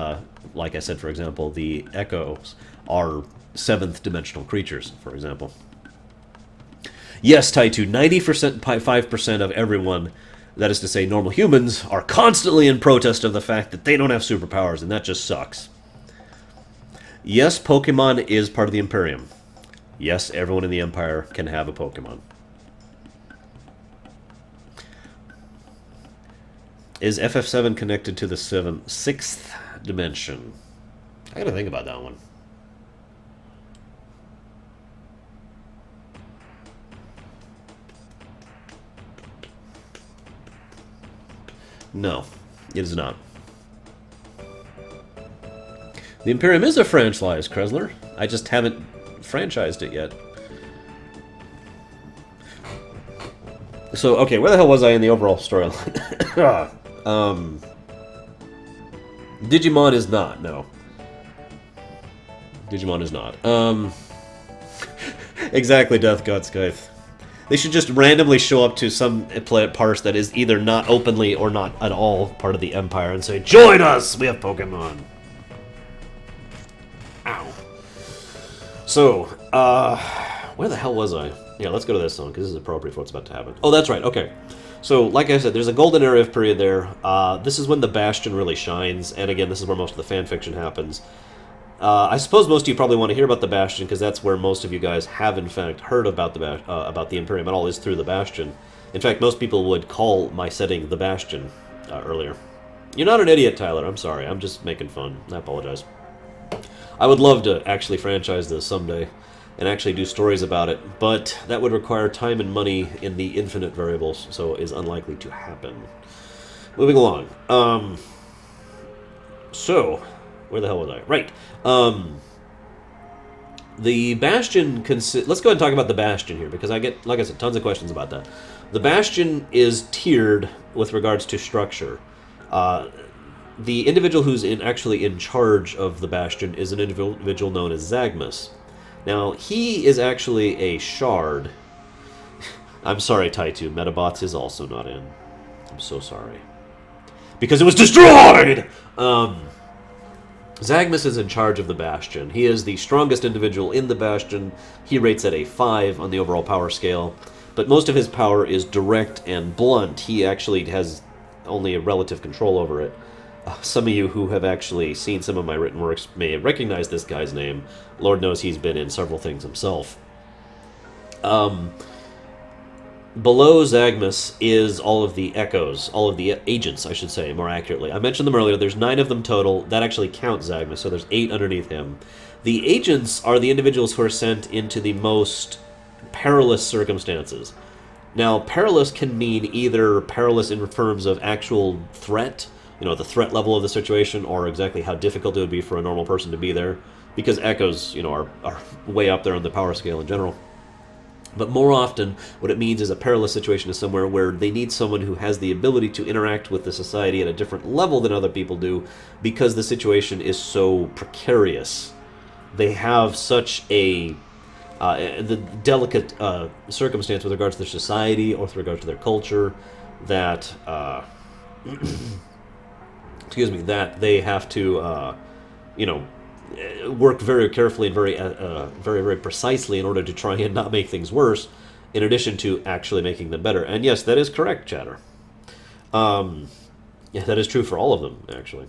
Like I said, for example, the echoes are seventh dimensional creatures, for example. Yes, Taitu, 95% of everyone, that is to say normal humans, are constantly in protest of the fact that they don't have superpowers, and that just sucks. Yes, Pokemon is part of the Imperium. Yes, everyone in the Empire can have a Pokemon. Is FF7 connected to the sixth dimension? I gotta think about that one. No, it is not. The Imperium is a franchise, Kresler. I just haven't franchised it yet. So, okay, where the hell was I in the overall storyline? Digimon is not, no. Digimon is not. Exactly, Death God Scythe. They should just randomly show up to some planet Parse that is either not openly or not at all part of the Empire and say, "Join us! We have Pokemon!" Ow. So, where the hell was I? Yeah, let's go to this one, because this is appropriate for what's about to happen. Oh, that's right, okay. So, like I said, there's a golden era of period there. This is when the Bastion really shines, and again, this is where most of the fanfiction happens. I suppose most of you probably want to hear about the Bastion, because that's where most of you guys have, in fact, heard about the Imperium. It all is through the Bastion. In fact, most people would call my setting the Bastion earlier. You're not an idiot, Tyler. I'm sorry. I'm just making fun. I apologize. I would love to actually franchise this someday and actually do stories about it, but that would require time and money in the infinite variables, so is unlikely to happen. Moving along. So, where the hell was I? Right. The Bastion let's go ahead and talk about the Bastion here, because I get, like I said, tons of questions about that. The Bastion is tiered with regards to structure. The individual who's actually in charge of the Bastion is an individual known as Zagmus. Now, he is actually a shard. I'm sorry, Taitu. Metabots is also not in. I'm so sorry. Because it was destroyed! Zagmus is in charge of the Bastion. He is the strongest individual in the Bastion. He rates at a 5 on the overall power scale. But most of his power is direct and blunt. He actually has only a relative control over it. Some of you who have actually seen some of my written works may recognize this guy's name. Lord knows he's been in several things himself. Below Zagmus is all of the echoes, all of the agents, I should say, more accurately. I mentioned them earlier. There's 9 of them total. That actually counts Zagmus, so there's 8 underneath him. The agents are the individuals who are sent into the most perilous circumstances. Now, perilous can mean either perilous in terms of actual threat, you know, the threat level of the situation, or exactly how difficult it would be for a normal person to be there, because echoes, you know, are way up there on the power scale in general. But more often, what it means is a perilous situation is somewhere where they need someone who has the ability to interact with the society at a different level than other people do, because the situation is so precarious. They have such a the delicate circumstance with regards to their society or with regards to their culture that excuse me, that they have to you know, work very carefully and very precisely in order to try and not make things worse, in addition to actually making them better. And yes, that is correct, Chatter. Yeah, that is true for all of them, actually.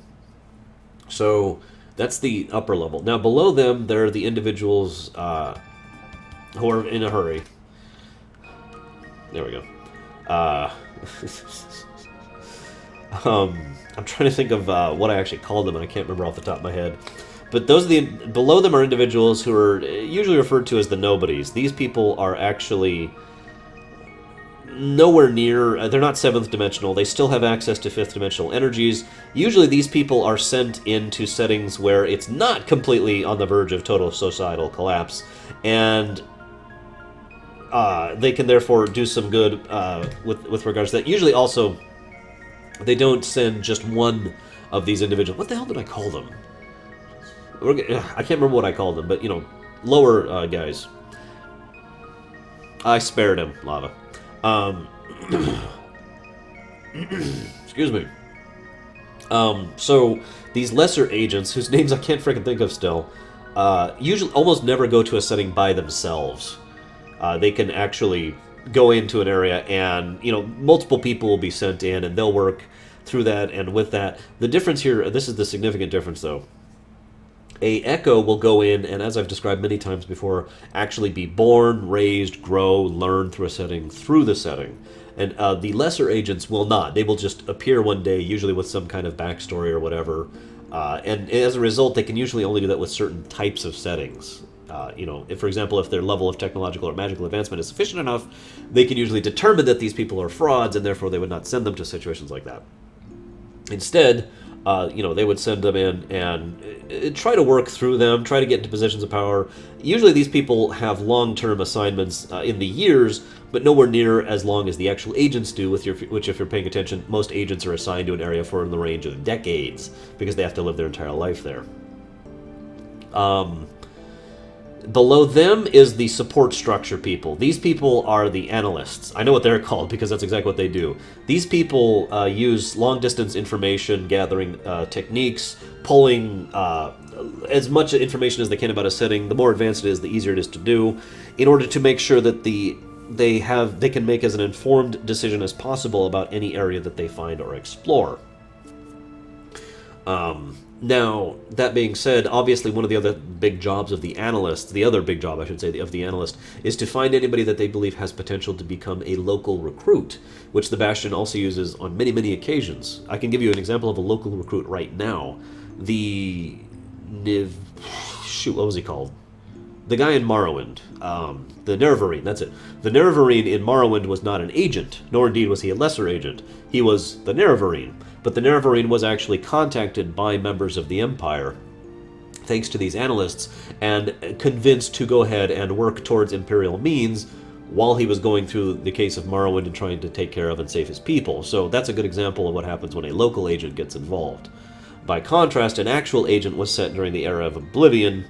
So that's the upper level. Now, below them, there are the individuals who are in a hurry. There we go. I'm trying to think of what I actually called them, and I can't remember off the top of my head. But those are below them are individuals who are usually referred to as the nobodies. These people are actually nowhere near, they're not 7th dimensional. They still have access to 5th dimensional energies. Usually these people are sent into settings where it's not completely on the verge of total societal collapse, and they can therefore do some good with regards to that. Usually also, they don't send just one of these individuals. What the hell did I call them? I can't remember what I called them, but, you know, lower guys. I spared him, Lava. Um, excuse me. So these lesser agents, whose names I can't freaking think of still, usually almost never go to a setting by themselves. They can actually go into an area and, you know, multiple people will be sent in and they'll work through that and with that. The difference here, this is the significant difference though. A Echo will go in and, as I've described many times before, actually be born, raised, grow, learn through a setting, through the setting. And the lesser agents will not. They will just appear one day, usually with some kind of backstory or whatever. And as a result, they can usually only do that with certain types of settings. You know, if, for example, if their level of technological or magical advancement is sufficient enough, they can usually determine that these people are frauds, and therefore they would not send them to situations like that. Instead, you know, they would send them in and try to work through them, try to get into positions of power. Usually these people have long-term assignments in the years, but nowhere near as long as the actual agents do, which, if you're paying attention, most agents are assigned to an area for in the range of decades, because they have to live their entire life there. Below them is the support structure people. These people are the analysts. I know what they're called because that's exactly what they do. These people use long-distance information gathering techniques, pulling as much information as they can about a setting. The more advanced it is, the easier it is to do, in order to make sure that they can make as an informed decision as possible about any area that they find or explore. Now, that being said, obviously one of the other big jobs of the analyst, the other big job, I should say, of the analyst, is to find anybody that they believe has potential to become a local recruit, which the Bastion also uses on many, many occasions. I can give you an example of a local recruit right now. What was he called? The guy in Morrowind. The Nerevarine, that's it. The Nerevarine in Morrowind was not an agent, nor indeed was he a lesser agent. He was the Nerevarine. But the Nerevarine was actually contacted by members of the Empire, thanks to these analysts, and convinced to go ahead and work towards Imperial means while he was going through the case of Morrowind and trying to take care of and save his people. So that's a good example of what happens when a local agent gets involved. By contrast, an actual agent was set during the era of Oblivion,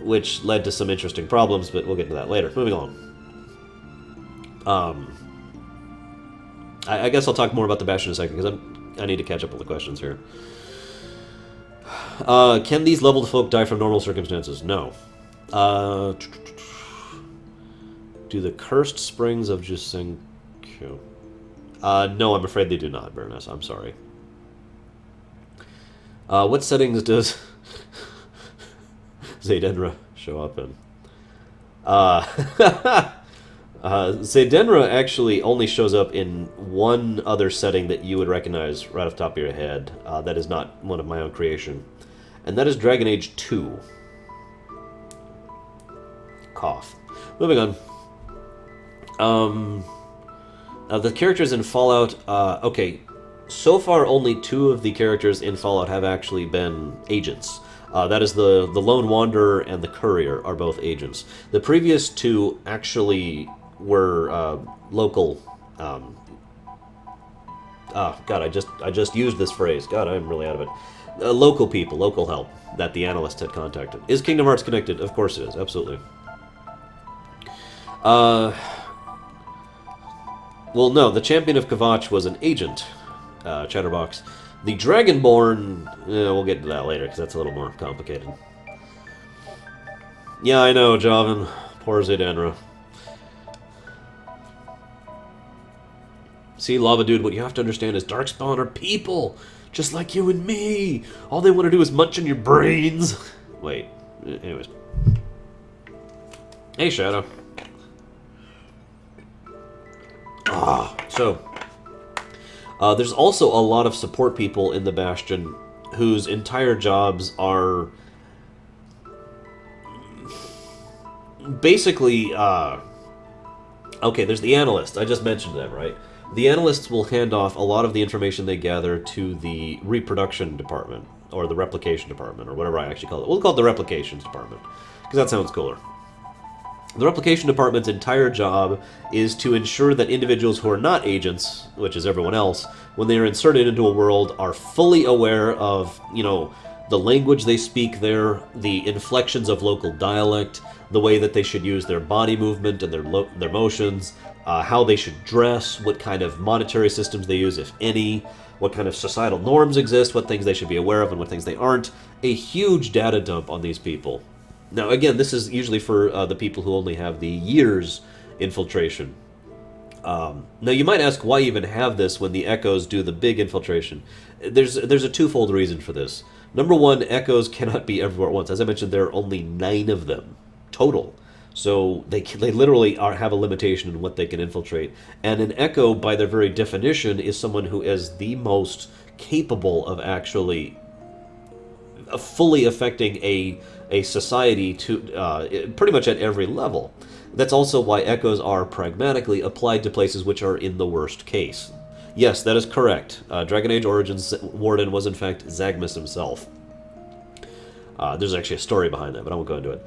which led to some interesting problems, but we'll get into that later. Moving on. I guess I'll talk more about the Bastion in a second, because I need to catch up with the questions here. Can these leveled folk die from normal circumstances? No. Do the cursed springs of Jusenku? No, I'm afraid they do not, Baroness. I'm sorry. What settings does Zaydenra show up in? Zaydenra actually only shows up in one other setting that you would recognize right off the top of your head. That is not one of my own creation. And that is Dragon Age 2. Cough. Moving on. The characters in Fallout... okay, so far only 2 of the characters in Fallout have actually been agents. That is the Lone Wanderer and the Courier are both agents. The previous 2 actually were local. God, I just used this phrase. God, I'm really out of it. Local people, local help that the analyst had contacted. Is Kingdom Hearts connected? Of course it is. Absolutely. Well, no. The Champion of Kvatch was an agent. Chatterbox. The Dragonborn, we'll get to that later, because that's a little more complicated. Yeah, I know, Javan. Poor Zaydenra. See, Lava Dude, what you have to understand is Darkspawn are people, just like you and me. All they want to do is munch on your brains. Wait, anyways. Hey, Shadow. There's also a lot of support people in the Bastion whose entire jobs are basically, okay, there's the analyst. I just mentioned them, right? The analysts will hand off a lot of the information they gather to the reproduction department, or the replication department, or whatever I actually call it. We'll call it the replications department, because that sounds cooler. The replication department's entire job is to ensure that individuals who are not agents, which is everyone else, when they are inserted into a world, are fully aware of, the language they speak there, the inflections of local dialect, the way that they should use their body movement and their motions, how they should dress, what kind of monetary systems they use, if any, what kind of societal norms exist, what things they should be aware of and what things they aren't. A huge data dump on these people. Now, again, this is usually for the people who only have the year's infiltration. Now, you might ask why even have this when the Echoes do the big infiltration. There's a twofold reason for this. Number one, Echoes cannot be everywhere at once. As I mentioned, there are only 9 of them total. So they literally have a limitation in what they can infiltrate. And an Echo, by their very definition, is someone who is the most capable of actually fully affecting a society to pretty much at every level. That's also why Echoes are pragmatically applied to places which are in the worst case. Yes, that is correct. Dragon Age Origins Warden was in fact Zagmus himself. There's actually a story behind that, but I won't go into it.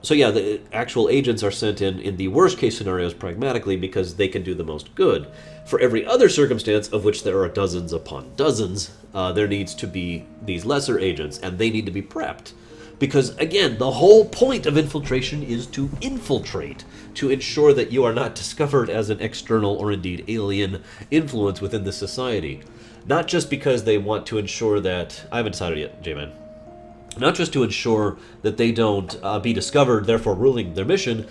So yeah, the actual agents are sent in the worst case scenarios pragmatically because they can do the most good. For every other circumstance, of which there are dozens upon dozens, there needs to be these lesser agents, and they need to be prepped. Because, again, the whole point of infiltration is to infiltrate, to ensure that you are not discovered as an external or indeed alien influence within the society. Not just because they want to ensure that... I haven't decided yet, J-Man. Not just to ensure that they don't be discovered, therefore ruling their mission,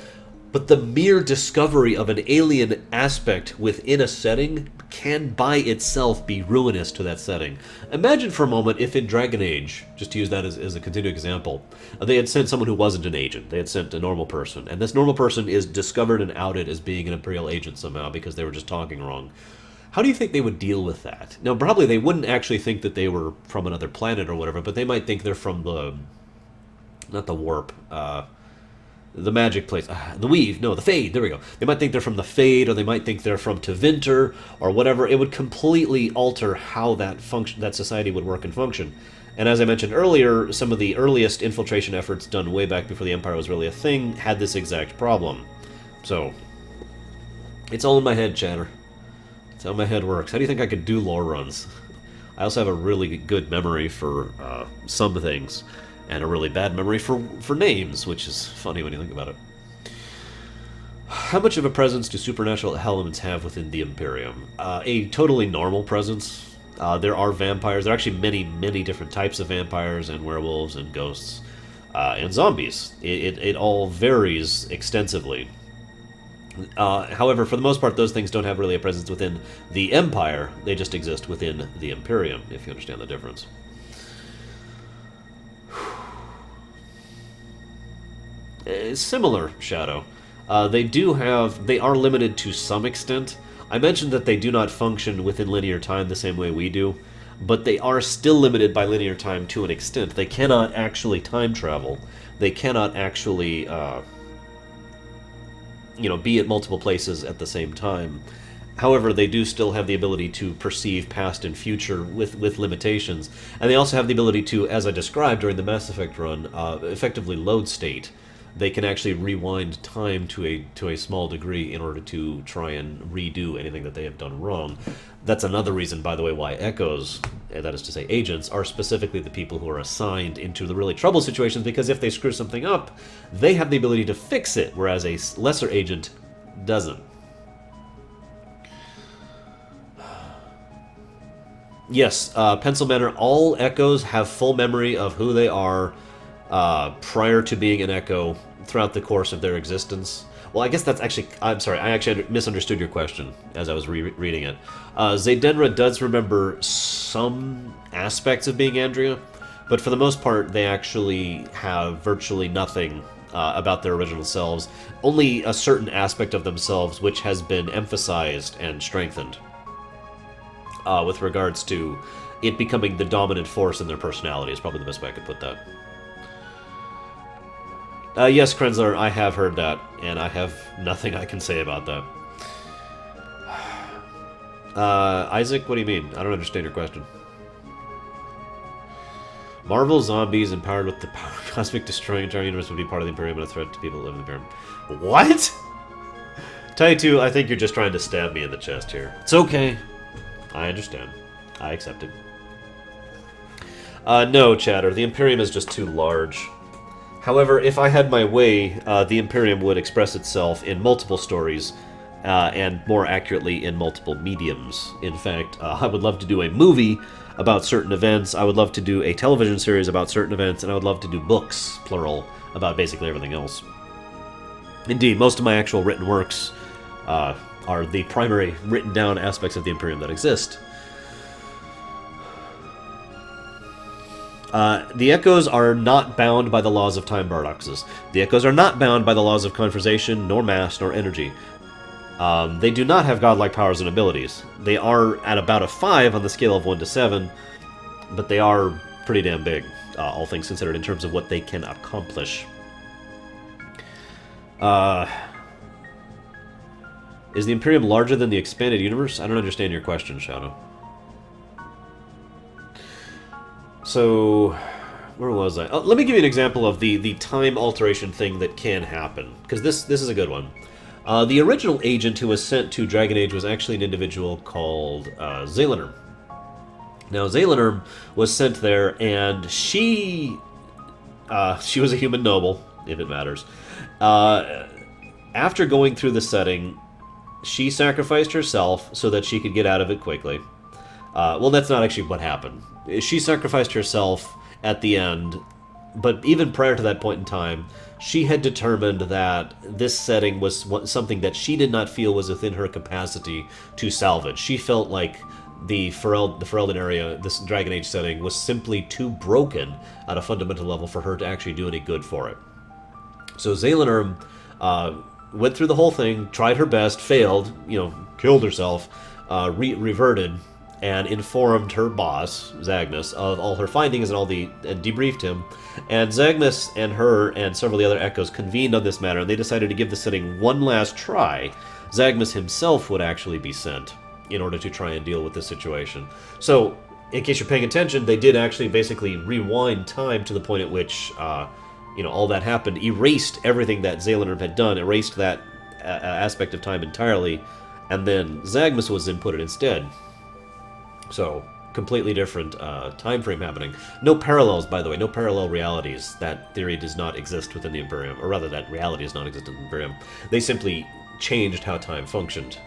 but the mere discovery of an alien aspect within a setting can by itself be ruinous to that setting. Imagine for a moment if in Dragon Age, just to use that as a continued example, they had sent someone who wasn't an agent. They had sent a normal person, and this normal person is discovered and outed as being an Imperial agent somehow because they were just talking wrong. How do you think they would deal with that? Now, probably they wouldn't actually think that they were from another planet or whatever, but they might think they're from the... not the warp, the magic place, the weave, no, the fade, there we go. They might think they're from the fade, or they might think they're from Tevinter, or whatever. It would completely alter how that society would work and function. And as I mentioned earlier, some of the earliest infiltration efforts done way back before the Empire was really a thing had this exact problem. So, it's all in my head, Chatter. It's how my head works. How do you think I could do lore runs? I also have a really good memory for some things. And a really bad memory for names, which is funny when you think about it. How much of a presence do supernatural elements have within the Imperium? A totally normal presence. There are vampires. There are actually many, many different types of vampires and werewolves and ghosts and zombies. It all varies extensively. However, for the most part, those things don't have really a presence within the Empire. They just exist within the Imperium, if you understand the difference. Similar, Shadow. They are limited to some extent. I mentioned that they do not function within linear time the same way we do, but they are still limited by linear time to an extent. They cannot actually time travel. They cannot actually, be at multiple places at the same time. However, they do still have the ability to perceive past and future with limitations. And they also have the ability to, as I described during the Mass Effect run, effectively load state. They can actually rewind time to a small degree in order to try and redo anything that they have done wrong. That's another reason, by the way, why Echoes, that is to say agents, are specifically the people who are assigned into the really trouble situations, because if they screw something up, they have the ability to fix it, whereas a lesser agent doesn't. Yes, Pencil Manor, all Echoes have full memory of who they are prior to being an Echo throughout the course of their existence. Well, I guess that's actually... I'm sorry, I actually misunderstood your question as I was reading it. Zaydenra does remember some aspects of being Andrea, but for the most part, they actually have virtually nothing about their original selves. Only a certain aspect of themselves which has been emphasized and strengthened with regards to it becoming the dominant force in their personality is probably the best way I could put that. Yes, Krenzler, I have heard that, and I have nothing I can say about that. Isaac, what do you mean? I don't understand your question. Marvel zombies empowered with the power of cosmic destroying entire universe would be part of the Imperium and a threat to people who live in the Imperium. What? Taitu, I think you're just trying to stab me in the chest here. It's okay. I understand. I accept it. No, Chatter. The Imperium is just too large. However, if I had my way, the Imperium would express itself in multiple stories, and more accurately in multiple mediums. In fact, I would love to do a movie about certain events, I would love to do a television series about certain events, and I would love to do books, plural, about basically everything else. Indeed, most of my actual written works are the primary written down aspects of the Imperium that exist. The Echoes are not bound by the laws of time paradoxes. The Echoes are not bound by the laws of conversation, nor mass, nor energy. They do not have godlike powers and abilities. They are at about a 5 on the scale of 1 to 7, but they are pretty damn big, all things considered, in terms of what they can accomplish. Is the Imperium larger than the expanded universe? I don't understand your question, Shadow. So, where was I? Oh, let me give you an example of the time alteration thing that can happen, because this is a good one. The original agent who was sent to Dragon Age was actually an individual called Lorerunner. Now, Lorerunner was sent there, and she was a human noble, if it matters. After going through the setting, she sacrificed herself so that she could get out of it quickly. Well, that's not actually what happened. She sacrificed herself at the end, but even prior to that point in time, she had determined that this setting was something that she did not feel was within her capacity to salvage. She felt like the Ferelden area, this Dragon Age setting, was simply too broken at a fundamental level for her to actually do any good for it. So Lorerunner went through the whole thing, tried her best, failed, killed herself, reverted, and informed her boss, Zagnus, of all her findings and debriefed him. And Zagnus and her and several of the other Echoes convened on this matter, and they decided to give the setting one last try. Zagnus himself would actually be sent in order to try and deal with this situation. So, in case you're paying attention, they did actually basically rewind time to the point at which, all that happened, erased everything that Lorerunner had done, erased that aspect of time entirely, and then Zagnus was inputted instead. So, completely different time frame happening. No parallels, by the way, no parallel realities. That theory does not exist within the Imperium, or rather, that reality does not exist in the Imperium. They simply changed how time functioned.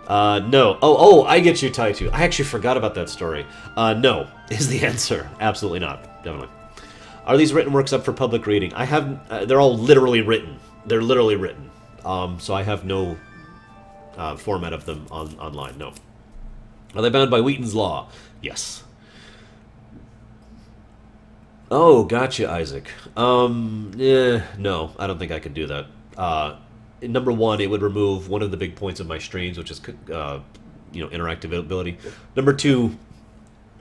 No. Oh, I get you, Taitu. I actually forgot about that story. No, is the answer. Absolutely not. Definitely. Are these written works up for public reading? I have. They're all literally written. They're literally written. So I have no format of them online, no. Are they bound by Wheaton's Law? Yes. Oh, gotcha, Isaac. No, I don't think I could do that. Number one, it would remove one of the big points of my streams, which is, interactability. Number two,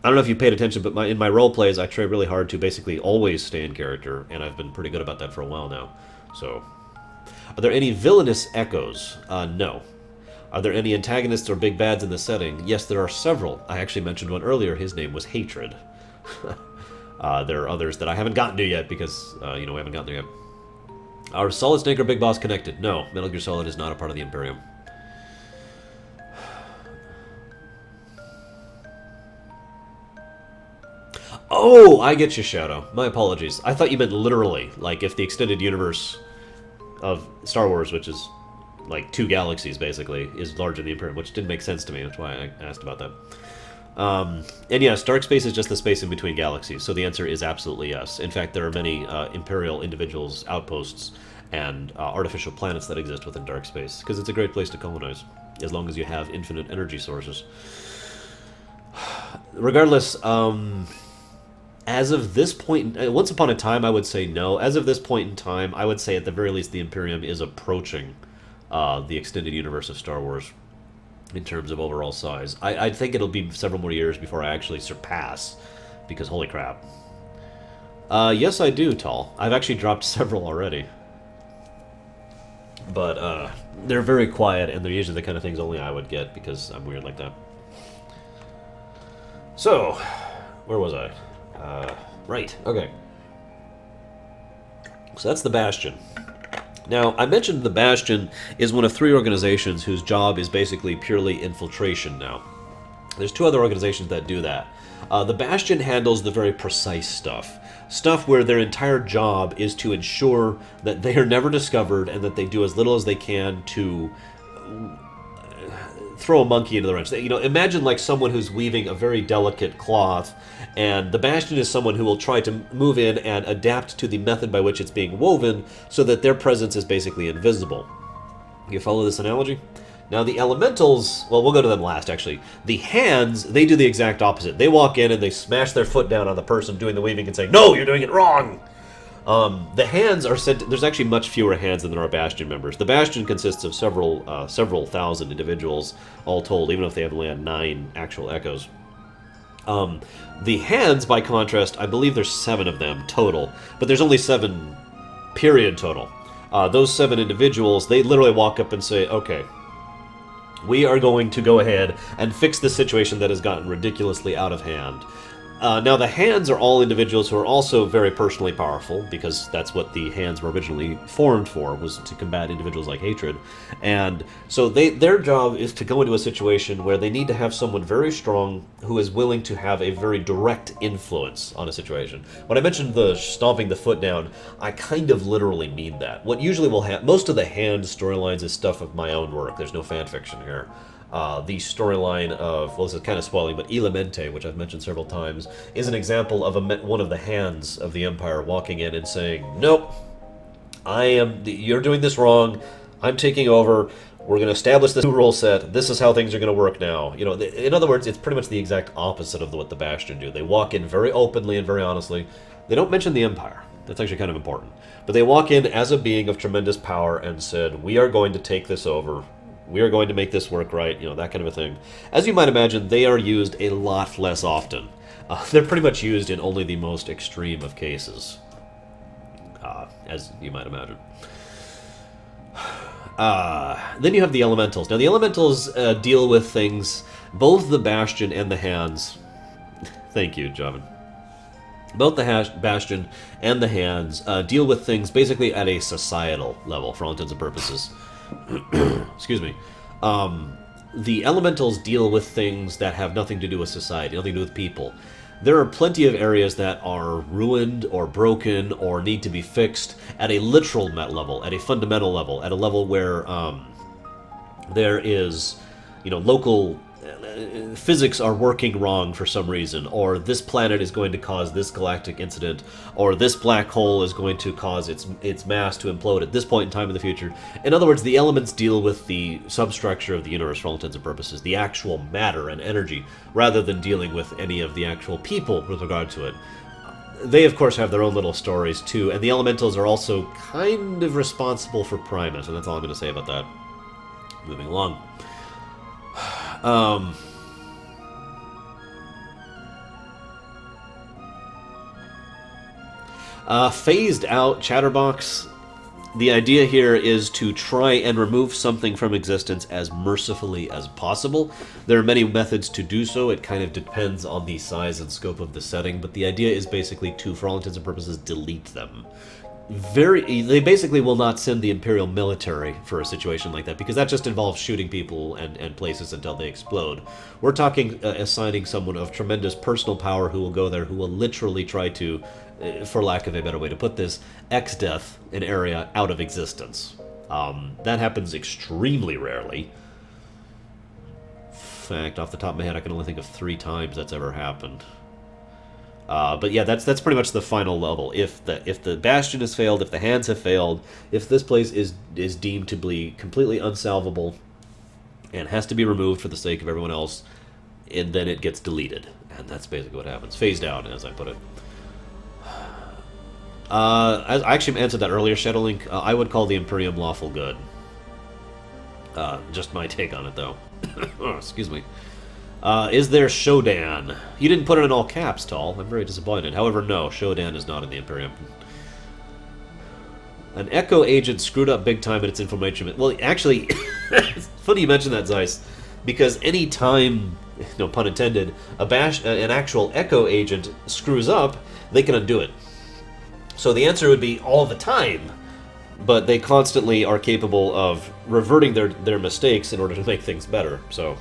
I don't know if you paid attention, but in my role plays, I try really hard to basically always stay in character, and I've been pretty good about that for a while now. So, are there any villainous Echoes? No. Are there any antagonists or big bads in the setting? Yes, there are several. I actually mentioned one earlier. His name was Hatred. There are others that I haven't gotten to yet because, we haven't gotten there yet. Are Solid Snake or Big Boss connected? No, Metal Gear Solid is not a part of the Imperium. Oh, I get you, Shadow. My apologies. I thought you meant literally, like if the extended universe of Star Wars, which is like 2 galaxies basically, is larger than the Imperium, which didn't make sense to me. That's why I asked about that. And yes, dark space is just the space in between galaxies, so the answer is absolutely yes. In fact, there are many Imperial individuals, outposts, and artificial planets that exist within dark space, because it's a great place to colonize, as long as you have infinite energy sources. Regardless, as of this point, once upon a time I would say no. As of this point in time, I would say at the very least the Imperium is approaching the extended universe of Star Wars in terms of overall size. I think it'll be several more years before I actually surpass, because holy crap. Yes, I do, Tall. I've actually dropped several already. But they're very quiet, and they're usually the kind of things only I would get, because I'm weird like that. So, where was I? Right, okay. So that's the Bastion. Now, I mentioned the Bastion is one of 3 organizations whose job is basically purely infiltration now. There's 2 other organizations that do that. The Bastion handles the very precise stuff. Stuff where their entire job is to ensure that they are never discovered and that they do as little as they can to throw a monkey into the wrench. You know, imagine like someone who's weaving a very delicate cloth, and the Bastion is someone who will try to move in and adapt to the method by which it's being woven so that their presence is basically invisible. You follow this analogy? Now the Elementals, well, we'll go to them last, actually. The Hands, they do the exact opposite. They walk in and they smash their foot down on the person doing the weaving and say, "No, you're doing it wrong!" The Hands are sent. There's actually much fewer Hands than there are Bastion members. The Bastion consists of several thousand individuals, all told, even if they have only had 9 actual Echoes. The Hands, by contrast, I believe there's 7 of them total, but there's only 7 period total. Those 7 individuals, they literally walk up and say, "Okay, we are going to go ahead and fix the situation that has gotten ridiculously out of hand." Now, the Hands are all individuals who are also very personally powerful, because that's what the Hands were originally formed for, was to combat individuals like hatred. And so their job is to go into a situation where they need to have someone very strong who is willing to have a very direct influence on a situation. When I mentioned the stomping the foot down, I kind of literally mean that. What usually will happen, most of the Hand storylines is stuff of my own work. There's no fan fiction here. The storyline of, well, this is kind of spoiling, but Elemente, which I've mentioned several times, is an example of one of the Hands of the Empire walking in and saying, "Nope, you're doing this wrong, I'm taking over, we're going to establish this new rule set, this is how things are going to work now." You know, in other words, it's pretty much the exact opposite of what the Bastion do. They walk in very openly and very honestly. They don't mention the Empire. That's actually kind of important. But they walk in as a being of tremendous power and said, "We are going to take this over. We are going to make this work right," you know, that kind of a thing. As you might imagine, they are used a lot less often. They're pretty much used in only the most extreme of cases, as you might imagine. Then you have the Elementals. Now, the Elementals deal with things, both the Bastion and the Hands. Thank you, Javin. Both the Bastion and the Hands deal with things basically at a societal level, for all intents and purposes. Excuse me. The Elementals deal with things that have nothing to do with society, nothing to do with people. There are plenty of areas that are ruined or broken or need to be fixed at a literal level, at a fundamental level, at a level where there is, you know, local physics are working wrong for some reason, or this planet is going to cause this galactic incident, or this black hole is going to cause its mass to implode at this point in time in the future. In other words, the elements deal with the substructure of the universe for all intents and purposes, the actual matter and energy, rather than dealing with any of the actual people with regard to it. They, of course, have their own little stories, too, and the Elementals are also kind of responsible for Primus, and that's all I'm going to say about that. Moving along. Phased out Chatterbox. The idea here is to try and remove something from existence as mercifully as possible. There are many methods to do so. It kind of depends on the size and scope of the setting, but the idea is basically to, for all intents and purposes, delete them. They basically will not send the Imperial military for a situation like that, because that just involves shooting people and places until they explode. We're talking assigning someone of tremendous personal power who will go there, who will literally try to, for lack of a better way to put this, X-death an area out of existence. That happens extremely rarely. In fact, off the top of my head, I can only think of 3 times that's ever happened. But yeah, that's pretty much the final level. If the Bastion has failed, if the Hands have failed, if this place is deemed to be completely unsalvable and has to be removed for the sake of everyone else, and then it gets deleted. And that's basically what happens. Phased out, as I put it. I actually answered that earlier, Shadowlink. I would call the Imperium lawful good. Just my take on it, though. Oh, excuse me. Is there Shodan? You didn't put it in all caps, Tall. I'm very disappointed. However, no, Shodan is not in the Imperium. An Echo agent screwed up big time in its information. Well, actually, it's funny you mention that, Zeiss, because any time, no pun intended, an actual Echo agent screws up, they can undo it. So the answer would be all the time. but they constantly are capable of reverting their mistakes in order to make things better. So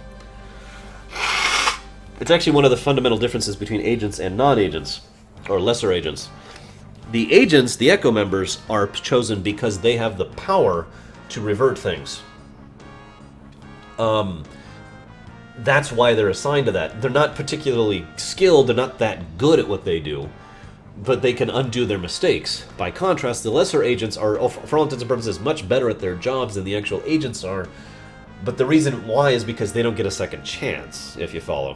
it's actually one of the fundamental differences between agents and non-agents, or lesser agents. The agents, the Echo members, are chosen because they have the power to revert things. That's why they're assigned to that. They're not particularly skilled, they're not that good at what they do, but they can undo their mistakes. By contrast, the lesser agents are, for all intents and purposes, much better at their jobs than the actual agents are, but the reason why is because they don't get a second chance, if you follow.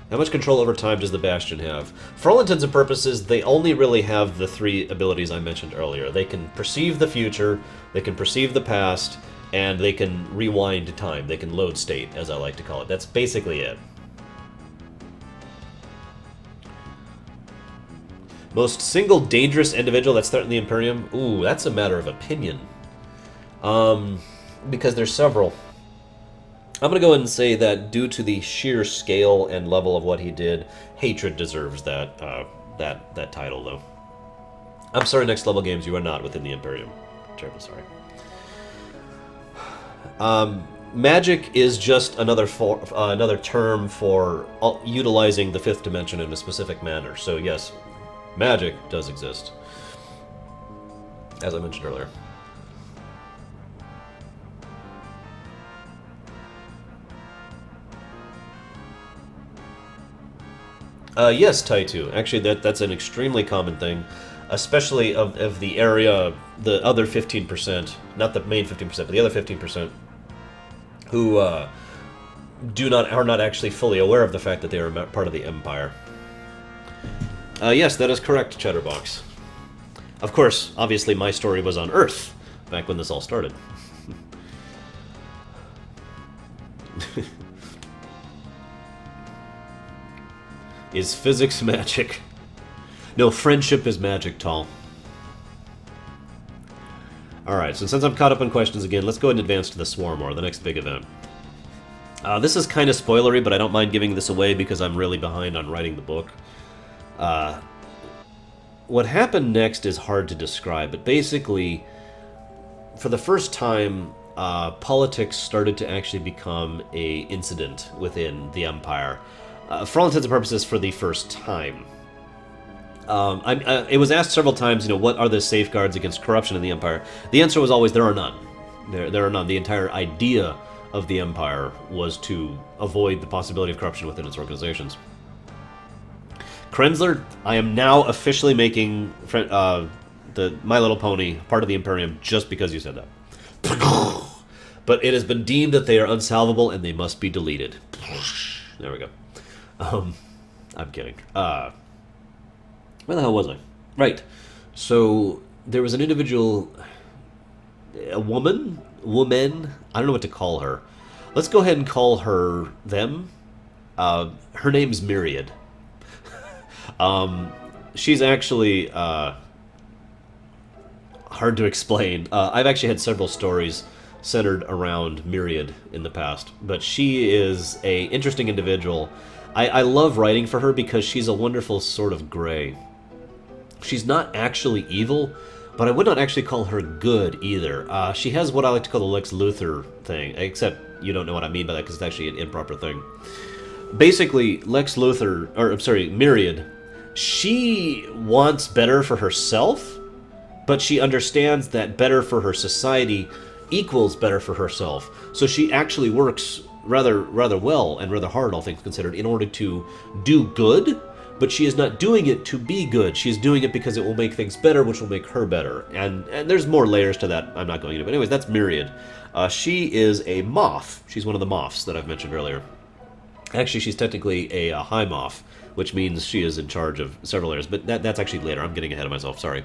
How much control over time does the Bastion have? For all intents and purposes, they only really have the 3 abilities I mentioned earlier. They can perceive the future, they can perceive the past, and they can rewind time. They can load state, as I like to call it. That's basically it. Most single dangerous individual that's threatened the Imperium? Ooh, that's a matter of opinion. Because there's several. I'm going to go ahead and say that due to the sheer scale and level of what he did, Hatred deserves that that title, though. I'm sorry, Next Level Games, you are not within the Imperium. Terribly sorry. Magic is just another term for utilizing the 5th dimension in a specific manner. So yes, magic does exist, as I mentioned earlier. Yes, Taitu. Actually, that's an extremely common thing, especially of the area, the other 15%, not the main 15%, but the other 15%, who are not actually fully aware of the fact that they are part of the Empire. Yes, that is correct, Cheddarbox. Of course, obviously my story was on Earth, back when this all started. Is physics magic? No, friendship is magic, Tall. Alright, so since I'm caught up on questions again, let's go ahead and advance to the Swarm War, the next big event. This is kind of spoilery, but I don't mind giving this away because I'm really behind on writing the book. What happened next is hard to describe, but basically, for the first time, politics started to actually become a incident within the Empire. For all intents and purposes, for the first time. It was asked several times, what are the safeguards against corruption in the Empire? The answer was always, there are none. There are none. The entire idea of the Empire was to avoid the possibility of corruption within its organizations. Krenzler, I am now officially making the My Little Pony part of the Imperium just because you said that. But it has been deemed that they are unsalvable and they must be deleted. There we go. I'm kidding. Where the hell was I? Right. So, there was an individual... A woman? I don't know what to call her. Let's go ahead and call her them. Her name's Myriad. She's actually hard to explain. I've actually had several stories centered around Myriad in the past, but she is a interesting individual. I love writing for her because she's a wonderful sort of gray. She's not actually evil, but I would not actually call her good either. She has what I like to call the Lex Luthor thing, except you don't know what I mean by that because it's actually an improper thing. Basically, Myriad, she wants better for herself, but she understands that better for her society equals better for herself. So she actually works rather well and rather hard, all things considered, in order to do good, but she is not doing it to be good. She is doing it because it will make things better, which will make her better. And there's more layers to that I'm not going into. But anyways, that's Myriad. She is a Moth. She's one of the Moths that I've mentioned earlier. Actually, she's technically a High Moth, which means she is in charge of several areas. But that's actually later. I'm getting ahead of myself, sorry.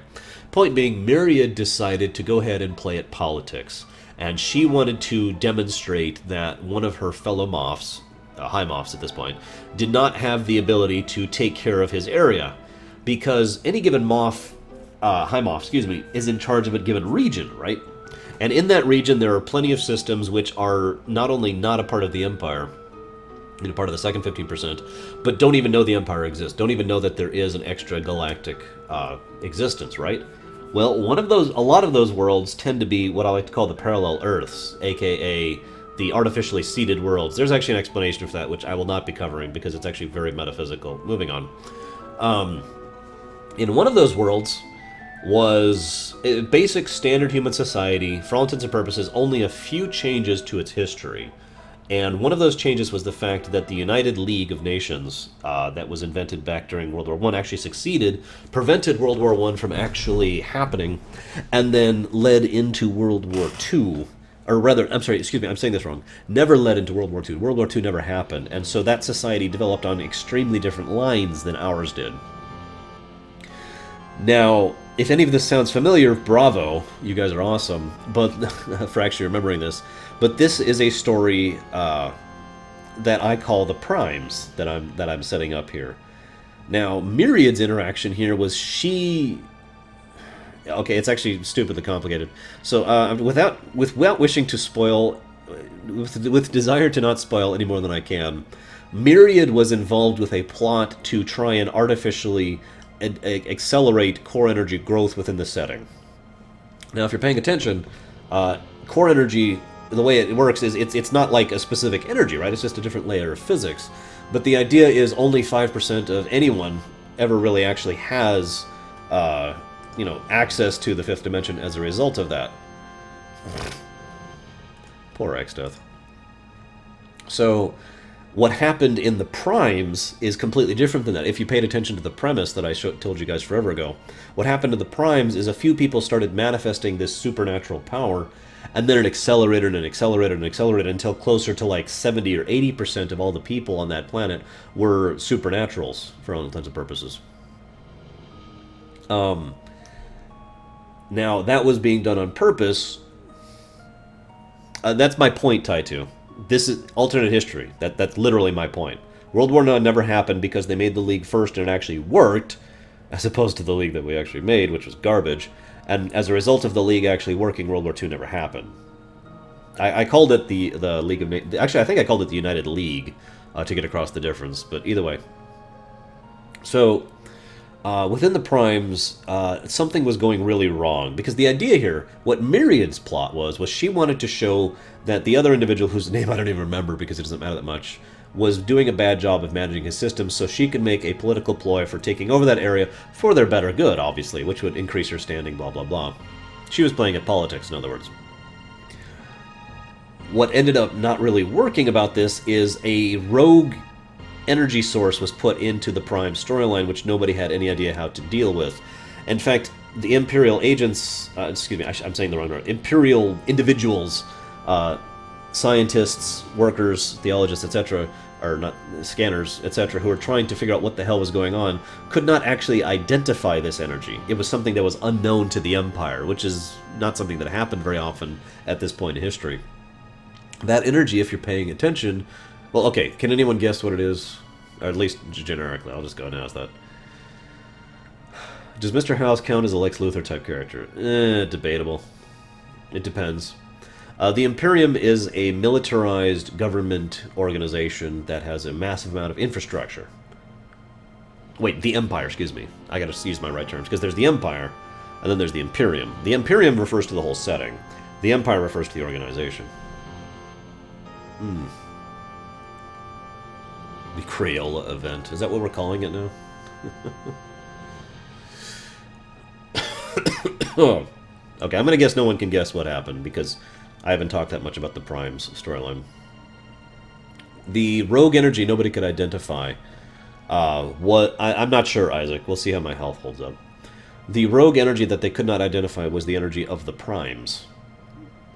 Point being, Myriad decided to go ahead and play at politics. And she wanted to demonstrate that one of her fellow Moths, High Moths at this point, did not have the ability to take care of his area. Because any given Moth, High Moth, is in charge of a given region, right? And in that region there are plenty of systems which are not only not a part of the Empire, part of the second 15%, but don't even know the Empire exists. Don't even know that there is an extra galactic existence, right? Well, a lot of those worlds tend to be what I like to call the parallel Earths, aka the artificially seeded worlds. There's actually an explanation for that, which I will not be covering because it's actually very metaphysical. Moving on. In one of those worlds was a basic standard human society, for all intents and purposes, only a few changes to its history. And one of those changes was the fact that the United League of Nations, that was invented back during World War One, actually succeeded, prevented World War One from actually happening, and then led into World War Two. Or rather, I'm sorry, excuse me, I'm saying this wrong. Never led into World War II. World War II never happened, and so that society developed on extremely different lines than ours did. Now, if any of this sounds familiar, bravo, you guys are awesome, but for actually remembering this. But this is a story that I call the Primes that I'm setting up here. Now, Myriad's interaction here was she. Okay, it's actually stupidly complicated. So, without wishing to spoil, with desire to not spoil any more than I can, Myriad was involved with a plot to try and artificially accelerate core energy growth within the setting. Now, if you're paying attention, core energy, the way it works is it's not like a specific energy, right? It's just a different layer of physics. But the idea is only 5% of anyone ever really actually has, access to the fifth dimension as a result of that. Poor Exdeath. So, what happened in the Primes is completely different than that. If you paid attention to the premise that I told you guys forever ago, what happened to the Primes is a few people started manifesting this supernatural power, and then it accelerated and accelerated and accelerated until closer to like 70 or 80% of all the people on that planet were supernaturals, for all intents and purposes. Now, that was being done on purpose. That's my point, Taitu. This is alternate history. That's literally my point. World War IX never happened because they made the League first and it actually worked, as opposed to the League that we actually made, which was garbage. And as a result of the League actually working, World War II never happened. I called it the League of... Actually, I think I called it the United League to get across the difference, but either way. So, within the Primes, something was going really wrong. Because the idea here, what Myriad's plot was she wanted to show that the other individual, whose name I don't even remember because it doesn't matter that much, was doing a bad job of managing his system, so she could make a political ploy for taking over that area for their better good, obviously, which would increase her standing, blah, blah, blah. She was playing at politics, in other words. What ended up not really working about this is a rogue energy source was put into the Prime storyline, which nobody had any idea how to deal with. In fact, the Imperial agents, I'm saying the wrong word, Imperial individuals, scientists, workers, theologists, etc., or not scanners, etc., who were trying to figure out what the hell was going on, could not actually identify this energy. It was something that was unknown to the Empire, which is not something that happened very often at this point in history. That energy, if you're paying attention... Well, okay, can anyone guess what it is? Or at least generically, I'll just go and ask that. Does Mr. House count as a Lex Luthor type character? Debatable. It depends. The Imperium is a militarized government organization that has a massive amount of infrastructure. Wait, the Empire, excuse me. I gotta use my right terms, because there's the Empire, and then there's the Imperium. The Imperium refers to the whole setting. The Empire refers to the organization. The Crayola event. Is that what we're calling it now? Oh. Okay, I'm going to guess no one can guess what happened, because I haven't talked that much about the Primes storyline. The rogue energy nobody could identify. I'm not sure, Isaac. We'll see how my health holds up. The rogue energy that they could not identify was the energy of the Primes.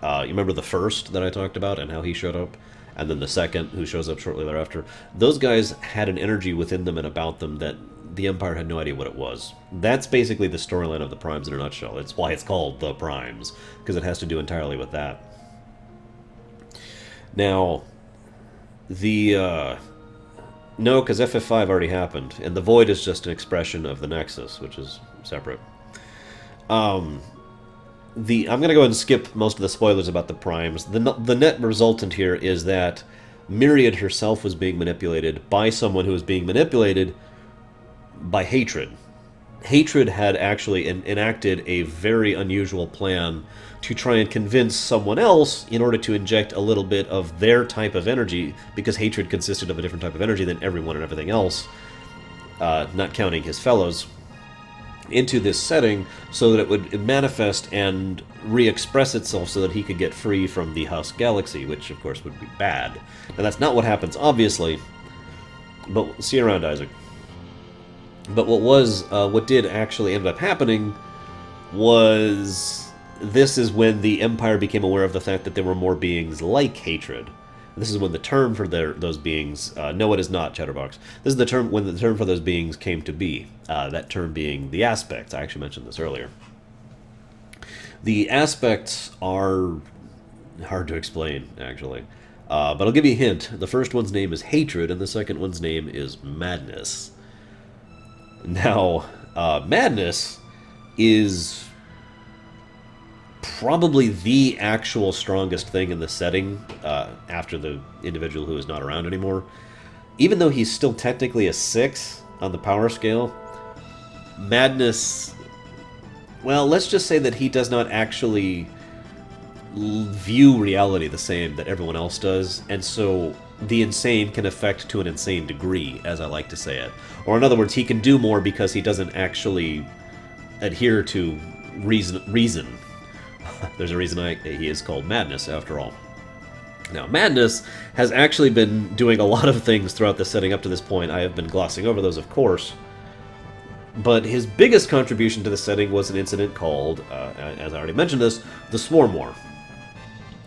You remember the first that I talked about and how he showed up? And then the second, who shows up shortly thereafter. Those guys had an energy within them and about them that the Empire had no idea what it was. That's basically the storyline of the Primes in a nutshell. It's why it's called the Primes, because it has to do entirely with that. Now, the... No, because FF5 already happened, and the Void is just an expression of the Nexus, which is separate. I'm going to go ahead and skip most of the spoilers about the Primes. The net resultant here is that Myriad herself was being manipulated by someone who was being manipulated by hatred. Hatred had actually enacted a very unusual plan to try and convince someone else in order to inject a little bit of their type of energy, because hatred consisted of a different type of energy than everyone and everything else, not counting his fellows, into this setting so that it would manifest and re-express itself so that he could get free from the Husk Galaxy, which of course would be bad. Now that's not what happens, obviously, but see you around, Isaac. But what did actually end up happening was, this is when the Empire became aware of the fact that there were more beings like hatred. This is when the term for those beings, no, it is not, Chatterbox. This is the term when the term for those beings came to be. That term being the aspects. I actually mentioned this earlier. The aspects are hard to explain, actually. But I'll give you a hint. The first one's name is hatred, and the second one's name is madness. Now, madness is probably the actual strongest thing in the setting after the individual who is not around anymore. Even though he's still technically a 6 on the power scale, madness, well, let's just say that he does not actually view reality the same that everyone else does, and so the insane can affect to an insane degree, as I like to say it. Or in other words, he can do more because he doesn't actually adhere to reason. There's a reason he is called Madness, after all. Now, Madness has actually been doing a lot of things throughout the setting up to this point. I have been glossing over those, of course. But his biggest contribution to the setting was an incident called, as I already mentioned this, the Swarm War.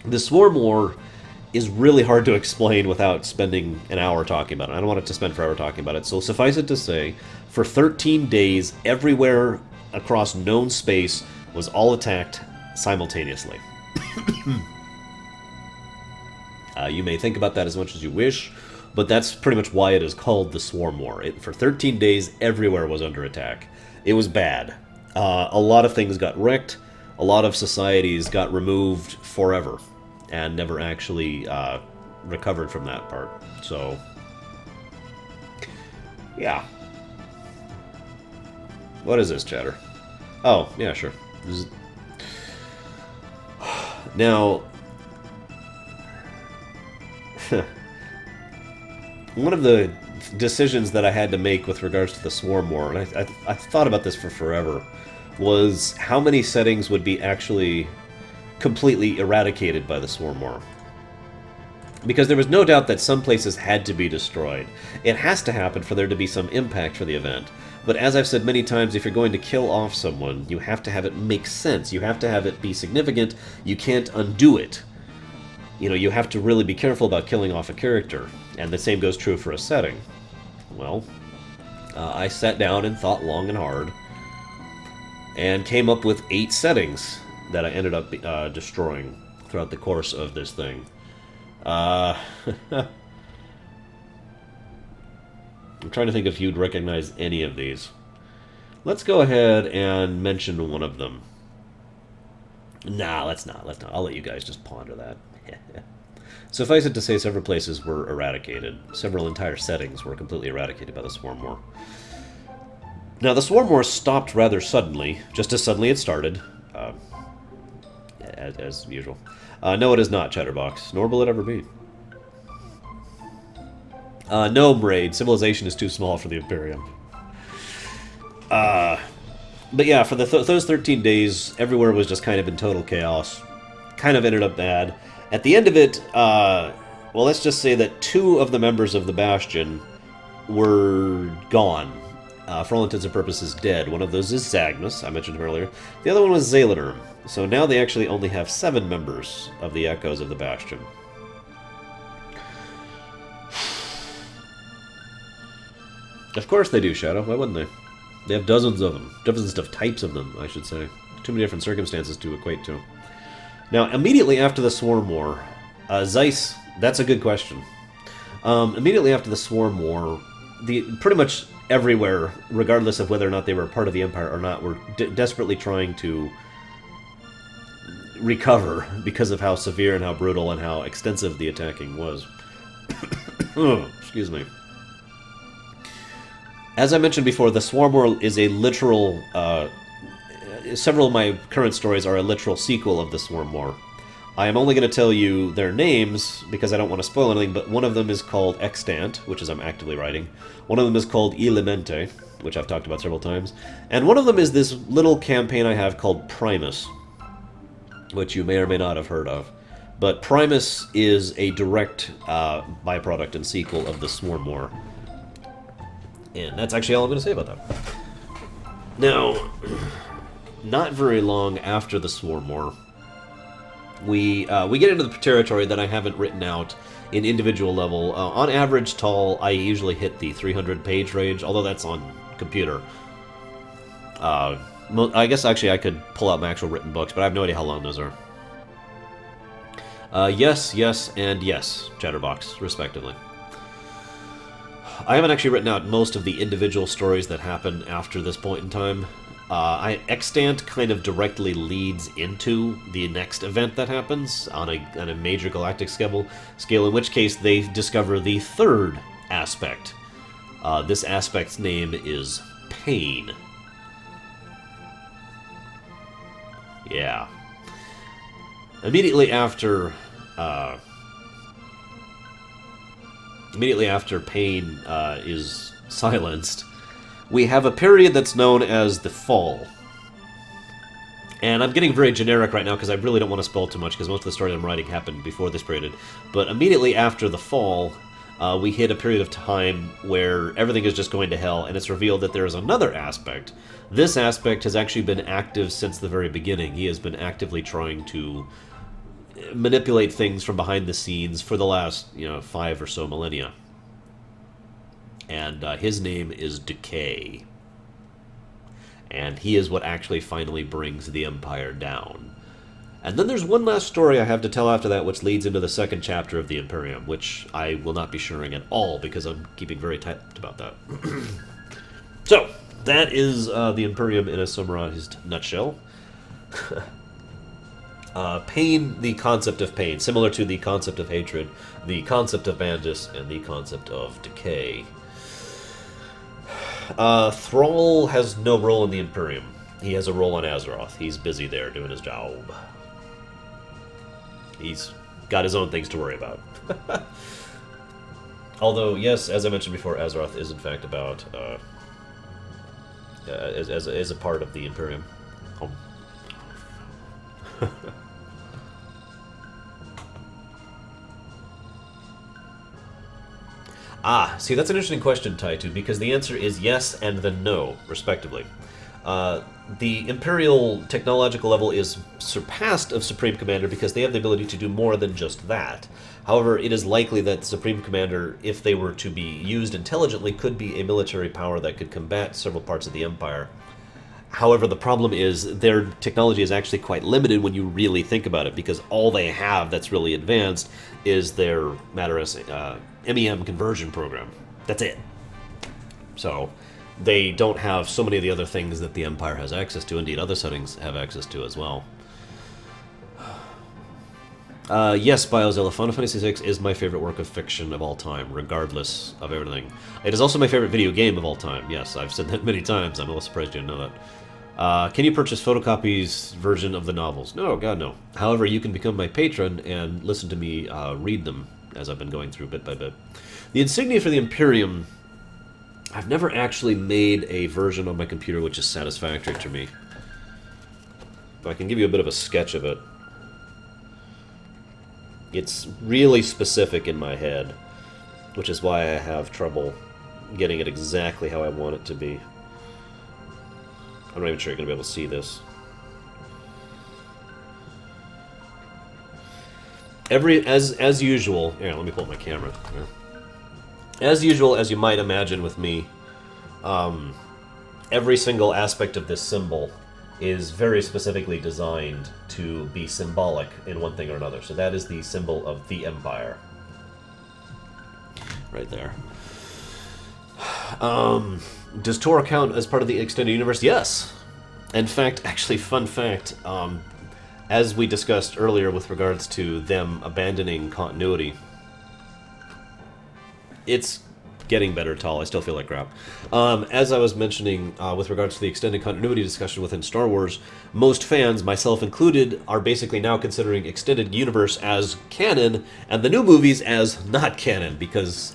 The Swarm War is really hard to explain without spending an hour talking about it. I don't want it to spend forever talking about it. So suffice it to say, for 13 days, everywhere across known space was all attacked simultaneously. You may think about that as much as you wish, but that's pretty much why it is called the Swarm War. For 13 days, everywhere was under attack. It was bad. A lot of things got wrecked. A lot of societies got removed forever and never actually recovered from that part. So, yeah. What is this, chatter? Oh, yeah, sure. Now, one of the decisions that I had to make with regards to the Swarm War, and I thought about this for forever, was how many settings would be actually completely eradicated by the Swarm War. Because there was no doubt that some places had to be destroyed. It has to happen for there to be some impact for the event. But as I've said many times, if you're going to kill off someone, you have to have it make sense. You have to have it be significant. You can't undo it. You know, you have to really be careful about killing off a character. And the same goes true for a setting. Well, I sat down and thought long and hard, and came up with 8 settings that I ended up destroying throughout the course of this thing. I'm trying to think if you'd recognize any of these. Let's go ahead and mention one of them. Nah, let's not. I'll let you guys just ponder that. Suffice it to say, several places were eradicated. Several entire settings were completely eradicated by the Swarm War. Now, the Swarm War stopped rather suddenly, just as suddenly it started, as usual. No, it is not, Chatterbox, nor will it ever be. No, Braid, civilization is too small for the Imperium. But yeah, for those 13 days, everywhere was just kind of in total chaos. Kind of ended up bad. At the end of it, well, let's just say that 2 of the members of the Bastion were gone. For all intents and purposes, dead. One of those is Zagnus, I mentioned him earlier. The other one was Lorerunner. So now they actually only have 7 members of the Echoes of the Bastion. Of course they do, Shadow. Why wouldn't they? They have dozens of them. Dozens of types of them, I should say. Too many different circumstances to equate to. Now, immediately after the Swarm War, Zeiss, that's a good question. Immediately after the Swarm War, pretty much everywhere, regardless of whether or not they were part of the Empire or not, were desperately trying to recover because of how severe and how brutal and how extensive the attacking was. Excuse me. As I mentioned before, the Swarm War is a literal... several of my current stories are a literal sequel of the Swarm War. I am only going to tell you their names, because I don't want to spoil anything, but one of them is called Extant, which is I'm actively writing. One of them is called Elemente, which I've talked about several times. And one of them is this little campaign I have called Primus, which you may or may not have heard of. But Primus is a direct byproduct and sequel of the Swarm War. And that's actually all I'm going to say about that. Now, not very long after the Swarm War, we get into the territory that I haven't written out in individual level. On average, tall, I usually hit the 300-page range, although that's on computer. I guess actually I could pull out my actual written books, but I have no idea how long those are. Yes, yes, and yes, Chatterbox, respectively. I haven't actually written out most of the individual stories that happen after this point in time. Extant kind of directly leads into the next event that happens on a major galactic scale, in which case they discover the third aspect. This aspect's name is Pain. Yeah. Immediately after Pain is silenced, we have a period that's known as the Fall. And I'm getting very generic right now because I really don't want to spoil too much, because most of the stories I'm writing happened before this period. But immediately after the Fall, we hit a period of time where everything is just going to hell, and it's revealed that there is another aspect. This aspect has actually been active since the very beginning. He has been actively trying to manipulate things from behind the scenes for the last, 5 or so millennia. And his name is Decay. And he is what actually finally brings the Empire down. And then there's one last story I have to tell after that, which leads into the second chapter of the Imperium, which I will not be sharing at all, because I'm keeping very tight about that. So, that is the Imperium in a summarized nutshell. Pain, the concept of pain, similar to the concept of hatred, the concept of Bandus, and the concept of decay. Thrall has no role in the Imperium. He has a role on Azeroth. He's busy there doing his job. He's got his own things to worry about. Although, yes, as I mentioned before, Azeroth is in fact about, as a part of the Imperium. See, that's an interesting question, Taitu, because the answer is yes and then no, respectively. The Imperial technological level is surpassed of Supreme Commander because they have the ability to do more than just that. However, it is likely that Supreme Commander, if they were to be used intelligently, could be a military power that could combat several parts of the Empire. However, the problem is their technology is actually quite limited when you really think about it, because all they have that's really advanced is their MEM conversion program. That's it. So they don't have so many of the other things that the Empire has access to. Indeed, other settings have access to as well. Yes, Biozilla, Final Fantasy VI is my favorite work of fiction of all time, regardless of everything. It is also my favorite video game of all time. Yes, I've said that many times. I'm a little surprised you didn't know that. Can you purchase photocopies version of the novels? No, God, no. However, you can become my patron and listen to me read them as I've been going through bit by bit. The insignia for the Imperium, I've never actually made a version on my computer which is satisfactory to me. But I can give you a bit of a sketch of it. It's really specific in my head, which is why I have trouble getting it exactly how I want it to be. I'm not even sure you're going to be able to see this. As usual, here, let me pull up my camera. As usual, as you might imagine with me, every single aspect of this symbol is very specifically designed to be symbolic in one thing or another. So that is the symbol of the Empire. Right there. Does Tor count as part of the extended universe? Yes. In fact, actually, fun fact, as we discussed earlier with regards to them abandoning continuity, It's getting better, Tall. I still feel like crap. As I was mentioning with regards to the extended continuity discussion within Star Wars, most fans, myself included, are basically now considering extended universe as canon and the new movies as not canon because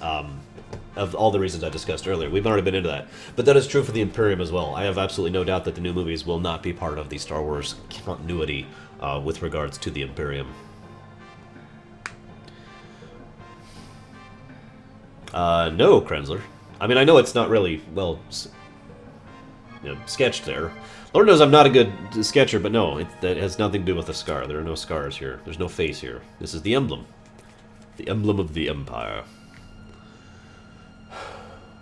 of all the reasons I discussed earlier. We've already been into that. But that is true for the Imperium as well. I have absolutely no doubt that the new movies will not be part of the Star Wars continuity with regards to the Imperium. No, Krenzler. I mean, I know it's not really, well, sketched there. Lord knows I'm not a good sketcher, but no, that has nothing to do with the scar. There are no scars here. There's no face here. This is the emblem. The emblem of the Empire.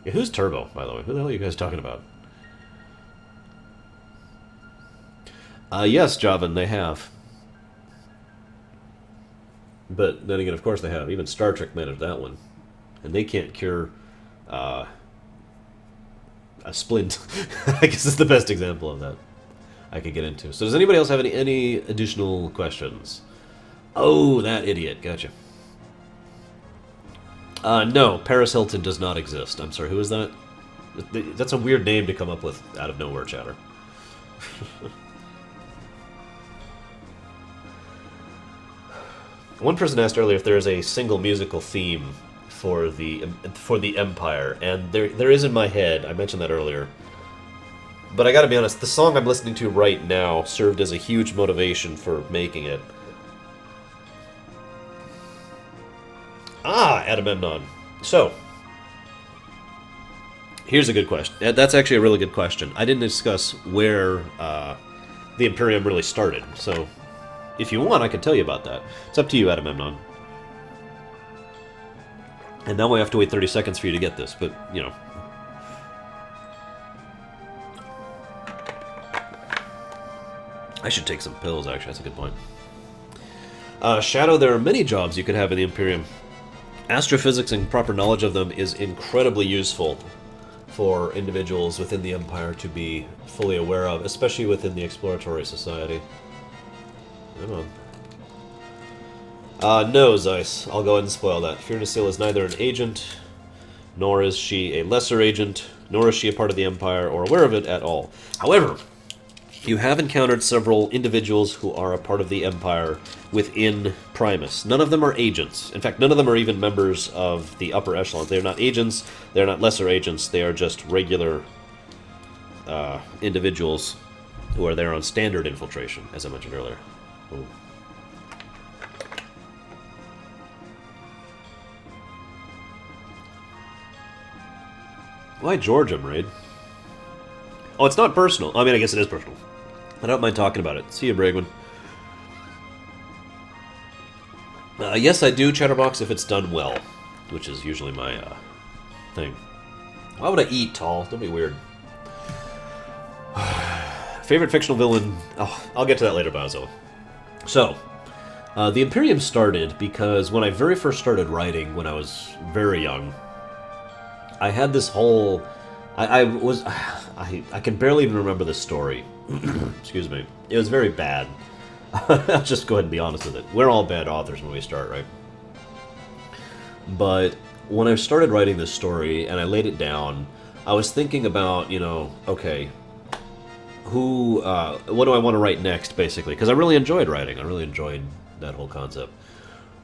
Yeah, who's Turbo, by the way? Who the hell are you guys talking about? Yes, Javan, they have. But then again, of course they have. Even Star Trek managed that one. And they can't cure a splint. I guess it's the best example of that I could get into. So does anybody else have any additional questions? Oh, that idiot. Gotcha. No, Paris Hilton does not exist. I'm sorry, who is that? That's a weird name to come up with out of nowhere, chatter. One person asked earlier if there is a single musical theme for the Empire, and there is in my head. I mentioned that earlier. But I gotta be honest, the song I'm listening to right now served as a huge motivation for making it. Ah, Agamemnon. So, here's a good question. That's actually a really good question. I didn't discuss where the Imperium really started, so if you want, I can tell you about that. It's up to you, Agamemnon. And now I have to wait 30 seconds for you to get this, but, you know. I should take some pills, actually. That's a good point. Shadow, there are many jobs you could have in the Imperium. Astrophysics and proper knowledge of them is incredibly useful for individuals within the Empire to be fully aware of, especially within the Exploratory Society. Come on. No, Zeiss. I'll go ahead and spoil that. Fiona Seal is neither an agent, nor is she a lesser agent, nor is she a part of the Empire or aware of it at all. However, you have encountered several individuals who are a part of the Empire within Primus. None of them are agents. In fact, none of them are even members of the upper echelons. They're not agents, they're not lesser agents, they are just regular individuals who are there on standard infiltration, as I mentioned earlier. Ooh. Why Georgia, Raid? Oh, it's not personal. I mean, I guess it is personal. I don't mind talking about it. See you, Bragwin. Yes, I do, Chatterbox, if it's done well, which is usually my thing. Why would I eat, Tall? Don't be weird. Favorite fictional villain? Oh, I'll get to that later, Bazo. So, the Imperium started because when I very first started writing, when I was very young, I had this whole... I can barely even remember the story. Excuse me. It was very bad. I'll just go ahead and be honest with it. We're all bad authors when we start, right? But when I started writing this story and I laid it down, I was thinking about, you know, okay, what do I want to write next, basically? Because I really enjoyed writing. I really enjoyed that whole concept.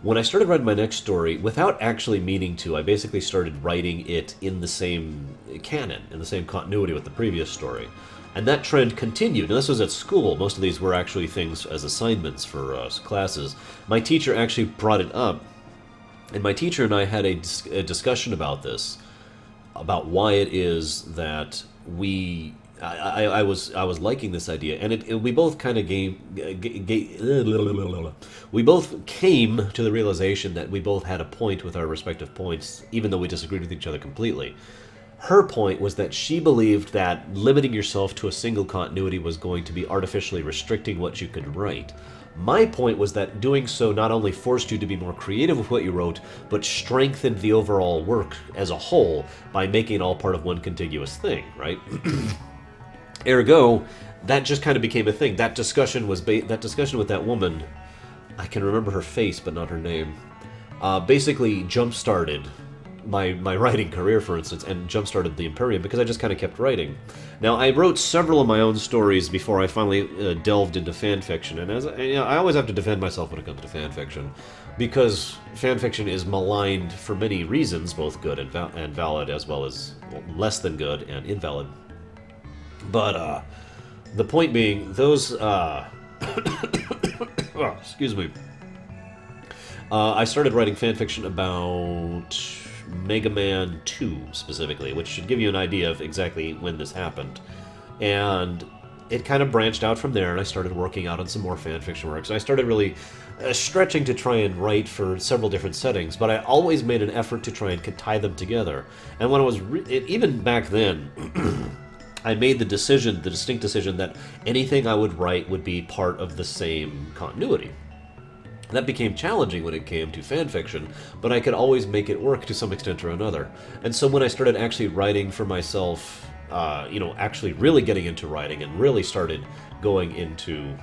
When I started writing my next story, without actually meaning to, I basically started writing it in the same canon, in the same continuity with the previous story. And that trend continued. And this was at school. Most of these were actually things as assignments for classes. My teacher actually brought it up. And my teacher and I had a discussion about this, about why it is that I was liking this idea, and we both kind of we both came to the realization that we both had a point with our respective points, even though we disagreed with each other completely. Her point was that she believed that limiting yourself to a single continuity was going to be artificially restricting what you could write. My point was that doing so not only forced you to be more creative with what you wrote, but strengthened the overall work as a whole by making it all part of one contiguous thing, right? Ergo, that just kind of became a thing. That discussion with that woman, I can remember her face but not her name, basically jump-started my writing career, for instance, and jump-started the Imperium because I just kind of kept writing. Now, I wrote several of my own stories before I finally delved into fan fiction, and I always have to defend myself when it comes to fan fiction, because fan fiction is maligned for many reasons, both good and valid, as well as less than good and invalid. But the point being, those excuse me. I started writing fan fiction about Mega Man 2, specifically, which should give you an idea of exactly when this happened. And it kind of branched out from there, and I started working out on some more fan fiction works. I started really stretching to try and write for several different settings, but I always made an effort to try and tie them together. And when I was... even back then... I made the distinct decision that anything I would write would be part of the same continuity. That became challenging when it came to fan fiction, but I could always make it work to some extent or another. And so when I started actually writing for myself, actually really getting into writing and really started going into,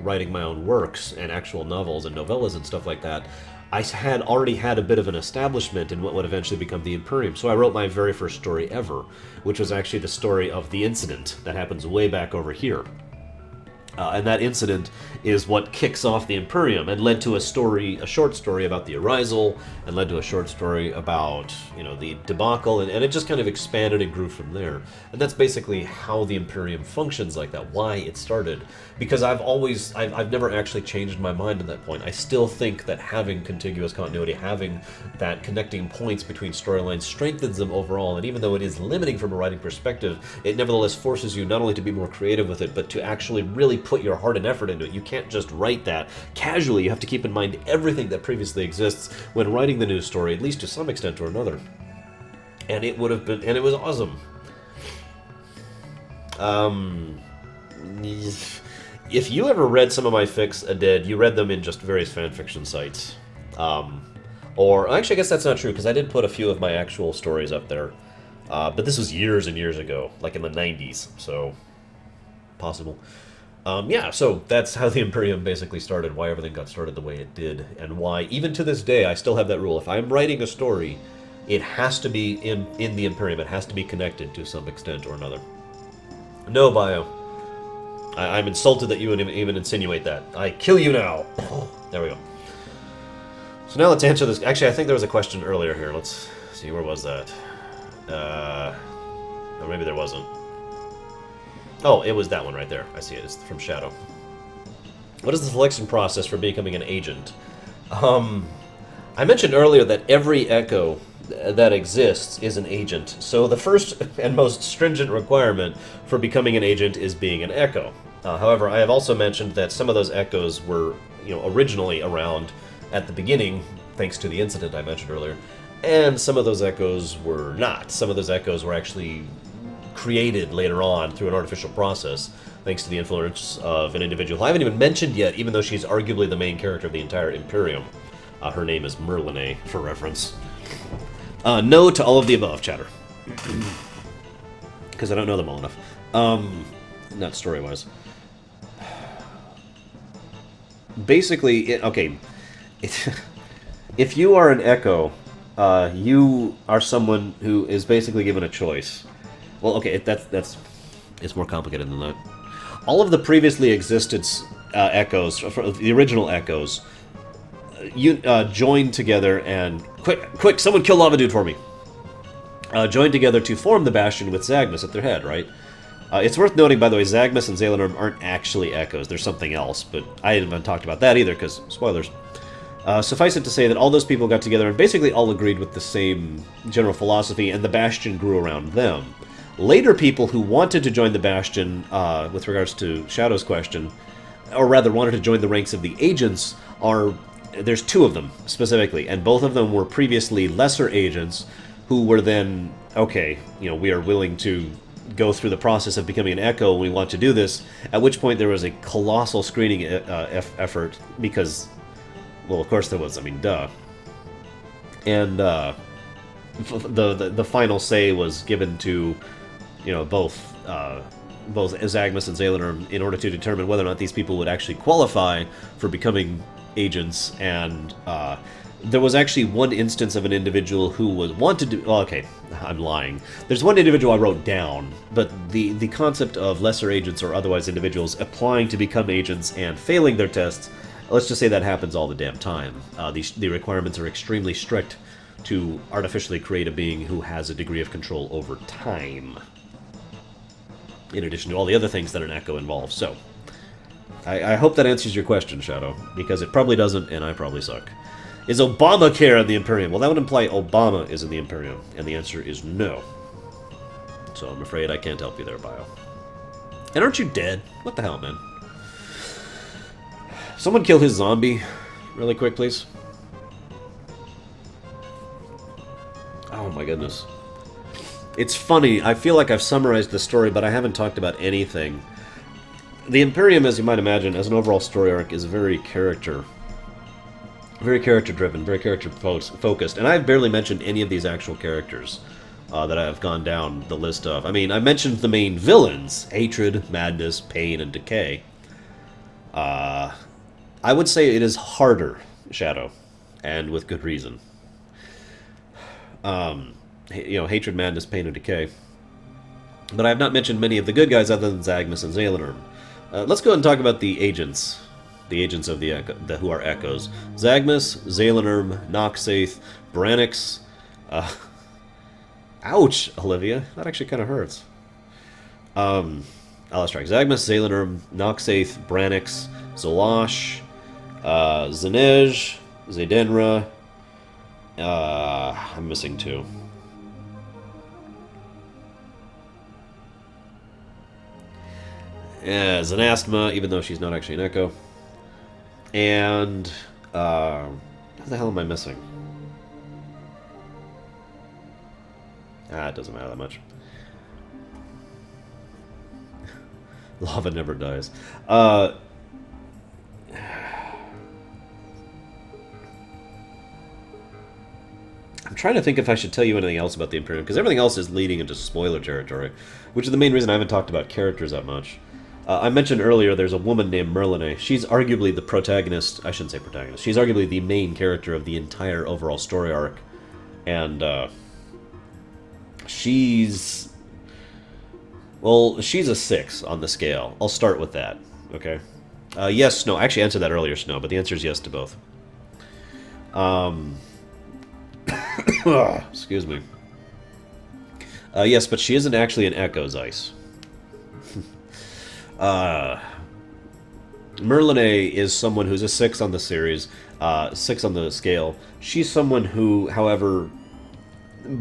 writing my own works and actual novels and novellas and stuff like that, I had already had a bit of an establishment in what would eventually become the Imperium. So I wrote my very first story ever, which was actually the story of the incident that happens way back over here. And that incident is what kicks off the Imperium and led to a short story about the Arisal, and led to a short story about, the debacle, and it just kind of expanded and grew from there. And that's basically how the Imperium functions like that, why it started. Because I've never actually changed my mind at that point. I still think that having contiguous continuity, having that connecting points between storylines strengthens them overall, and even though it is limiting from a writing perspective, it nevertheless forces you not only to be more creative with it, but to actually really put your heart and effort into it. You can't just write that casually. You have to keep in mind everything that previously exists when writing the new story, at least to some extent or another. And it would have been, and it was awesome. If you ever read some of my fics, you read them in just various fanfiction sites. Or, actually, I guess that's not true, because I did put a few of my actual stories up there. But this was years and years ago, like in the 90s, so possible. So that's how the Imperium basically started, why everything got started the way it did, and why, even to this day, I still have that rule. If I'm writing a story, it has to be in the Imperium. It has to be connected to some extent or another. No, Bio. I'm insulted that you would even insinuate that. I kill you now! There we go. So now let's answer this. Actually, I think there was a question earlier here. Let's see, where was that? Or maybe there wasn't. Oh, it was that one right there. I see it. It's from Shadow. What is the selection process for becoming an agent? I mentioned earlier that every echo that exists is an agent. So the first and most stringent requirement for becoming an agent is being an echo. However, I have also mentioned that some of those echoes were, originally around at the beginning, thanks to the incident I mentioned earlier, and some of those echoes were not. Some of those echoes were actually created later on through an artificial process, thanks to the influence of an individual who I haven't even mentioned yet, even though she's arguably the main character of the entire Imperium. Her name is Merlinay, for reference. No to all of the above, chatter. Because I don't know them all enough. Not story-wise. Basically, if you are an echo, you are someone who is basically given a choice. Well, okay, it's more complicated than that. All of the previously existed echoes, the original echoes, joined together and... Quick, someone kill Lava Dude for me! Joined together to form the Bastion with Zagmus at their head, right? It's worth noting, by the way, Zagmus and Zalanorm aren't actually echoes. They're something else, but I haven't talked about that either, because, spoilers. Suffice it to say that all those people got together and basically all agreed with the same general philosophy, and the Bastion grew around them. Later people who wanted to join the Bastion, with regards to Shadow's question, or rather wanted to join the ranks of the agents, there's two of them, specifically, and both of them were previously lesser agents who were then, okay, we are willing to go through the process of becoming an echo and we want to do this, at which point there was a colossal screening effort, because, well, of course there was, duh. And the final say was given to, both Zagmus and Zalanorm in order to determine whether or not these people would actually qualify for becoming agents, and there was actually one instance of an individual who was wanted to... Well, okay, I'm lying. There's one individual I wrote down, but the concept of lesser agents or otherwise individuals applying to become agents and failing their tests, let's just say that happens all the damn time. The requirements are extremely strict to artificially create a being who has a degree of control over time, in addition to all the other things that an echo involves. So, I hope that answers your question, Shadow, because it probably doesn't, and I probably suck. Is Obamacare in the Imperium? Well, that would imply Obama is in the Imperium, and the answer is no. So I'm afraid I can't help you there, Bio. And aren't you dead? What the hell, man? Someone kill his zombie really quick, please. Oh my goodness. It's funny, I feel like I've summarized the story, but I haven't talked about anything. The Imperium, as you might imagine, as an overall story arc, is very character-driven, very character-focused, and I've barely mentioned any of these actual characters that I've gone down the list of. I mean, I mentioned the main villains: hatred, madness, pain, and decay. I would say it is harder, Shadow, and with good reason. You know, hatred, madness, pain, and decay. But I have not mentioned many of the good guys other than Zagmus and Zalanerm. Let's go ahead and talk about the agents. The agents of the Echo, who are Echoes. Zagmus, Zalanerm, Noxaith, Branix. Ouch, Olivia. That actually kind of hurts. Let's try. Zagmus, Zalanerm, Noxaith, Branix, Zolosh, Zanej, Zaydenra. I'm missing two. Yeah, Zanastma, even though she's not actually an Echo. And, what the hell am I missing? It doesn't matter that much. Lava never dies. I'm trying to think if I should tell you anything else about the Imperium, because everything else is leading into spoiler territory, which is the main reason I haven't talked about characters that much. I mentioned earlier there's a woman named Merlinay. She's arguably the protagonist. I shouldn't say protagonist. She's arguably the main character of the entire overall story arc. And, she's... Well, she's a 6 on the scale. I'll start with that, okay? Yes, no. I actually answered that earlier, Snow, but the answer is yes to both. Excuse me. Yes, but she isn't actually an Echo, Zeiss. Merlinay is someone who's a 6 on the series, 6 on the scale. She's someone who, however,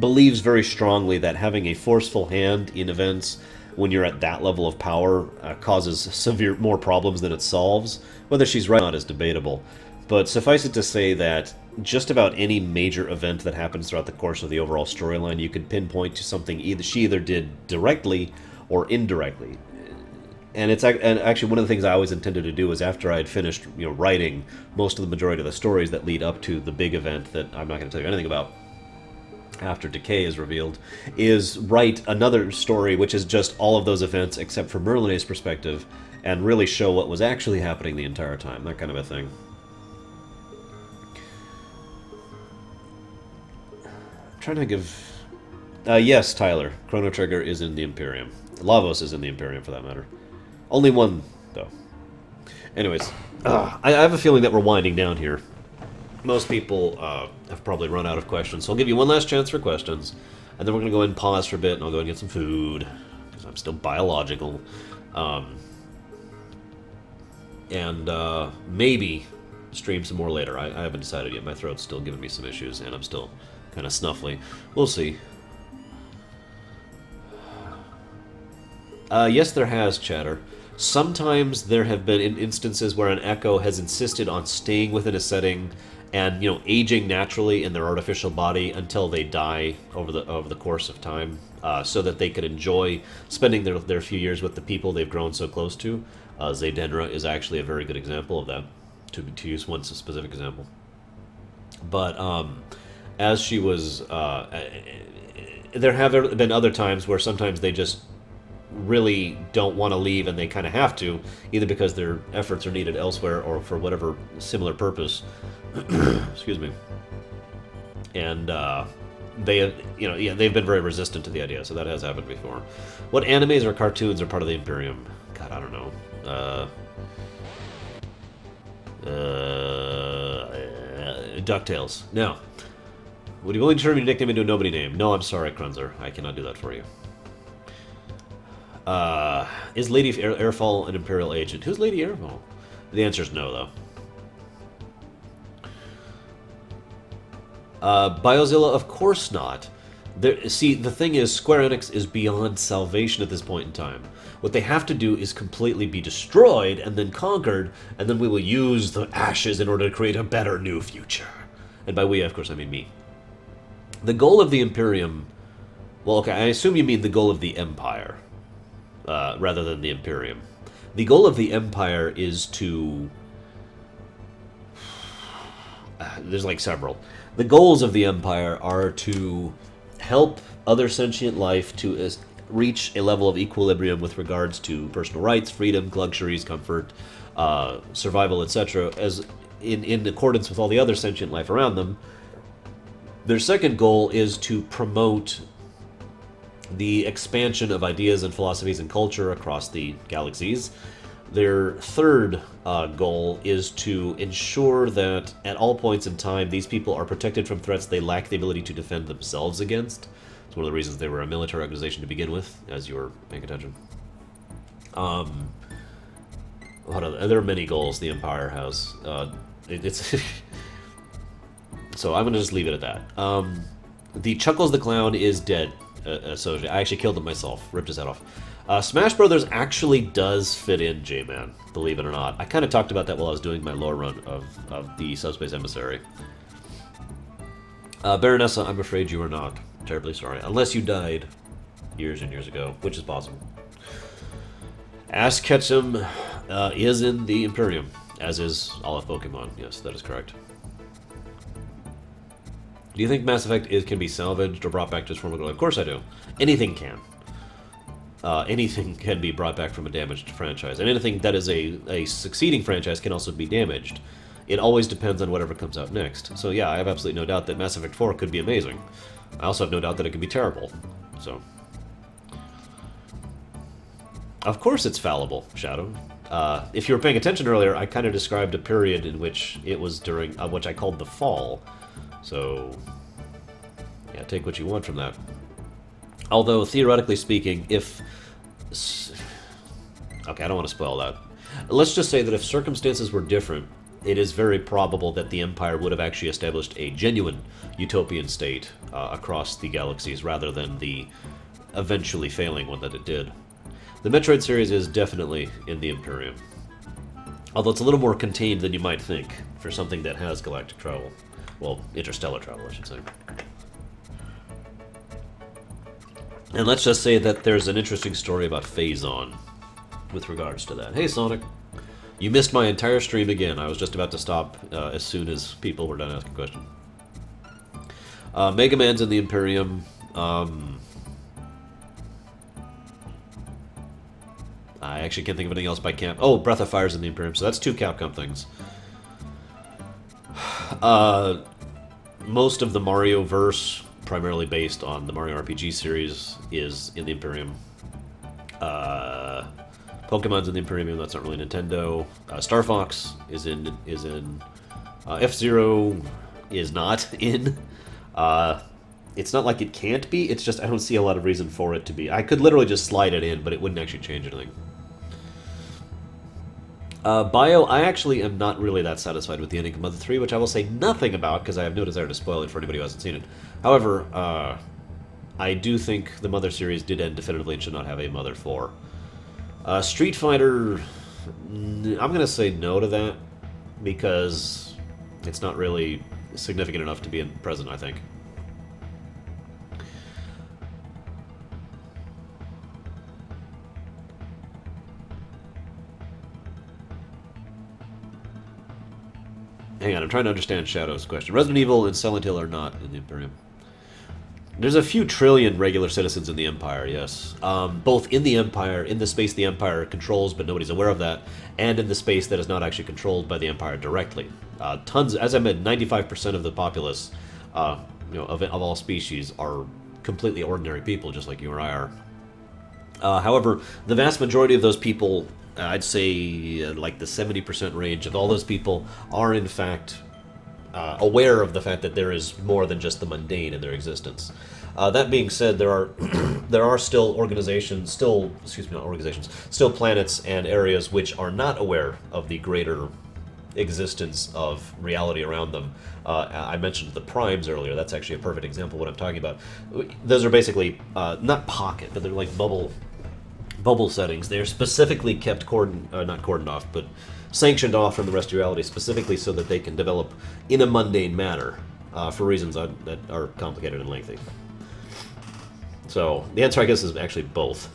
believes very strongly that having a forceful hand in events when you're at that level of power causes more problems than it solves. Whether she's right or not is debatable. But suffice it to say that just about any major event that happens throughout the course of the overall storyline, you could pinpoint to something she either did directly or indirectly. And actually one of the things I always intended to do is after I had finished, writing most of the majority of the stories that lead up to the big event that I'm not going to tell you anything about after Decay is revealed, is write another story which is just all of those events except from Merlinay's perspective and really show what was actually happening the entire time, that kind of a thing. I'm trying to give... yes, Tyler, Chrono Trigger is in the Imperium. Lavos is in the Imperium, for that matter. Only one, though. Anyways, I have a feeling that we're winding down here. Most people have probably run out of questions, so I'll give you one last chance for questions, and then we're going to go ahead and pause for a bit, and I'll go and get some food, because I'm still biological. And maybe stream some more later. I haven't decided yet. My throat's still giving me some issues, and I'm still kind of snuffly. We'll see. Yes, there has, Chatter. Sometimes there have been instances where an Echo has insisted on staying within a setting and, aging naturally in their artificial body until they die over the course of time, so that they could enjoy spending their few years with the people they've grown so close to. Zaydenra is actually a very good example of that, to use one specific example. But as she was... there have been other times where sometimes they just really don't want to leave and they kind of have to, either because their efforts are needed elsewhere or for whatever similar purpose. Excuse me. And they, yeah, they've been very resistant to the idea, so that has happened before. What animes or cartoons are part of the Imperium? God, I don't know. DuckTales. No. Would you be willing to turn your nickname into a nobody name? No, I'm sorry, Krunzer. I cannot do that for you. Is Lady Airfall an Imperial agent? Who's Lady Airfall? The answer is no, though. Biozilla, of course not. See, the thing is, Square Enix is beyond salvation at this point in time. What they have to do is completely be destroyed and then conquered, and then we will use the ashes in order to create a better new future. And by we, of course, I mean me. The goal of the Imperium... Well, okay, I assume you mean the goal of the Empire, rather than the Imperium. The goal of the Empire is to... there's like several. The goals of the Empire are to help other sentient life to reach a level of equilibrium with regards to personal rights, freedom, luxuries, comfort, survival, etc., as in accordance with all the other sentient life around them. Their second goal is to promote the expansion of ideas and philosophies and culture across the galaxies. Their third goal is to ensure that at all points in time these people are protected from threats they lack the ability to defend themselves against. It's one of the reasons they were a military organization to begin with, as you were paying attention. There are many goals the Empire has. It's so I'm going to just leave it at that. The Chuckles the Clown is dead. I actually killed him myself. Ripped his head off. Smash Brothers actually does fit in, J-Man, believe it or not. I kind of talked about that while I was doing my lore run of the Subspace Emissary. Baronessa, I'm afraid you are not. Terribly sorry. Unless you died years and years ago, which is possible. Ash Ketchum is in the Imperium, as is all of Pokemon. Yes, that is correct. Do you think Mass Effect can be salvaged or brought back to its former glory? Of course I do. Anything can. Anything can be brought back from a damaged franchise. And anything that is a succeeding franchise can also be damaged. It always depends on whatever comes out next. So yeah, I have absolutely no doubt that Mass Effect 4 could be amazing. I also have no doubt that it could be terrible. So, of course it's fallible, Shadow. If you were paying attention earlier, I kind of described a period in which it was during which I called the fall. So, yeah, take what you want from that. Although, theoretically speaking, if... Okay, I don't want to spoil that. Let's just say that if circumstances were different, it is very probable that the Empire would have actually established a genuine utopian state across the galaxies, rather than the eventually failing one that it did. The Metroid series is definitely in the Imperium. Although it's a little more contained than you might think for something that has galactic travel. Well, interstellar travel, I should say. And let's just say that there's an interesting story about Phazon with regards to that. Hey, Sonic. You missed my entire stream again. I was just about to stop as soon as people were done asking questions. Mega Man's in the Imperium. I actually can't think of anything else by Camp. Oh, Breath of Fire's in the Imperium, so that's 2 Capcom things. Most of the Mario verse, primarily based on the Mario RPG series, is in the Imperium. Pokemon's in the Imperium. That's not really Nintendo. Star Fox is in. F-Zero is not in. It's not like it can't be. It's just I don't see a lot of reason for it to be. I could literally just slide it in, but it wouldn't actually change anything. Bio, I actually am not really that satisfied with the ending of Mother 3, which I will say nothing about because I have no desire to spoil it for anybody who hasn't seen it. However, I do think the Mother series did end definitively and should not have a Mother 4. Street Fighter, I'm going to say no to that because it's not really significant enough to be present, I think. Hang on, I'm trying to understand Shadow's question. Resident Evil and Silent Hill are not in the Imperium. There's a few trillion regular citizens in the Empire, yes. Both in the Empire, in the space the Empire controls, but nobody's aware of that, and in the space that is not actually controlled by the Empire directly. Tons, as I meant, 95% of the populace, of all species, are completely ordinary people, just like you or I are. However, the vast majority of those people, I'd say like the 70% range of all those people, are in fact aware of the fact that there is more than just the mundane in their existence. That being said, there are there are still organizations, still planets and areas which are not aware of the greater existence of reality around them. I mentioned the primes earlier. That's actually a perfect example of what I'm talking about. Those are basically not pocket, but they're like bubble settings. They're specifically kept not cordoned off, but sanctioned off from the rest of reality, specifically so that they can develop in a mundane manner for reasons that are complicated and lengthy. So the answer, I guess, is actually both.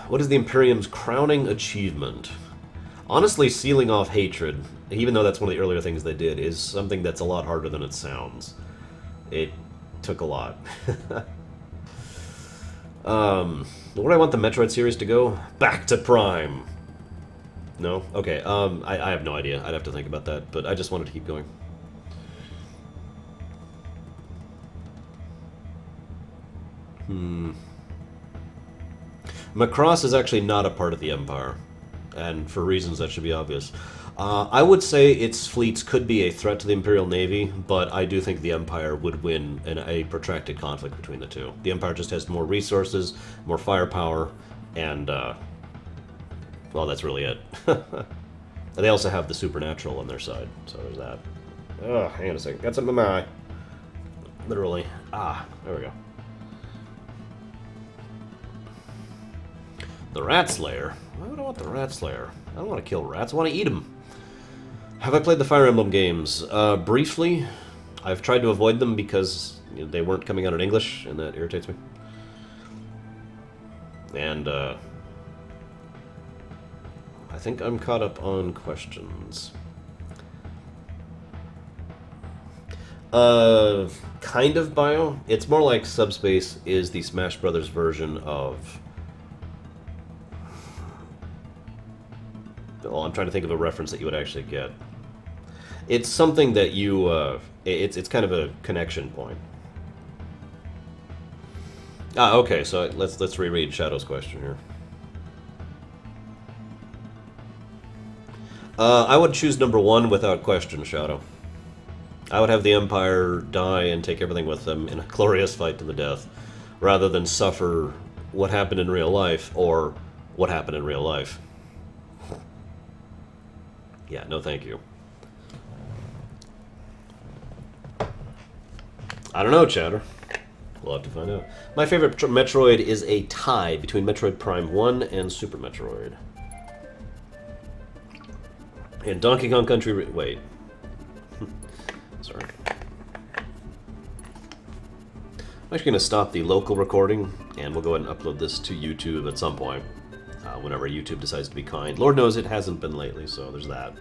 What is the Imperium's crowning achievement? Honestly, sealing off hatred, even though that's one of the earlier things they did, is something that's a lot harder than it sounds. It took a lot. Where do I want the Metroid series to go? Back to Prime. No? Okay, I have no idea. I'd have to think about that, but I just wanted to keep going. Macross is actually not a part of the Empire, and for reasons that should be obvious. I would say its fleets could be a threat to the Imperial Navy, but I do think the Empire would win in a protracted conflict between the two. The Empire just has more resources, more firepower, and, well, that's really it. And they also have the supernatural on their side, so there's that. Oh, hang on a second. Got something in my eye. Literally. There we go. The Rat Slayer? Why would I want the Rat Slayer? I don't want to kill rats, I want to eat them. Have I played the Fire Emblem games? Briefly. I've tried to avoid them because they weren't coming out in English, and that irritates me. And, I think I'm caught up on questions. Kind of bio. It's more like Subspace is the Smash Brothers version of... Well, I'm trying to think of a reference that you would actually get. It's something that you, it's kind of a connection point. Okay, so let's reread Shadow's question here. I would choose number one without question, Shadow. I would have the Empire die and take everything with them in a glorious fight to the death, rather than suffer what happened in real life, or what happened in real life. Yeah, no thank you. I don't know, Chatter. We'll have to find out. My favorite Metroid is a tie between Metroid Prime 1 and Super Metroid. And Donkey Kong Country... Wait. Sorry. I'm actually going to stop the local recording, and we'll go ahead and upload this to YouTube at some point. Whenever YouTube decides to be kind. Lord knows it hasn't been lately, so there's that.